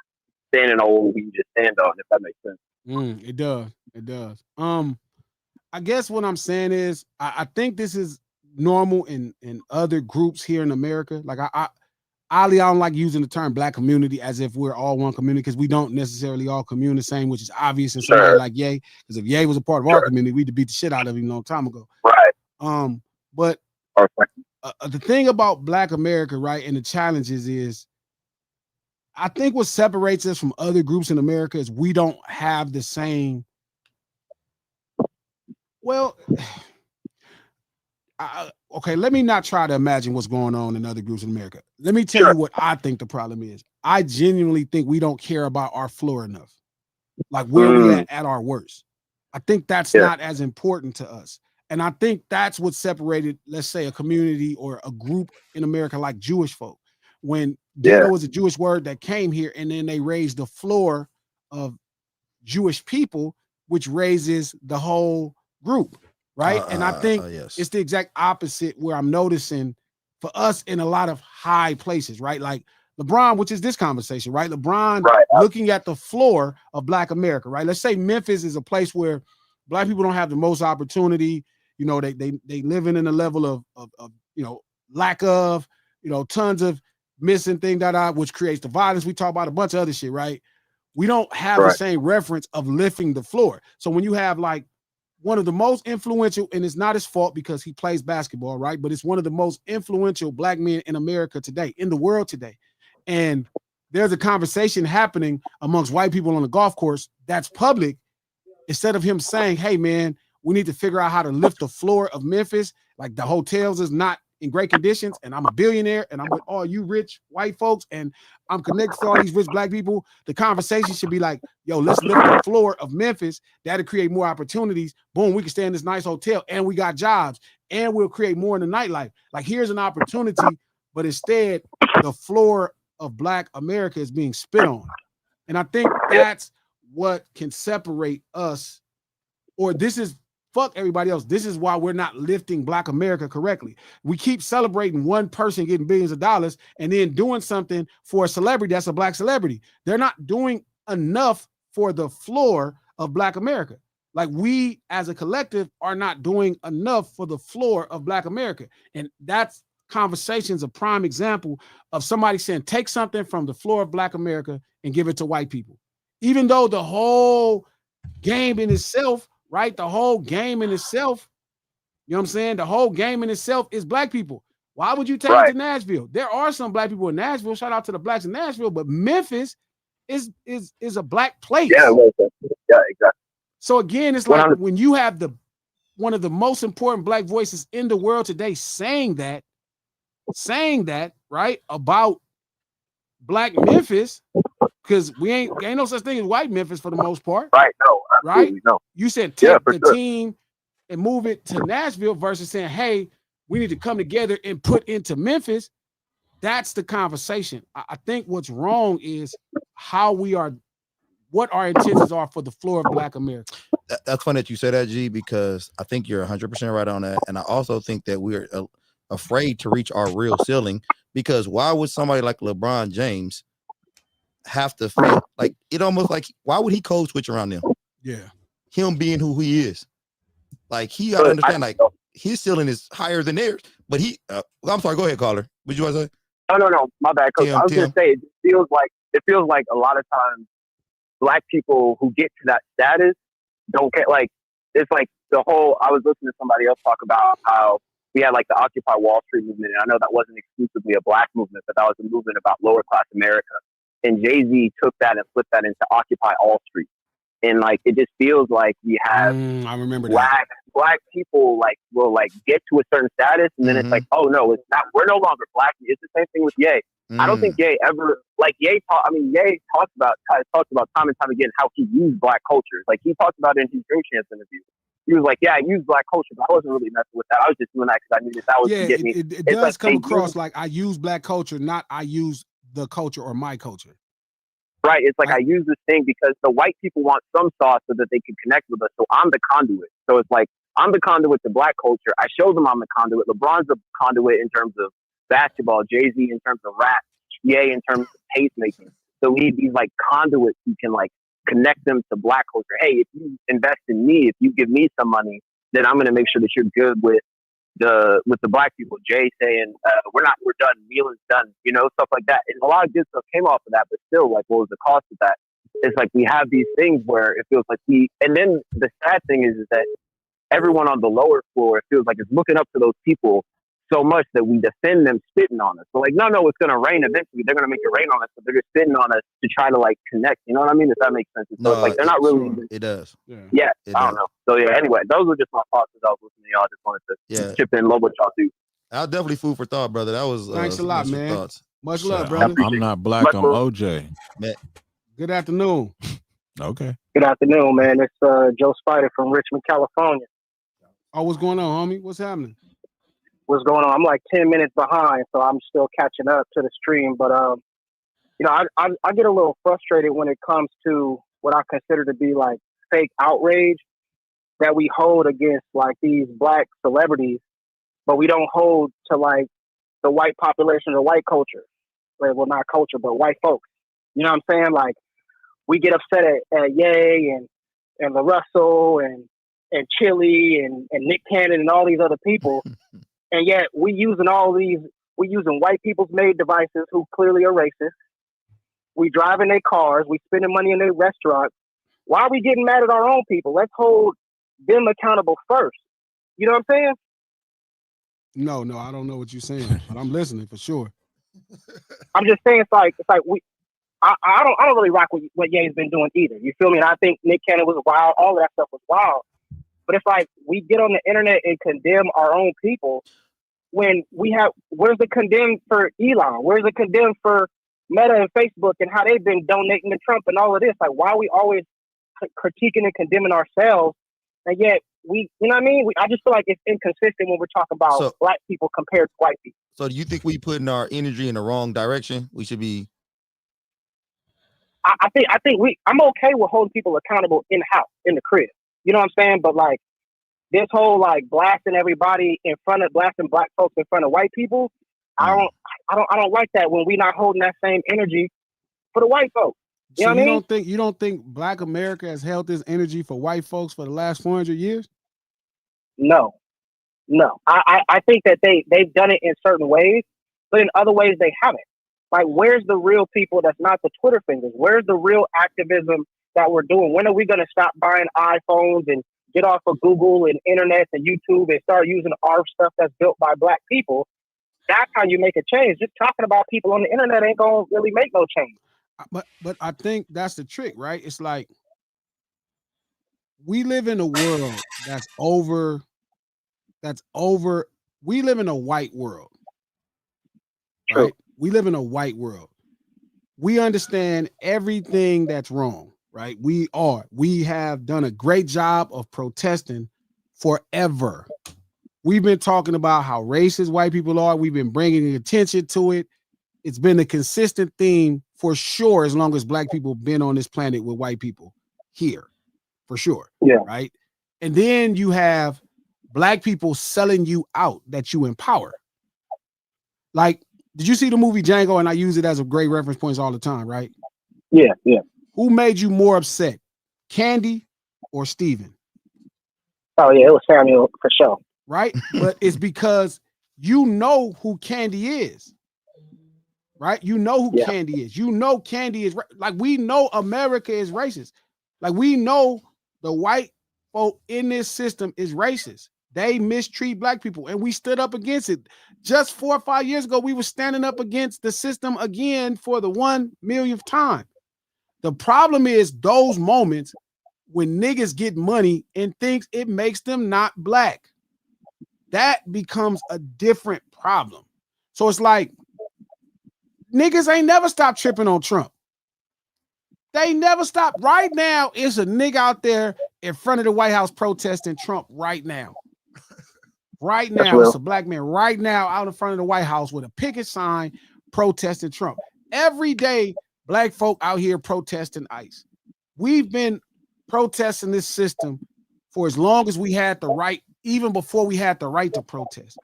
standing on what we can just stand on, if that makes sense. It does. It does. I guess what I'm saying is I think this is normal in other groups here in America. Like I don't like using the term black community as if we're all one community, because we don't necessarily all commune the same, which is obvious in somebody like Ye. Because if Ye was a part of our community, we'd beat the shit out of him a long time ago. Right. But the thing about black America, right, and the challenges is, I think what separates us from other groups in America is we don't have the same. Well, okay, let me not try to imagine what's going on in other groups in America. Let me tell you what I think the problem is. I genuinely think we don't care about our floor enough, like where we at our worst. I think that's not as important to us. And I think that's what separated, let's say, a community or a group in America like Jewish folk. When ghetto was a Jewish word that came here, and then they raised the floor of Jewish people, which raises the whole group, right? And I think it's the exact opposite where I'm noticing for us in a lot of high places, right? Like LeBron, which is this conversation, right? LeBron looking at the floor of black America, right? Let's say Memphis is a place where black people don't have the most opportunity. You know, they living in a level of you know, lack of, you know, tons of missing thing which creates the violence. We talk about a bunch of other shit, right? We don't have the same reference of lifting the floor. So when you have like one of the most influential, and it's not his fault because he plays basketball, right? But it's one of the most influential black men in America today, in the world today. And there's a conversation happening amongst white people on the golf course that's public. Instead of him saying, hey man, we need to figure out how to lift the floor of Memphis. Like the hotels is not in great conditions, and I'm a billionaire, and I'm with all you rich white folks, and I'm connected to all these rich black people. The conversation should be like, yo, let's lift the floor of Memphis. That'll create more opportunities. Boom, we can stay in this nice hotel, and we got jobs, and we'll create more in the nightlife. Like, here's an opportunity, but instead, the floor of black America is being spit on. And I think that's what can separate us, or this is fuck everybody else. This is why we're not lifting black America correctly. We keep celebrating one person getting billions of dollars and then doing something for a celebrity that's a black celebrity. They're not doing enough for the floor of black America. Like, we as a collective are not doing enough for the floor of black America. And that's conversation's a prime example of somebody saying, take something from the floor of black America and give it to white people. Even though the whole game in itself, right? The whole game in itself, you know what I'm saying? The whole game in itself is black people. Why would you take it to Nashville? There are some black people in Nashville. Shout out to the blacks in Nashville, but Memphis is a black place. Yeah, exactly. So again, it's like when you have one of the most important black voices in the world today saying that, right, about black Memphis, because we ain't no such thing as white Memphis for the most part. Right, no, right? No. You said take the sure. team and move it to Nashville versus saying, hey, we need to come together and put into Memphis. That's the conversation. I think what's wrong is how we are, what our intentions are for the floor of Black America. That's funny that you say that, G, because I think you're 100% right on that. And I also think that we're afraid to reach our real ceiling, because why would somebody like LeBron James have to feel like it almost like, why would he code switch around them? Yeah. Him being who he is. Like, he got to understand, like, his ceiling is higher than theirs. But he, I'm sorry, go ahead, caller. What you want to say? No, my bad, Coach. I was going to say, it feels like a lot of times Black people who get to that status don't get, like, it's like the whole, I was listening to somebody else talk about how we had like the Occupy Wall Street movement. And I know that wasn't exclusively a Black movement, but that was a movement about lower class America. And Jay-Z took that and flipped that into Occupy All Street. And like, it just feels like we have I remember Black people like will like get to a certain status, and then it's like, oh no, it's not. We're no longer Black. It's the same thing with Ye. I don't think Ye ever Ye talks about time and time again how he used Black culture. Like, he talked about it in his Dream Chance interview. He was like, yeah, I used Black culture, but I wasn't really messing with that. I was just doing that because I knew that was to get me. It does like, come across like I use Black culture, not I use the culture or my culture. Right. It's like I use this thing because the white people want some sauce so that they can connect with us. So I'm the conduit. So it's like I'm the conduit to Black culture. I show them I'm the conduit. LeBron's the conduit in terms of basketball. Jay-Z in terms of rap. Ye in terms of pacemaking. So these like conduits who can like connect them to Black culture. Hey, if you invest in me, if you give me some money, then I'm going to make sure that you're good with the Black people. Jay saying we're done, Milan's done, you know, stuff like that. And a lot of good stuff came off of that, but still, like, what was the cost of that? It's like we have these things where it feels like and then the sad thing is that everyone on the lower floor, it feels like, is looking up to those people so much that we defend them spitting on us. So like, no, it's going to rain eventually. They're going to make it rain on us, but they're just spitting on us to try to like connect. You know what I mean? If that makes sense. So it's like they're not really. Sure. It does. Yeah. I don't know. So yeah. Anyway, those were just my thoughts as I was listening to y'all. I just wanted to chip in, love what y'all do. I'll definitely food for thought, brother. That was thanks a lot, man. Thoughts. Much love, brother. I'm not Black. I'm OJ. Man. Good afternoon. Okay. Good afternoon, man. It's Joe Spider from Richmond, California. Oh, what's going on, homie? What's happening? What's going on? I'm like 10 minutes behind, so I'm still catching up to the stream. But you know, I get a little frustrated when it comes to what I consider to be like fake outrage that we hold against like these Black celebrities, but we don't hold to like the white population or white culture. Well, not culture, but white folks. You know what I'm saying? Like, we get upset at Ye and LaRussell and Chili and Nick Cannon and all these other people. And yet we using white people's made devices who clearly are racist. We driving their cars. We spending money in their restaurants. Why are we getting mad at our own people? Let's hold them accountable first. You know what I'm saying? No, I don't know what you're saying, but I'm listening for sure. I'm just saying it's like I don't really rock with what Ye's been doing either. You feel me? And I think Nick Cannon was wild. All of that stuff was wild. But it's like we get on the internet and condemn our own people when where's the condemn for Elon? Where's the condemn for Meta and Facebook and how they've been donating to Trump and all of this? Like, why are we always critiquing and condemning ourselves? And yet you know what I mean? I just feel like it's inconsistent when we're talking about Black people compared to white people. So do you think we putting our energy in the wrong direction? We should be. I think I'm okay with holding people accountable in the house, in the crib. You know what I'm saying? But like this whole like blasting everybody blasting Black folks in front of white people, I don't like that when we're not holding that same energy for the white folks. You know what I mean? You don't think Black America has held this energy for white folks for the last 400 years? No. I think that they've done it in certain ways, but in other ways they haven't. Like, where's the real people that's not the Twitter fingers? Where's the real activism that we're doing? When are we going to stop buying iPhones and get off of Google and internet and YouTube and start using our stuff that's built by Black people? That's how you make a change. Just talking about people on the internet ain't going to really make no change. But I think that's the trick, right? It's like we live in a world that's over. We live in a white world. True. Right? We live in a white world. We understand everything that's wrong, right? We have done a great job of protesting forever. We've been talking about how racist white people are. We've been bringing attention to it. It's been a consistent theme for sure as long as black people have been on this planet with white people here, for sure. Yeah. Right? And then you have black people selling you out that you empower. Like, did you see the movie Django? And I use it as a great reference points all the time, right? Yeah, yeah. Who made you more upset, Candy or Steven? Oh yeah, it was Samuel for sure. Right? But it's because you know who Candy is. Right? You know who Candy is. You know Candy is like, we know America is racist. Like, we know the white folk in this system is racist. They mistreat black people, and we stood up against it. Just 4 or 5 years ago, we were standing up against the system again for the 1 millionth time. The problem is those moments when niggas get money and thinks it makes them not black. That becomes a different problem. So it's like, niggas ain't never stopped tripping on Trump. They never stop. Right now, it's a nigga out there in front of the White House protesting Trump right now. Right now, it's a black man right now out in front of the White House with a picket sign protesting Trump. Every day, black folk out here protesting ICE. We've been protesting this system for as long as we had the right, even before we had the right to protest.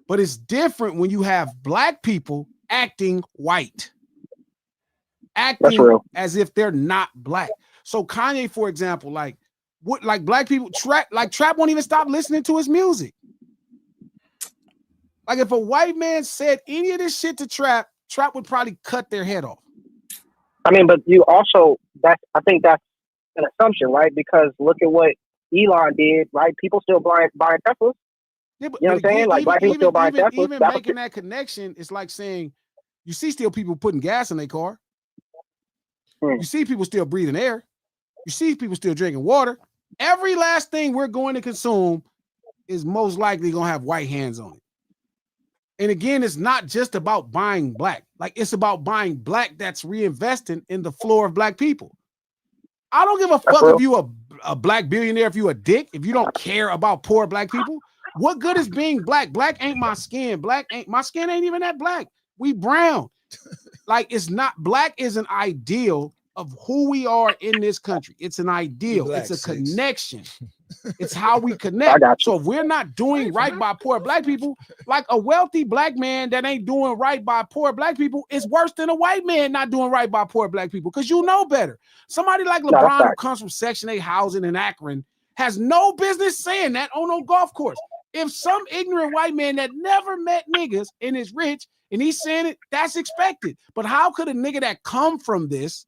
But it's different when you have black people acting white, acting as if they're not black. So Kanye, for example, like black people, Trap won't even stop listening to his music. Like, if a white man said any of this shit to Trap would probably cut their head off. I mean, but you also, I think that's an assumption, right? Because look at what Elon did, right? People still buying Teslas. Yeah, but, you know what I'm saying? Like, black people still buying Teslas. Even making that connection, it's like saying, you see still people putting gas in their car. You see people still breathing air. You see people still drinking water. Every last thing we're going to consume is most likely going to have white hands on it. And again, it's not just about buying black. Like, it's about buying black that's reinvesting in the floor of black people. I don't give a fuck if you a black billionaire, if you a dick, if you don't care about poor black people. What good is being black? Black ain't my skin. My skin ain't even that black. We brown. Like, it's not, black is an ideal of who we are in this country. It's an ideal. It's a connection. It's how we connect. So if we're not doing right by poor black people, like a wealthy black man that ain't doing right by poor black people is worse than a white man not doing right by poor black people, because you know better. Somebody like LeBron, who comes from Section 8 housing in Akron, has no business saying that on no golf course. If some ignorant white man that never met niggas and is rich and he's saying it, that's expected. But how could a nigga that come from this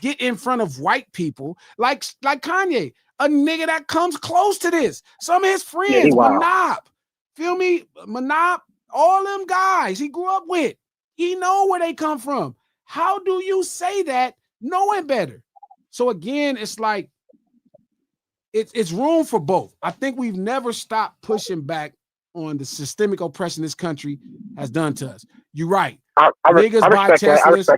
get in front of white people like Kanye, a nigga that comes close to this? Some of his friends, Manop, feel me? Manop, all them guys he grew up with, he know where they come from. How do you say that knowing better? So again, it's like, it's room for both. I think we've never stopped pushing back on the systemic oppression this country has done to us. You're right. Niggas buy Teslas.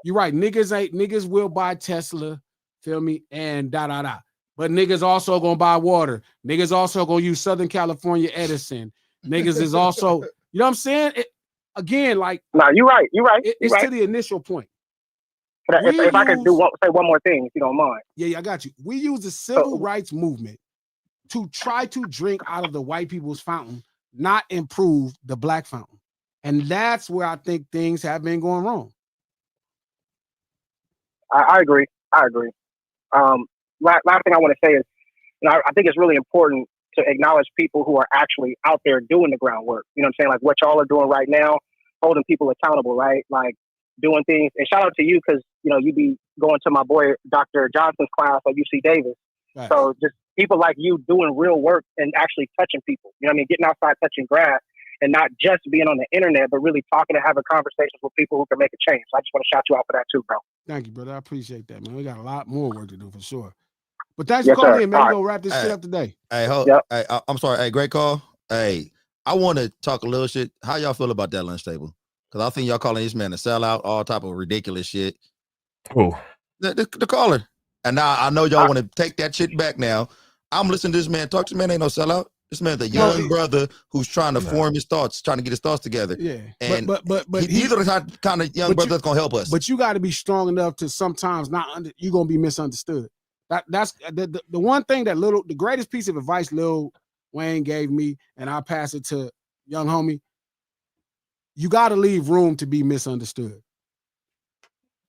You're right. Niggas will buy Tesla. Feel me? And But niggas also gonna buy water. Niggas also gonna use Southern California Edison. Niggas is also, you know what I'm saying? Again, like, no, you're right. It's right. To the initial point. If I could say one more thing, if you don't mind. Yeah, I got you. We use the civil rights movement to try to drink out of the white people's fountain, not improve the black fountain. And that's where I think things have been going wrong. I agree. Last thing I want to say is, I think it's really important to acknowledge people who are actually out there doing the groundwork. You know what I'm saying? Like what y'all are doing right now, holding people accountable, right? Like doing things. And shout out to you because, you be going to my boy, Dr. Johnson's class at UC Davis. Right. So just people like you doing real work and actually touching people. You know what I mean? Getting outside, touching grass, and not just being on the internet, but really talking and having conversations with people who can make a change. So I just want to shout you out for that too, bro. Thank you, brother. I appreciate that, man. We got a lot more work to do for sure. But thanks for calling in, man. We're going to wrap this shit up today. Hey, I'm sorry. Hey, great call. Hey, I want to talk a little shit. How y'all feel about that lunch table? Because I think y'all calling this man a sellout, all type of ridiculous shit. Oh. The caller. And now I know y'all want to take that shit back now. I'm listening to this man talk. This man ain't no sellout. This man's a young brother who's trying to form his thoughts, trying to get his thoughts together. Yeah, and but he's the kind of young brother that's gonna help us. But you got to be strong enough to sometimes you're gonna be misunderstood. That's the one thing that the greatest piece of advice Lil Wayne gave me, and I pass it to young homie. You got to leave room to be misunderstood.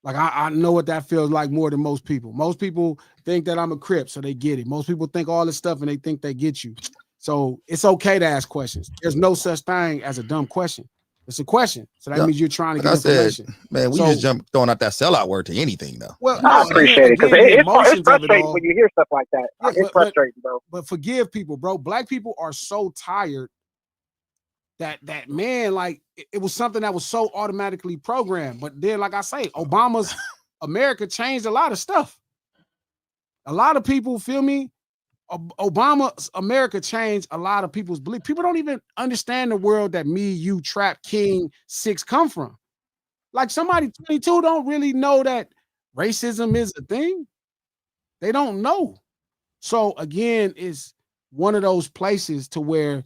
Like I know what that feels like more than most people. Most people think that I'm a Crip, so they get it. Most people think all this stuff and they think they get you. So it's okay to ask questions. There's no such thing as a dumb question. It's a question. So that means you're trying to get information. Man, we just throwing out that sellout word to anything though. Well, I appreciate it because it's frustrating when you hear stuff like that. Yeah, it's frustrating, bro. But forgive people, bro. Black people are so tired that man, like it was something that was so automatically programmed. But then, like I say, Obama's America changed a lot of stuff. A lot of people, feel me? Obama's America changed a lot of people's belief. People don't even understand the world that me, you, Trap, King, 6 come from. Like somebody 22 don't really know that racism is a thing. They don't know. So again, it's one of those places to where,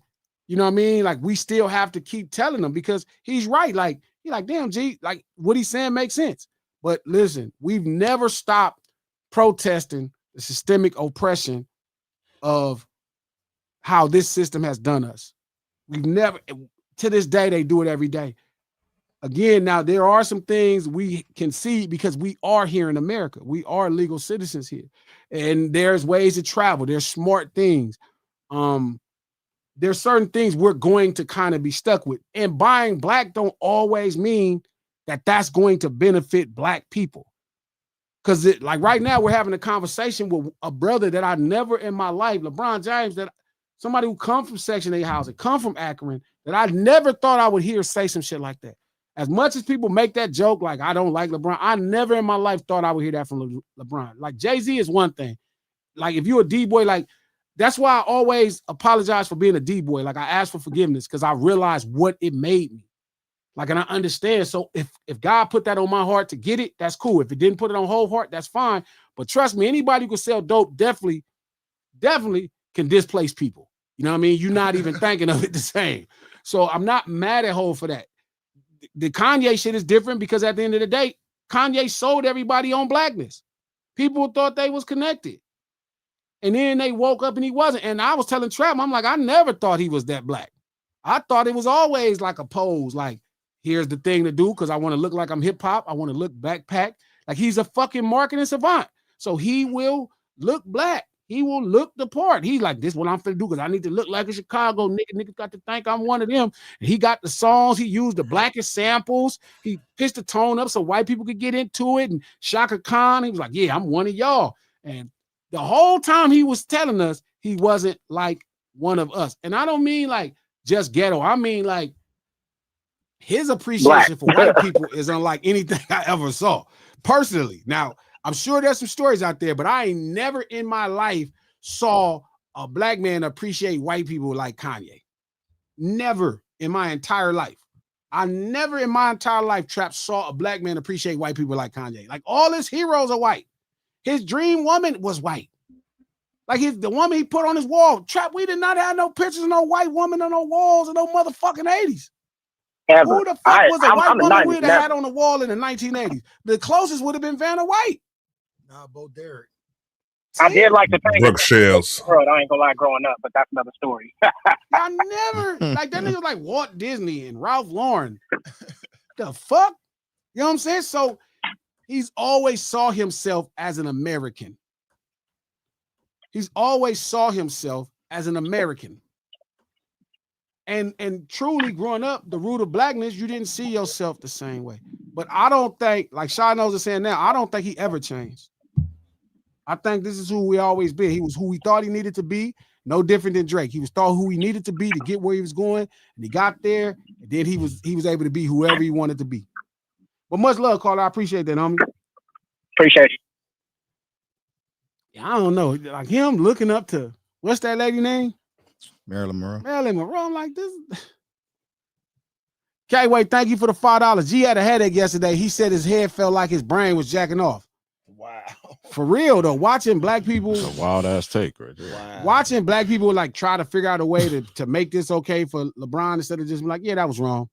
you know what I mean? Like we still have to keep telling them because he's right. Like he's like, damn, G, like what he's saying makes sense. But listen, we've never stopped protesting the systemic oppression of how this system has done us. We've never, to this day, they do it every day. Again, now there are some things we can see because we are here in America. We are legal citizens here. And there's ways to travel. There's smart things. There's certain things we're going to kind of be stuck with. And buying black don't always mean that that's going to benefit black people. Because like right now, we're having a conversation with a brother that I never in my life, LeBron James, that somebody who come from Section 8 housing, come from Akron, that I never thought I would hear say some shit like that. As much as people make that joke, like I don't like LeBron, I never in my life thought I would hear that from LeBron. Like Jay-Z is one thing. Like if you're a D-boy, like that's why I always apologize for being a D-boy. Like I ask for forgiveness because I realized what it made me. Like, and I understand. So if God put that on my heart to get it, that's cool. If it didn't put it on whole heart, that's fine. But trust me, anybody who can sell dope definitely can displace people. You know what I mean? You're not even thinking of it the same. So I'm not mad at Hov for that. The Kanye shit is different because at the end of the day, Kanye sold everybody on blackness. People thought they was connected. And then they woke up and he wasn't. And I was telling Trap, I'm like, I never thought he was that black. I thought it was always like a pose, like, here's the thing to do because I want to look like I'm hip hop. I want to look backpack. Like he's a fucking marketing savant. So he will look black. He will look the part. He's like, this is what I'm finna do because I need to look like a Chicago nigga. Niggas got to think I'm one of them. And he got the songs. He used the blackest samples. He pitched the tone up so white people could get into it. And Shaka Khan, he was like, yeah, I'm one of y'all. And the whole time he was telling us he wasn't like one of us. And I don't mean like just ghetto. I mean like his appreciation for white people is unlike anything I ever saw personally. Now, I'm sure there's some stories out there, but I ain't never in my life saw a black man appreciate white people like Kanye. Never in my entire life. I never in my entire life, Trap, saw a black man appreciate white people like Kanye. Like all his heroes are white. His dream woman was white. Like the woman he put on his wall. Trap, we did not have no pictures of no white woman on no walls in no motherfucking 80s. Ever. Who the fuck was a white woman we'd have had on the wall in the 1980s? The closest would have been Vanna White. Nah, Bo Derek. I did like the thing. Brooke Shields. I ain't gonna lie, growing up, but that's another story. I never like that nigga was like Walt Disney and Ralph Lauren. The fuck? You know what I'm saying? So he's always saw himself as an American. He's always saw himself as an American. And truly growing up, the root of blackness, you didn't see yourself the same way. But I don't think, like Shaw knows is saying now, I don't think he ever changed. I think this is who we always been. He was who we thought he needed to be, no different than Drake. He was thought who he needed to be to get where he was going, and he got there, and then he was able to be whoever he wanted to be. But much love, Carl. I appreciate that, homie. Appreciate you. Yeah, I don't know. Like him looking up to, what's that lady name? Marilyn Monroe. Marilyn Monroe. I'm like this. K-Way, thank you for the $5. G had a headache yesterday. He said his head felt like his brain was jacking off. Wow. For real though, watching black people, It's a wild ass take right there. Wow. watching black people like try to figure out a way to make this okay for LeBron instead of just be like, yeah, that was wrong.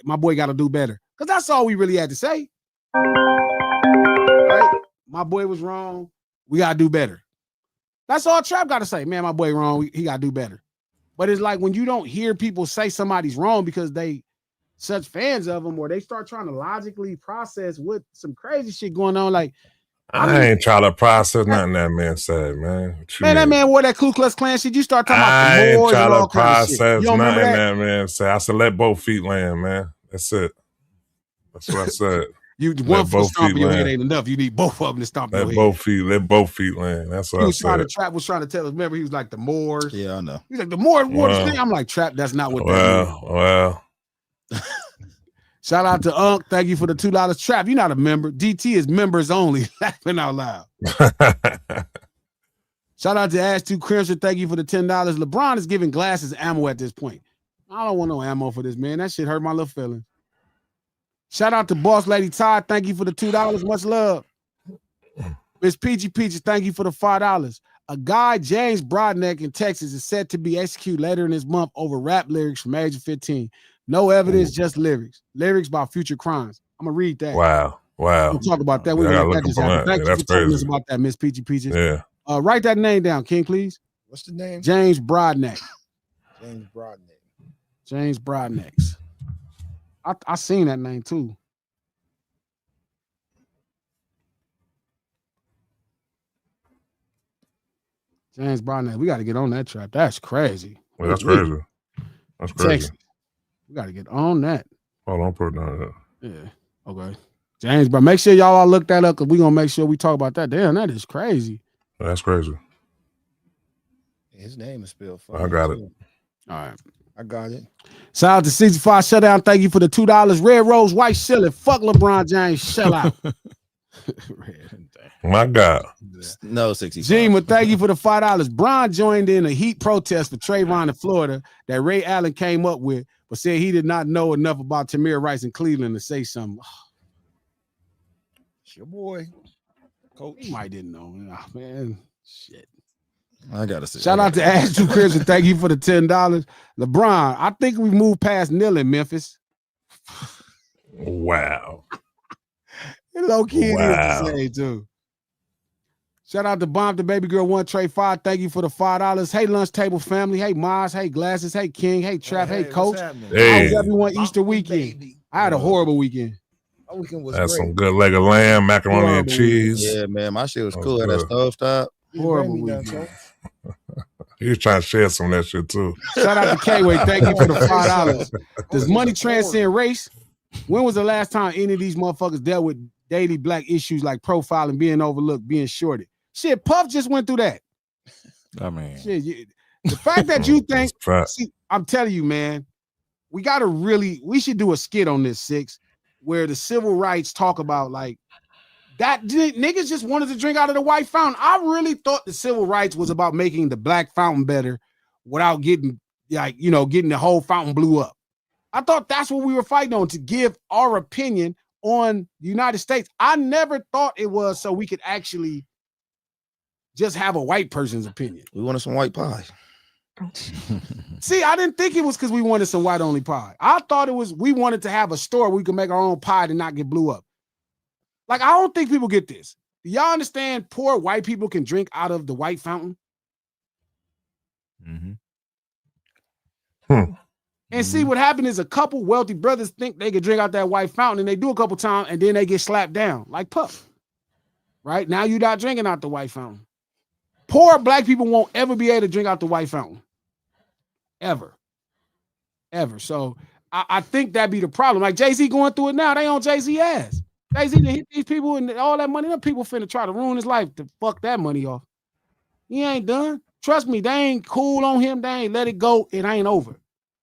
My boy got to do better. Because that's all we really had to say. Right? My boy was wrong. We got to do better. That's all Trap got to say. Man, my boy wrong. He got to do better. But it's like when you don't hear people say somebody's wrong because they such fans of them, or they start trying to logically process what some crazy shit going on. Like, I ain't trying to process nothing that man said, man. Man, that man wore that Ku Klux Klan shit. You start talking about the Moors and all kind of shit. You don't remember that? Man said. I said, let both feet land, man. That's it. That's what I said. You one foot stomping your head ain't enough. You need both of them to stomp your head. Let both feet land. That's what I said. Trap was trying to tell us. Remember, he was like the Moors. Yeah, I know. He's like the Moors wore the thing. I'm like, Trap, that's not what that means. Well. Shout out to Unc. Thank you for the $2. Trap, you're not a member. DT is members only. Laughing out loud. Shout out to Ash 2 Crimson. Thank you for the $10. LeBron is giving Glasses ammo at this point. I don't want no ammo for this, man. That shit hurt my little feelings. Shout out to Boss Lady Todd. Thank you for the $2. Much love. Miss Peachy Peaches, thank you for the $5. A guy, James Brodneck in Texas, is set to be executed later in this month over rap lyrics from age of 15. No evidence, just lyrics. Lyrics about future crimes. I'm going to read that. Wow. We'll talk about that. We're going to just happen. Thank you for telling us about that, Miss Peachy Peaches. Yeah. Write that name down, King, please. What's the name? James Brodneck. James Brodneck. James Brodneck. I seen that name too. James Brodneck. We got to get on that trap. That's crazy. Well, that's crazy. That's crazy. Texas. We got to get on that. Hold on, put it down. Yeah. Okay. James, but make sure y'all all look that up because we're going to make sure we talk about that. Damn, that is crazy. That's crazy. His name is spelled. I got it. All right. I got it. Shout out to 65 Shutdown. Thank you for the $2. Red Rose, White Shilling. Fuck LeBron James. Shell out. My God. No, 65. Gene, thank you for the $5. Bron joined in a heat protest for Trayvon in Florida that Ray Allen came up with, but said he did not know enough about Tamir Rice in Cleveland to say something. It's your boy, Coach. He might didn't know. Oh, man, shit. I gotta say. Shout out to Ash 2 Chris and thank you for the $10. LeBron, I think we moved past nil in Memphis. Wow. Low key wow. To say too. Shout out to Bomb the Baby Girl 1 Trey 5. Thank you for the $5. Hey, Lunch Table family. Hey, Maz. Hey, Glasses. Hey, King. Hey, Trap. Hey, Coach. How was everyone Easter weekend? Baby. I had a horrible weekend. My weekend was That's great. some good leg of lamb, macaroni and cheese. Yeah, man, my shit was cool. Had that stove top. Horrible weekend. He was trying to share some of that shit too. Shout out to K-Way. Thank you for the $5. Does money transcend race? When was the last time any of these motherfuckers dealt with daily black issues like profiling, being overlooked, being shorted? Shit, Puff just went through that. I mean, shit, the fact that you think, see, I'm telling you, man, we should do a skit on this, Six, where the civil rights talk about like that niggas just wanted to drink out of the white fountain. I really thought the civil rights was about making the black fountain better without getting getting the whole fountain blew up. I thought that's what we were fighting on, to give our opinion on the United States. I never thought it was so we could actually just have a white person's opinion. We wanted some white pie. See, I didn't think it was because we wanted some white only pie. I thought it was we wanted to have a store where we could make our own pie and not get blew up. Like, I don't think people get this. Do y'all understand poor white people can drink out of the white fountain? Mm-hmm. And see, what happened is a couple wealthy brothers think they could drink out that white fountain, and they do a couple times, and then they get slapped down like Puff. Right? Now you're not drinking out the white fountain. Poor black people won't ever be able to drink out the white fountain. Ever. So I think that'd be the problem. Like Jay-Z going through it now. They on Jay-Z ass. Jay-Z to hit these people and all that money. Them people finna try to ruin his life to fuck that money off. He ain't done. Trust me, they ain't cool on him. They ain't let it go. It ain't over.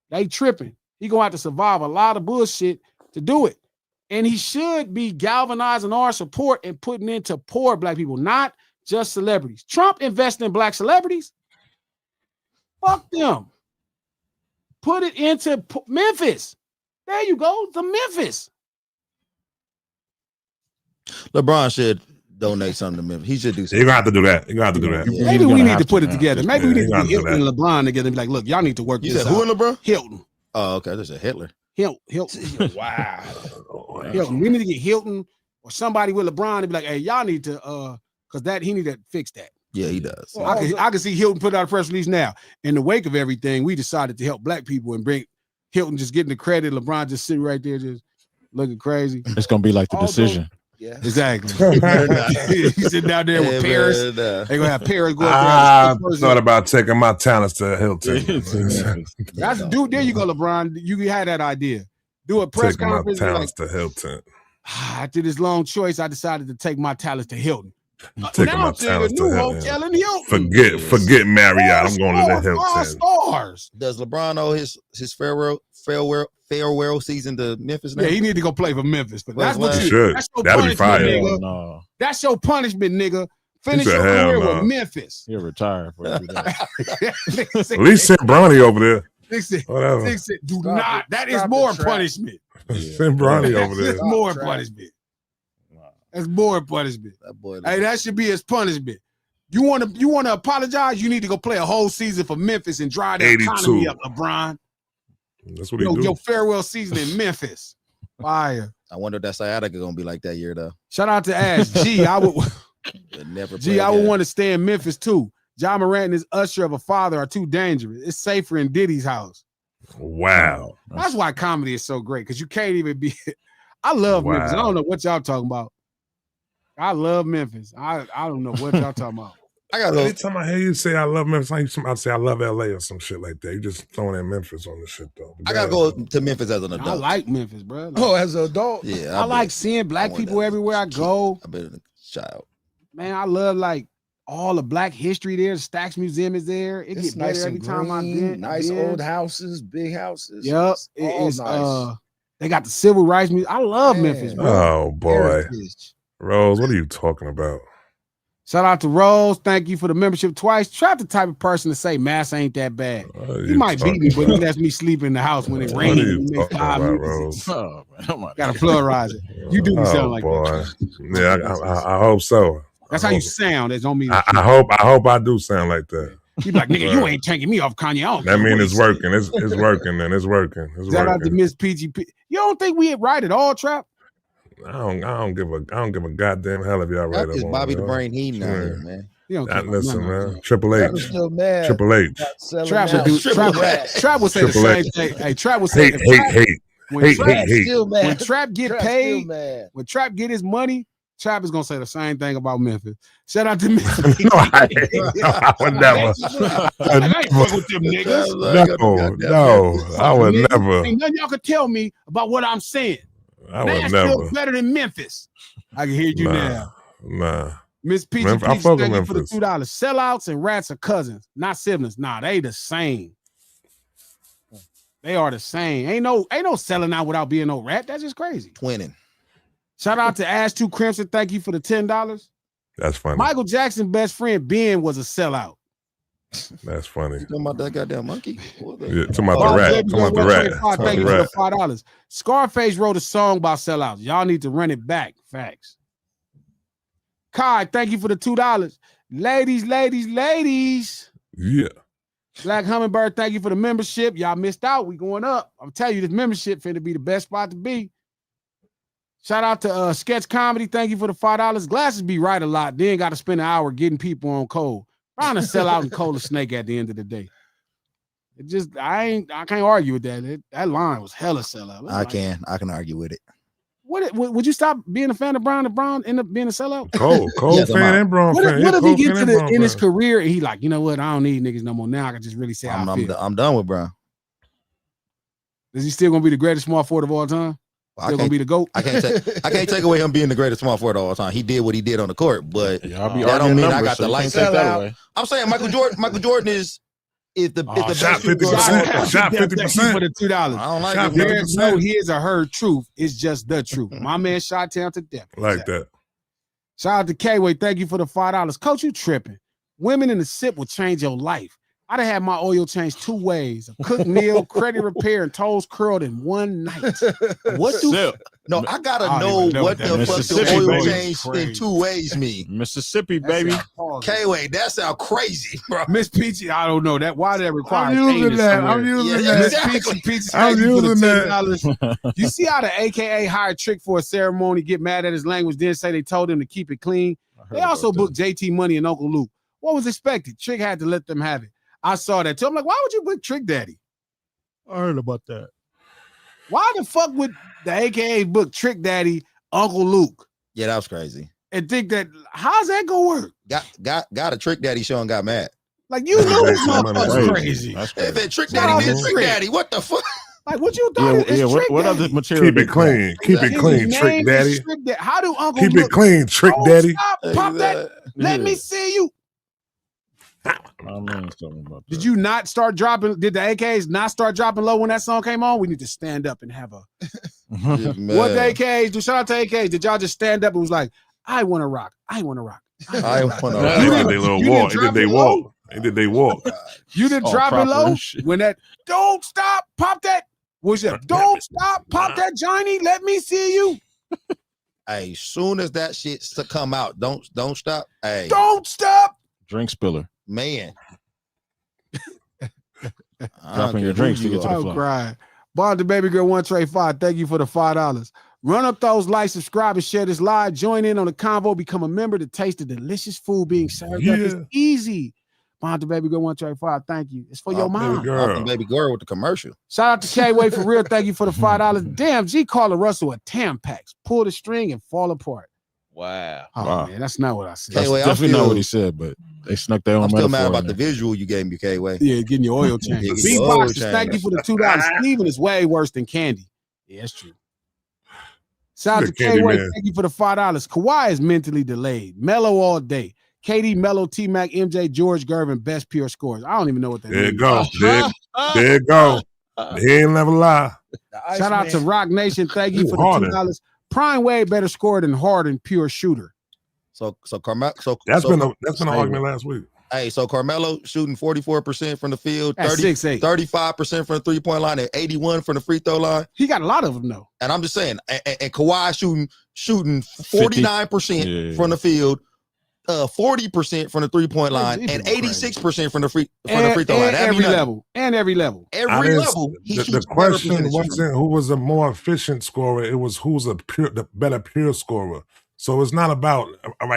They tripping. He gonna have to survive a lot of bullshit to do it. And he should be galvanizing our support and putting into poor black people, not just celebrities. Trump invested in black celebrities. Fuck them. Put it into Memphis. There you go. The Memphis. LeBron said donate something to Memphis. He should do something. You're gonna have to do that. You're gonna have to do that. Maybe we need to put it together. Maybe we need to Yeah, get Hilton and LeBron together and be like, look, y'all need to work You this said who out. and LeBron? Hilton. Oh, okay. There's a Hitler. Hilton. Wow. Hilton. We need to get Hilton or somebody with LeBron and be like, hey, y'all need to because he need to fix that. Yeah, he does. So I can see Hilton put out a press release now. In the wake of everything, we decided to help black people and bring Hilton just getting the credit. LeBron just sitting right there, just looking crazy. It's gonna be like The Decision. Yeah, exactly. He's sitting down there with Paris. They're gonna have Paris go I thought about taking my talents to Hilton. That's dude. There you go, LeBron. You had that idea. Do a press Taking my conference. talents to Hilton. After this long choice, I decided to take my talents to Hilton. Taking Now my I'm seeing a talents to new Hilton. hotel in Hilton. Forget Marriott. I'm going to the Hilton. All stars. Does LeBron owe his farewell season to Memphis now? Yeah, he need to go play for Memphis. But that's what you should. That's your That'd be fire. punishment, nigga. No, That's your punishment, nigga. Finish said, your hell career no. with Memphis. he'll retire for every day. At least send Bronny over there. Whatever. Do not. That is more punishment. Send Bronny over there. That's more punishment. That's more punishment. That boy. Hey, that should be his punishment. You want to apologize? You need to go play a whole season for Memphis and drive the 82. economy up, LeBron. That's what he do. Your farewell season in Memphis. Fire. I wonder if that sciatica gonna be like that year though. Shout out to Ash. I would want to stay in Memphis too. John Morant and his usher of a father are too dangerous. It's safer in Diddy's house. Wow. That's why comedy is so great, because you can't even be. I love Memphis. I don't know what y'all talking about. I love Memphis. I don't know what y'all talking about. Anytime I hear you say I love Memphis, like somebody say I love LA or some shit like that. You just throwing in Memphis on the shit though. I gotta go to Memphis as an adult. I like Memphis, bro. As an adult? Yeah. I like seeing black people everywhere I go. I've been a child. Man, I love like all the black history there. The Stax Museum is there. It gets better every time I get. Nice old houses, big houses. Yep. It's nice. They got the Civil Rights Museum. I love Memphis, bro. Oh boy. Heritage. Rose, what are you talking about? Shout out to Rose. Thank you for the membership twice. Trap the type of person to say mass ain't that bad. He might beat me, but he lets me sleep in the house when it rains. Rose? Oh, man, Got to pluralize it. You do me sound like that. Boy. Yeah, I hope so. That's how you sound. That's on me. I hope I do sound like that. You be like, nigga, you ain't taking me off Kanye. That means it's working. It's working, then. It's working. Shout out to Miss PGP. You don't think we right at all, Trap? I don't give a goddamn hell if y'all right. That is Bobby the Brain Heaton out here, man. Listen, man. Triple H. Still mad. Triple H. Trap will say the same thing. Hey, Trap will say hate. When Trap get paid, when Trap get his money, Trap is gonna say the same thing about Memphis. Shout out to Memphis. No, I would never. I ain't fuck with them niggas. No, I would never. Ain't nothing y'all can tell me about what I'm saying. I would never. Better than Memphis. I can hear you now. Nah. Miss Peachy, I fuck with thank you for the Memphis. $2. Sellouts and rats are cousins, not siblings. Nah, they the same. They are the same. Ain't no selling out without being no rat. That's just crazy. Twinning. Shout out to Ash 2 Crimson. Thank you for the $10. That's funny. Michael Jackson's best friend Ben was a sellout. That's funny. You talking about that goddamn monkey? Yeah, talking about the rat. Talking about the rat. Thank you for the $5. Scarface wrote a song about sellouts. Y'all need to run it back. Facts. Kai, thank you for the $2. Ladies. Yeah. Black Hummingbird, thank you for the membership. Y'all missed out. We going up. I'm telling you, this membership finna be the best spot to be. Shout out to Sketch Comedy. Thank you for the $5. Glasses be right a lot. Then got to spend an hour getting people on cold. Trying to sell out and cold a snake at the end of the day. It just I can't argue with that. That line was hella sellout. I can argue with it. Would you stop being a fan of Bron and Bron end up being a sellout? Cold Yes, fan and Bron fan. What if he gets to in his career and he like, you know what? I don't need niggas no more. Now I can just really say how I feel. I'm done with Bron. Is he still gonna be the greatest small forward of all time? Still gonna be the GOAT? I can't take away him being the greatest small forward of all time. He did what he did on the court, but that don't mean I got the lights out. I'm saying Michael Jordan is the shot best 50%. Shot 50% for the $2. I don't like it. There's no his or her truth. It's just the truth. My man shot down to death. like that. Shout out to K-Way. Thank you for the $5. Coach, you tripping. Women in the sip will change your life. I done had my oil changed 2 ways: a cooked meal, credit repair, and toes curled in one night. What do No, I gotta I don't know even know what what the that fuck Mississippi, the oil baby. change in 2 ways mean. Mississippi, That baby. sound paused. K-Way, that sound crazy, bro. Miss Peachy, I don't know that. Why that requires I'm using anus that. somewhere? I'm using Yeah, that. Miss exactly. Peachy, I'm thank you for the using $10. You see how the AKA hired Trick for a ceremony, get mad at his language, then say they told him to keep it clean. They also booked JT Money and Uncle Luke. What was expected? Trick had to let them have it. I saw that too. I'm like, why would you book Trick Daddy? I heard about that. Why the fuck would the AKA book Trick Daddy, Uncle Luke, Yeah, that was crazy. and think that how's that gonna work? Got a Trick Daddy show and got mad. Like you know this motherfucker's Crazy. crazy. That's If crazy. it Trick Shout out Daddy, then to Trick Trick. Daddy. What the fuck? Like what you thought? Yeah, It's Trick what other Daddy. material? Keep it clean. Keep it His clean, name Trick is Daddy. Trick Daddy. How do Uncle Keep Luke it clean, Trick Oh, Daddy. stop, pop that. Let me see you. I mean something about that. Did you not start dropping? Did the AKs not start dropping low when that song came on? We need to stand up and have a. What the AKs do? Shout out to AKs. Did y'all just stand up and was like, I want to rock. I want to rock. I want to They rock. did their little you walk. didn't They did drop they it low? walk. They did they walk. You didn't All drop it proper low and shit. when that don't stop, pop that. What's that? Don't stop, pop that Johnny. Let me see you. Hey, soon as that shit come out, don't stop. Hey, Don't stop. Drink spiller. man. I don't Dropping care your who drinks to you get to are. the I'm floor. crying. Bond the baby girl 135. Thank you for the $5. Run up those likes, subscribe, and share this live. Join in on the convo. Become a member to taste the delicious food being served up. It's Yeah. easy. Bond the baby girl 135. Thank you. It's for your Baby mom. girl. Baby girl with the commercial. Shout out to K-Way for real. Thank you for the $5. Damn, G Carla Russell a Tampax. Pull the string and fall apart. Wow. Oh Wow. man, that's not what I said. That's K-Way, I'm definitely not still- what he said, but they snuck their own I'm still metaphor mad about in the there. visual you gave me, K-Way. Yeah, getting your oil change. Yeah, getting Big your oil boxes. Thank you change. for the $2. Steven is way worse than Candy. Yeah, that's true. Shout out to Look, Candy K-Way. Man. Thank you for the $5. Kawhi is mentally delayed. Mellow all day. KD, Mellow, T-Mac, MJ, George Gervin, best pure scores. I don't even know what that There means. you go. There you go. He ain't never lie. Shout out to Rock Nation. Thank you Ooh, for the Harden. $2. Prime way better score than Harden, pure shooter. So Carmelo. That's been an argument last week. Hey, so Carmelo shooting 44% from the field, That's 6'8". 35% from the 3-point line, and 81 from the free throw line. He got a lot of them though. And I'm just saying, and Kawhi shooting 49% from the field, 40% from the 3-point line, These and people 86% from the free throw line. That every mean nothing. level. And every level. Every level. He The shoots better question percentages. wasn't who was a more efficient scorer. It was who's the better pure scorer. So it's not about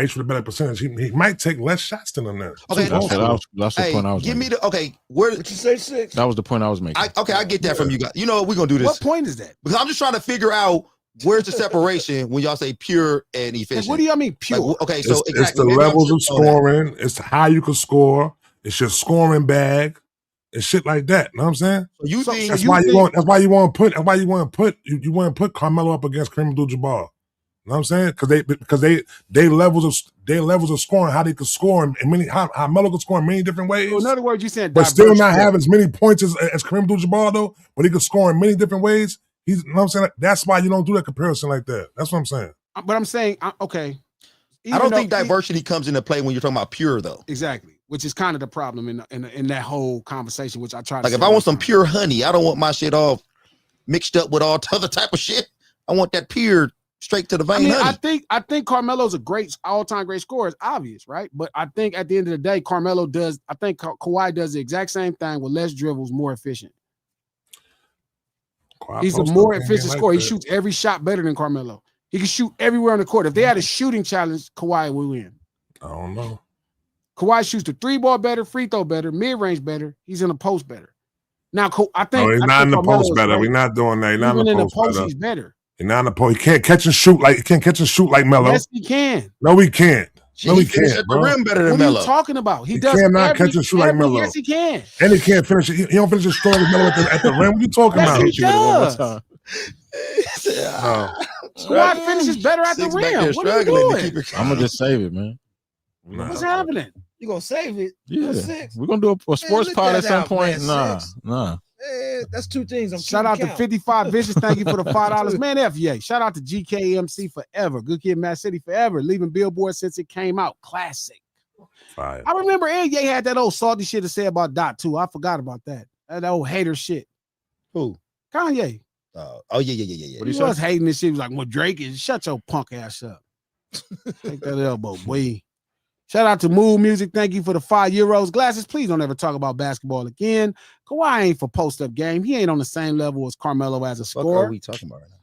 each with a better percentage. He might take less shots than them. Okay, That's the point I was give making. me the where What you say, 6? That was the point I was making. I get that from you guys. You know what? We're gonna do this. What point is that? Because I'm just trying to figure out where's the separation when y'all say pure and efficient. Like, what do y'all mean pure? Like, okay, so it's the levels of scoring. It's how you can score. It's your scoring bag. It's shit like that. You know what I'm saying? That's why you want to put Carmelo up against Kareem Abdul-Jabbar. You know what I'm saying? Because they levels of scoring, how they could score in many, how Melo could score in many different ways. So in other words, you saying but still diverse not score. have as many points as Kareem Abdul-Jabbar though, but he could score in many different ways. You know what I'm saying? That's why you don't do that comparison like that. That's what I'm saying. But I'm saying, okay. I don't think diversity comes into play when you're talking about pure though. Exactly, which is kind of the problem in that whole conversation, which I try to like if I want some pure honey, I don't want my shit all mixed up with all other type of shit. I want that pure straight to the vein honey. I think Carmelo's a great all-time great scorer. It's obvious, right? But I think at the end of the day, I think Kawhi does the exact same thing with less dribbles, more efficient. He's a more efficient scorer. He shoots every shot better than Carmelo. He can shoot everywhere on the court. If they had a shooting challenge, Kawhi would win. I don't know. Kawhi shoots the 3-ball better, free throw better, mid-range better. He's in the post better. Now, I think he's not in the post better. We're not doing that. He's not in the post better. He's better. He's not in the post. He can't catch and shoot like Melo. Yes, he can. No, he can't. No, he can't. At the rim better than What Melo. are you talking about? He does cannot catch and shoot like Melo. Yes, he can. And he can't finish it. He don't finish as strong as Melo at the rim. What you talking about? He does. Kawhi finishes better at the rim. What are you doing? I'm gonna just save it, man. What's happening? You gonna save it? Yeah, Six. we're gonna do a sports look pod that at some out, point. man. Nah. That's two things. I'm Shout out keeping to count. 55 Vicious. Thank you for the $5. Man, FEA. Shout out to GKMC forever. Good Kid, Mad City forever. Leaving Billboard since it came out. Classic. Fire. I remember Ye had that old salty shit to say about Dot too. I forgot about that. That old hater shit. Who? Kanye. Oh yeah. He was hating this shit. He was like, well, Drake is shut your punk ass up. Take that elbow, boy. Shout out to Mood Music. Thank you for the €5. Glasses, please don't ever talk about basketball again. Kawhi ain't for post-up game. He ain't on the same level as Carmelo as a scorer. What are we talking about right now?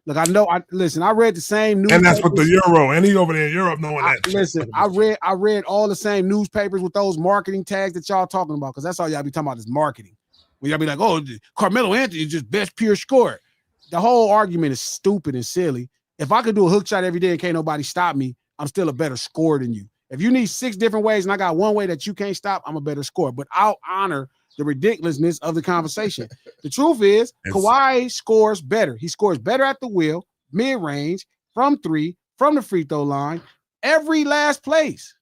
Look, I know. Listen, I read the same news. And that's with the Euro. And he over there in Europe knowing that. Listen, I read all the same newspapers with those marketing tags that y'all talking about, because that's all y'all be talking about is marketing. When y'all be like, oh, Carmelo Anthony is just best pure scorer. The whole argument is stupid and silly. If I could do a hook shot every day and can't nobody stop me, I'm still a better scorer than you. If you need 6 different ways and I got one way that you can't stop, I'm a better scorer. But I'll honor the ridiculousness of the conversation. The truth is, Kawhi scores better. He scores better at the wheel, mid-range, from 3, from the free throw line, every last place.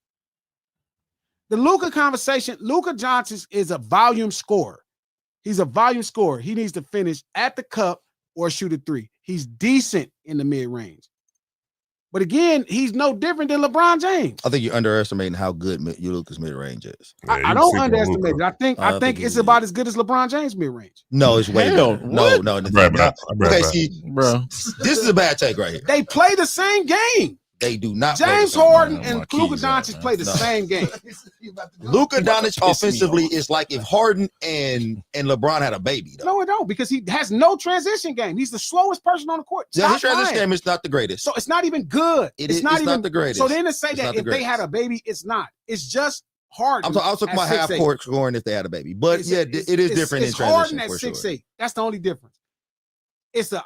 The Luka conversation, Luka Johnson is a volume scorer. He's a volume scorer. He needs to finish at the cup or shoot a 3. He's decent in the mid-range. But again, he's no different than LeBron James. I think you're underestimating how good Luka's mid-range is. I don't underestimate it. I think it's about as good as LeBron James mid-range. No, it's way better. No. Okay, see, bro, this is a bad take right here. They play the same game. They do not. James Harden and Luka Doncic play the same game. Luka Doncic offensively is like if Harden and LeBron had a baby. Though. No, it don't, because he has no transition game. He's the slowest person on the court. Yeah, his transition game is not the greatest. So it's not even good. It's not the greatest. So then to say that if they had a baby, it's not. It's just Harden. I was talking about half court scoring if they had a baby, but it is different in transition. Harden at for 6'8". Sure. That's the only difference.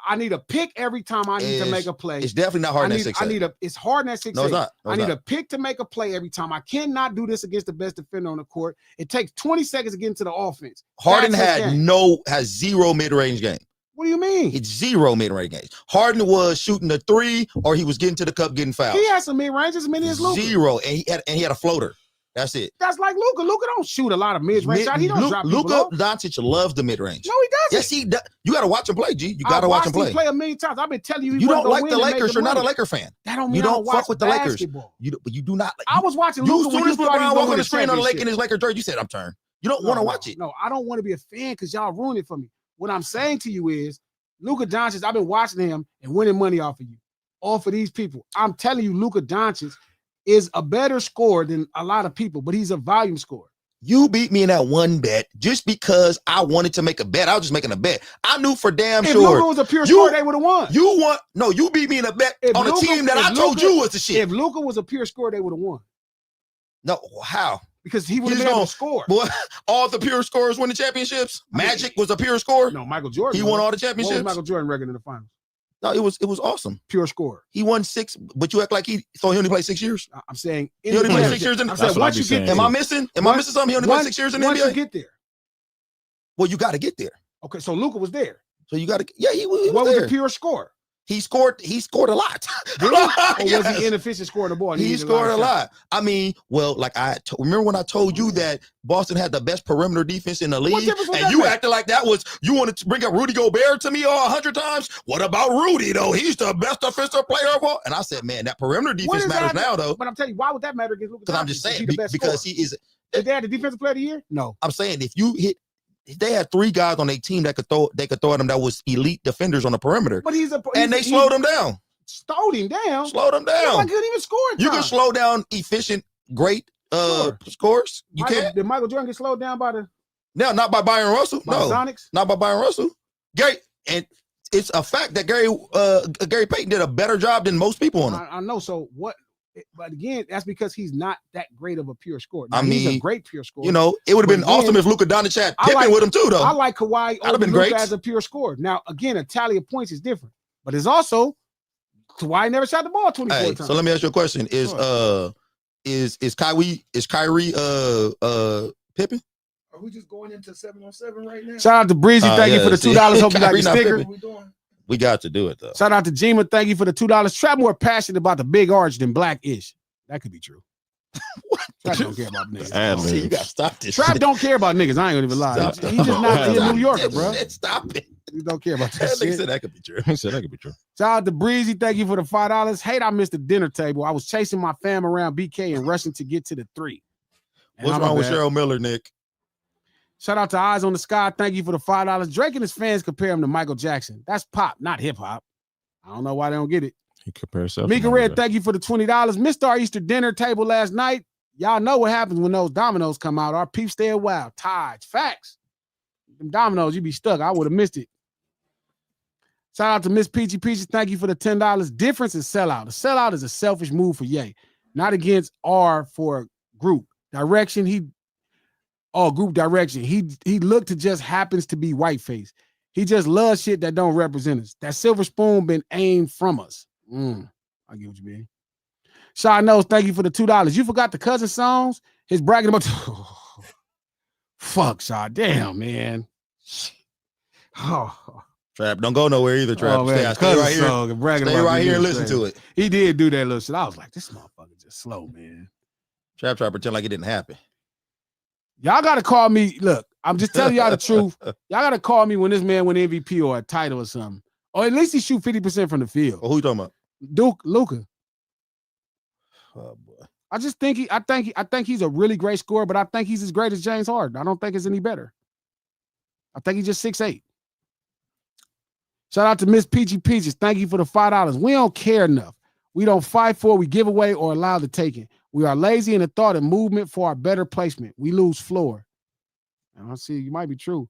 I need a pick every time I need to make a play. It's definitely not Harden at 6'8". It's Harden at 6'8". No, it's not. I need a pick to make a play every time. I cannot do this against the best defender on the court. It takes 20 seconds to get into the offense. Harden has 0 mid-range game. What do you mean? It's 0 mid-range games. Harden was shooting the 3 or he was getting to the cup, getting fouled. He had some mid-range as many as Luka. 0, and he had a floater. That's it. That's like Luka. Luka don't shoot a lot of mid-range shots. He don't drop people Luka Doncic loves the mid-range. No, he doesn't. Yes, he does. You got to watch him play, G. You got to watch him play. Play a million times. I've been telling you. You don't like the Lakers. You're not a Laker fan. That don't mean you don't fuck with the basketball. Lakers. You do not. I was watching Luka. As soon as LeBron walked on the screen on the Lake in his Laker jersey, you said, "I'm turned." You don't want to watch it. No, I don't want to be a fan because y'all ruined it for me. What I'm saying to you is, Luka Doncic. I've been watching him and winning money off of you, off of these people. I'm telling you, Luka Doncic is a better scorer than a lot of people, but he's a volume scorer. You beat me in that one bet just because I wanted to make a bet. I was just making a bet. I knew for damn sure. If Luka was a pure scorer, they would have won. You beat me in a bet on a team that I told you was the shit. If Luka was a pure scorer, they would have won. No, how? Because he would have been able to score. Boy, all the pure scorers win the championships. Magic was a pure scorer. No, Michael Jordan. He won all the championships. What was Michael Jordan record in the finals? No, it was awesome. Pure scorer. He won 6, but you act like he only played 6 years. I'm saying he only played 6 years in the NBA. Am I missing something? He only played 6 years in the NBA. Once you get there. Well, you got to get there. Okay, so Luka was there. So you got to. Yeah, he was what there. Was a pure scorer? He scored a lot. Really? Or was he inefficient scoring the ball? He scored a lot. I mean, well, like remember when I told you that Boston had the best perimeter defense in the league, and you acted like that was you wanted to bring up Rudy Gobert to me 100 times. What about Rudy though? He's the best offensive player of all. And I said, man, that perimeter defense matters now though. But I'm telling you, why would that matter against Luka? Because I'm just saying because he is. Did they have the defensive player of the year? No. I'm saying if you hit. They had 3 guys on their team that could throw at them that was elite defenders on the perimeter. But they slowed him down. Slowed him down. Slowed him down. He couldn't even score. You can slow down efficient, great scores. You can't. Did Michael Jordan get slowed down by the? No, not by Byron Russell. No, Sonics? Not by Byron Russell. Gary, and it's a fact that Gary Payton did a better job than most people on him. I know. So what? But again, that's because he's not that great of a pure scorer. Now, he's a great pure scorer. You know, it would have been awesome if Luka Doncic had Pippen with him too, though. I like Kawhi over Luka as a pure scorer. Now, again, a tally of points is different, but it's also Kawhi never shot the ball 24 times. So let me ask you a question: Is Kyrie Pippen? Are we just going into 7-on-7 right now? Shout out to Breezy, thank you for the $2. Hope you got your sticker. We got to do it though. Shout out to Jima. Thank you for the $2. Trap more passionate about the big arch than Black-ish. That could be true. Trap don't care about niggas. See, you got to stop this. Trap don't care about niggas. I ain't gonna even lie. He's just not a New Yorker, bro. Stop it. He don't care about that shit. Said that could be true. He said that could be true. Shout out to Breezy. Thank you for the $5. Hate I missed the dinner table. I was chasing my fam around BK and rushing to get to the 3. What's wrong with Cheryl Miller, Nick? Shout out to Eyes on the Sky. Thank you for the $5. Drake and his fans compare him to Michael Jackson. That's pop, not hip hop. I don't know why they don't get it. He compares himself. Mika Red, thank you for the $20. Missed our Easter dinner table last night. Y'all know what happens when those dominoes come out. Our peeps stay a while. Tides. Facts. Them dominoes, you be stuck. I would have missed it. Shout out to Miss Peachy Peachy. Thank you for the $10. Difference is sellout. A sellout is a selfish move for Ye. Not against R for group. Direction, group direction. He looked to just happens to be whiteface. He just loves shit that don't represent us. That silver spoon been aimed from us. I get what you mean. Shaw knows, thank you for the $2. You forgot the cousin songs? His bragging about fuck, Shaw. Damn, man. Oh. Trap, don't go nowhere either, Trap. Oh, man. Stay right here. Stay right here and listen to it. He did do that little shit. I was like, this motherfucker just slow, man. Trap pretend like it didn't happen. Y'all gotta call me. Look, I'm just telling y'all the truth. Y'all gotta call me when this man win MVP or a title or something. Or at least he shoot 50% from the field. Well, who you talking about? Luka. Oh boy. I just think I think he's a really great scorer, but I think he's as great as James Harden. I don't think it's any better. I think he's just 6'8". Shout out to Miss Peachy Peaches. Thank you for the $5. We don't care enough. We don't fight for, we give away or allow the taking. We are lazy in the thought and movement for our better placement. We lose floor. And I see you might be true.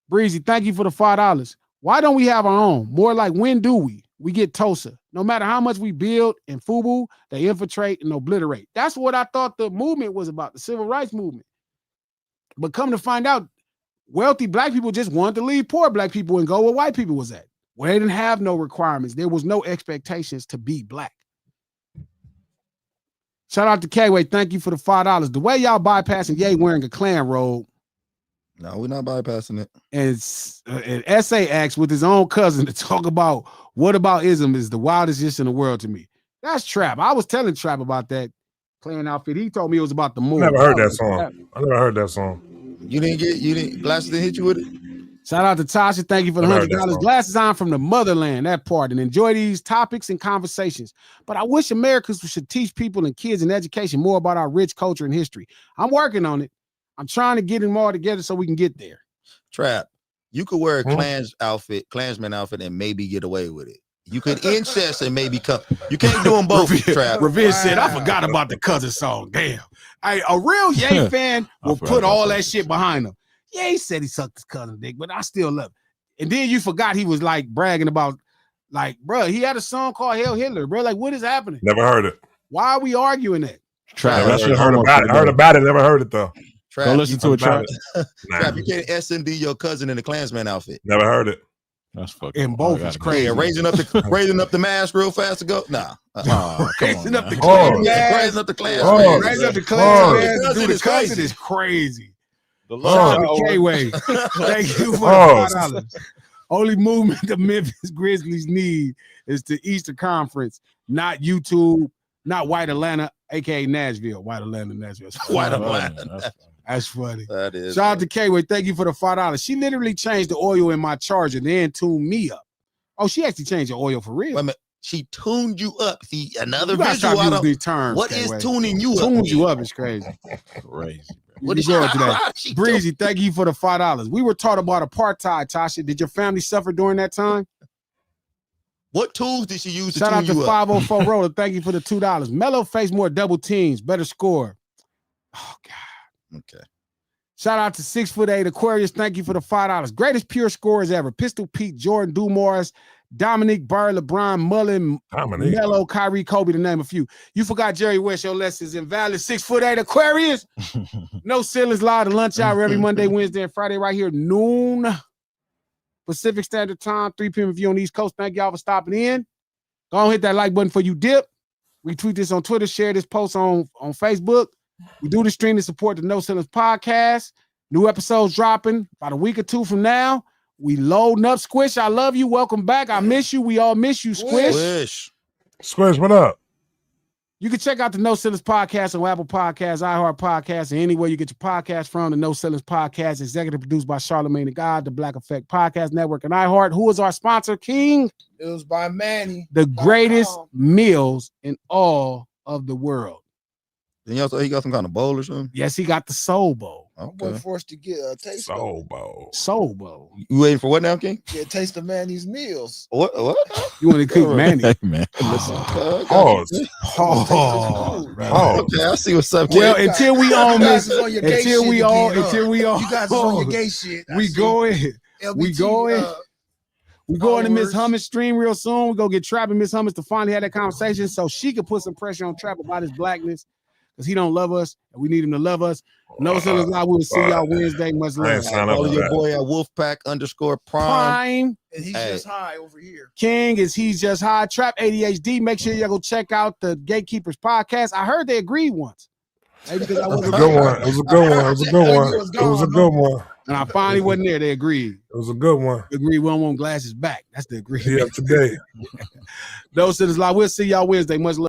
Breezy, thank you for the $5. Why don't we have our own? More like, when do we? We get Tosa. No matter how much we build in FUBU, they infiltrate and obliterate. That's what I thought the movement was about, the civil rights movement. But come to find out, wealthy black people just wanted to leave poor black people and go where white people was at, where they didn't have no requirements. There was no expectations to be black. Shout out to K-Way. Thank you for the $5. The way y'all bypassing Ye wearing a Klan robe. No, we're not bypassing it. And an essay acts with his own cousin to talk about what about ism is the wildest shit in the world to me. That's Trap. I was telling Trap about that Klan outfit. He told me it was about the move. I never heard that song. You didn't Glasses didn't hit you with it? Shout out to Tasha. Thank you for the $100. Glasses on from the motherland, that part, and enjoy these topics and conversations. But I wish Americans should teach people and kids in education more about our rich culture and history. I'm working on it. I'm trying to get them all together so we can get there. Trap, you could wear a Klansman outfit and maybe get away with it. You could incest and maybe come. You can't do them both, Trap. Revenge said, I forgot about the cousin song. Damn. A real Ye fan will put all that shit behind him. Yeah, he said he sucked his cousin dick, but I still love it. And then you forgot he was like bragging about, like, bro, he had a song called Hail Hitler, bro. Like, what is happening? Never heard it. Why are we arguing that? Trap, I heard about it. Heard about it. Never heard it though. Trap, go listen to it, Trap. Trap, you can't SMD your cousin in the Klansman outfit. Never heard it. That's fucking. And both is crazy. Yeah, raising up the mask real fast to go. Nah. Raising up the Klan. Raising up the Klan. Raising up the Klan. Do the cousin is crazy. Shout out to K-Way. Thank you for the $5. Only movement the Memphis Grizzlies need is the Eastern Conference, not YouTube, not White Atlanta, aka Nashville. White Atlanta, Nashville. White Atlanta. That's funny. That is. Shout out to K-Way. Thank you for the $5. She literally changed the oil in my charger, then tuned me up. Oh, she actually changed the oil for real. Wait a minute. She tuned you up. See, another you visual out of these terms. What K-Way. is tuning you up? Tuned you up is crazy. Crazy. What is going today? Breezy, thank you for the $5. We were taught about apartheid, Tasha. Did your family suffer during that time? What tools did she use to Shout tune out to you 504 Roller. Thank you for the $2. Melo faced more double teams, better score. Oh, God. Okay. Shout out to 6'8" Aquarius. Thank you for the $5. Greatest pure scorers ever. Pistol Pete, Jordan Dumars, Dominique Bird, LeBron, Mullen, Melo, Kyrie, Kobe, to name a few. You forgot Jerry West. Your less is invalid. 6'8" Aquarius. No ceilings, live to lunch hour every Monday, Wednesday, and Friday right here, noon Pacific Standard Time, 3 p.m. if you're on the East Coast. Thank y'all for stopping in. Go on, hit that like button for you dip. Retweet this on Twitter. Share this post on Facebook. We do the stream to support the No Ceilings podcast. New episodes dropping about a week or two from now. We loading up. Squish, I love you. Welcome back. I miss you. We all miss you, Squish. Squish, what up? You can check out the No Ceilings podcast on Apple Podcasts, iHeart Podcasts, and anywhere you get your podcast from. The No Ceilings podcast, executive produced by Charlamagne the God, the Black Effect Podcast Network, and iHeart. Who is our sponsor, King? Meals by Manny. The greatest meals in all of the world. Then he got some kind of bowl or something? Yes, he got the Soul Bowl. My boy forced to get a taste of Soul Bowl. Soul Bowl. You waiting for what now, King? Get a taste of Manny's meals. What? You want to cook Manny? Hey, man. Pause. Okay, I see what's up. Well, King. until we on this, on your gay until shit we on, again, until we on, You guys is on your gay shit. I we see. going, we LBT, going. We going to Miss followers. Hummus stream real soon. We go get Trap and Miss Hummus to finally have that conversation so she can put some pressure on Trap about his blackness because he don't love us and we need him to love us. No sellers live. We'll see y'all Wednesday. Much I ain't love. signed up Follow for your that. boy at Wolfpack_Prime. Prime And he's just high over here. King is He's Just High. Trap ADHD. Make sure y'all go check out the Gatekeepers podcast. I heard they agreed once. Maybe because I It was a wasn't good there. one. It was a good one. It was a good one. It was a good one. And I finally wasn't there. They agreed. It was a good one. They agreed we don't want Glasses back. That's the agreement. Yeah, today. Those sellers live. We'll see y'all Wednesday. Much love.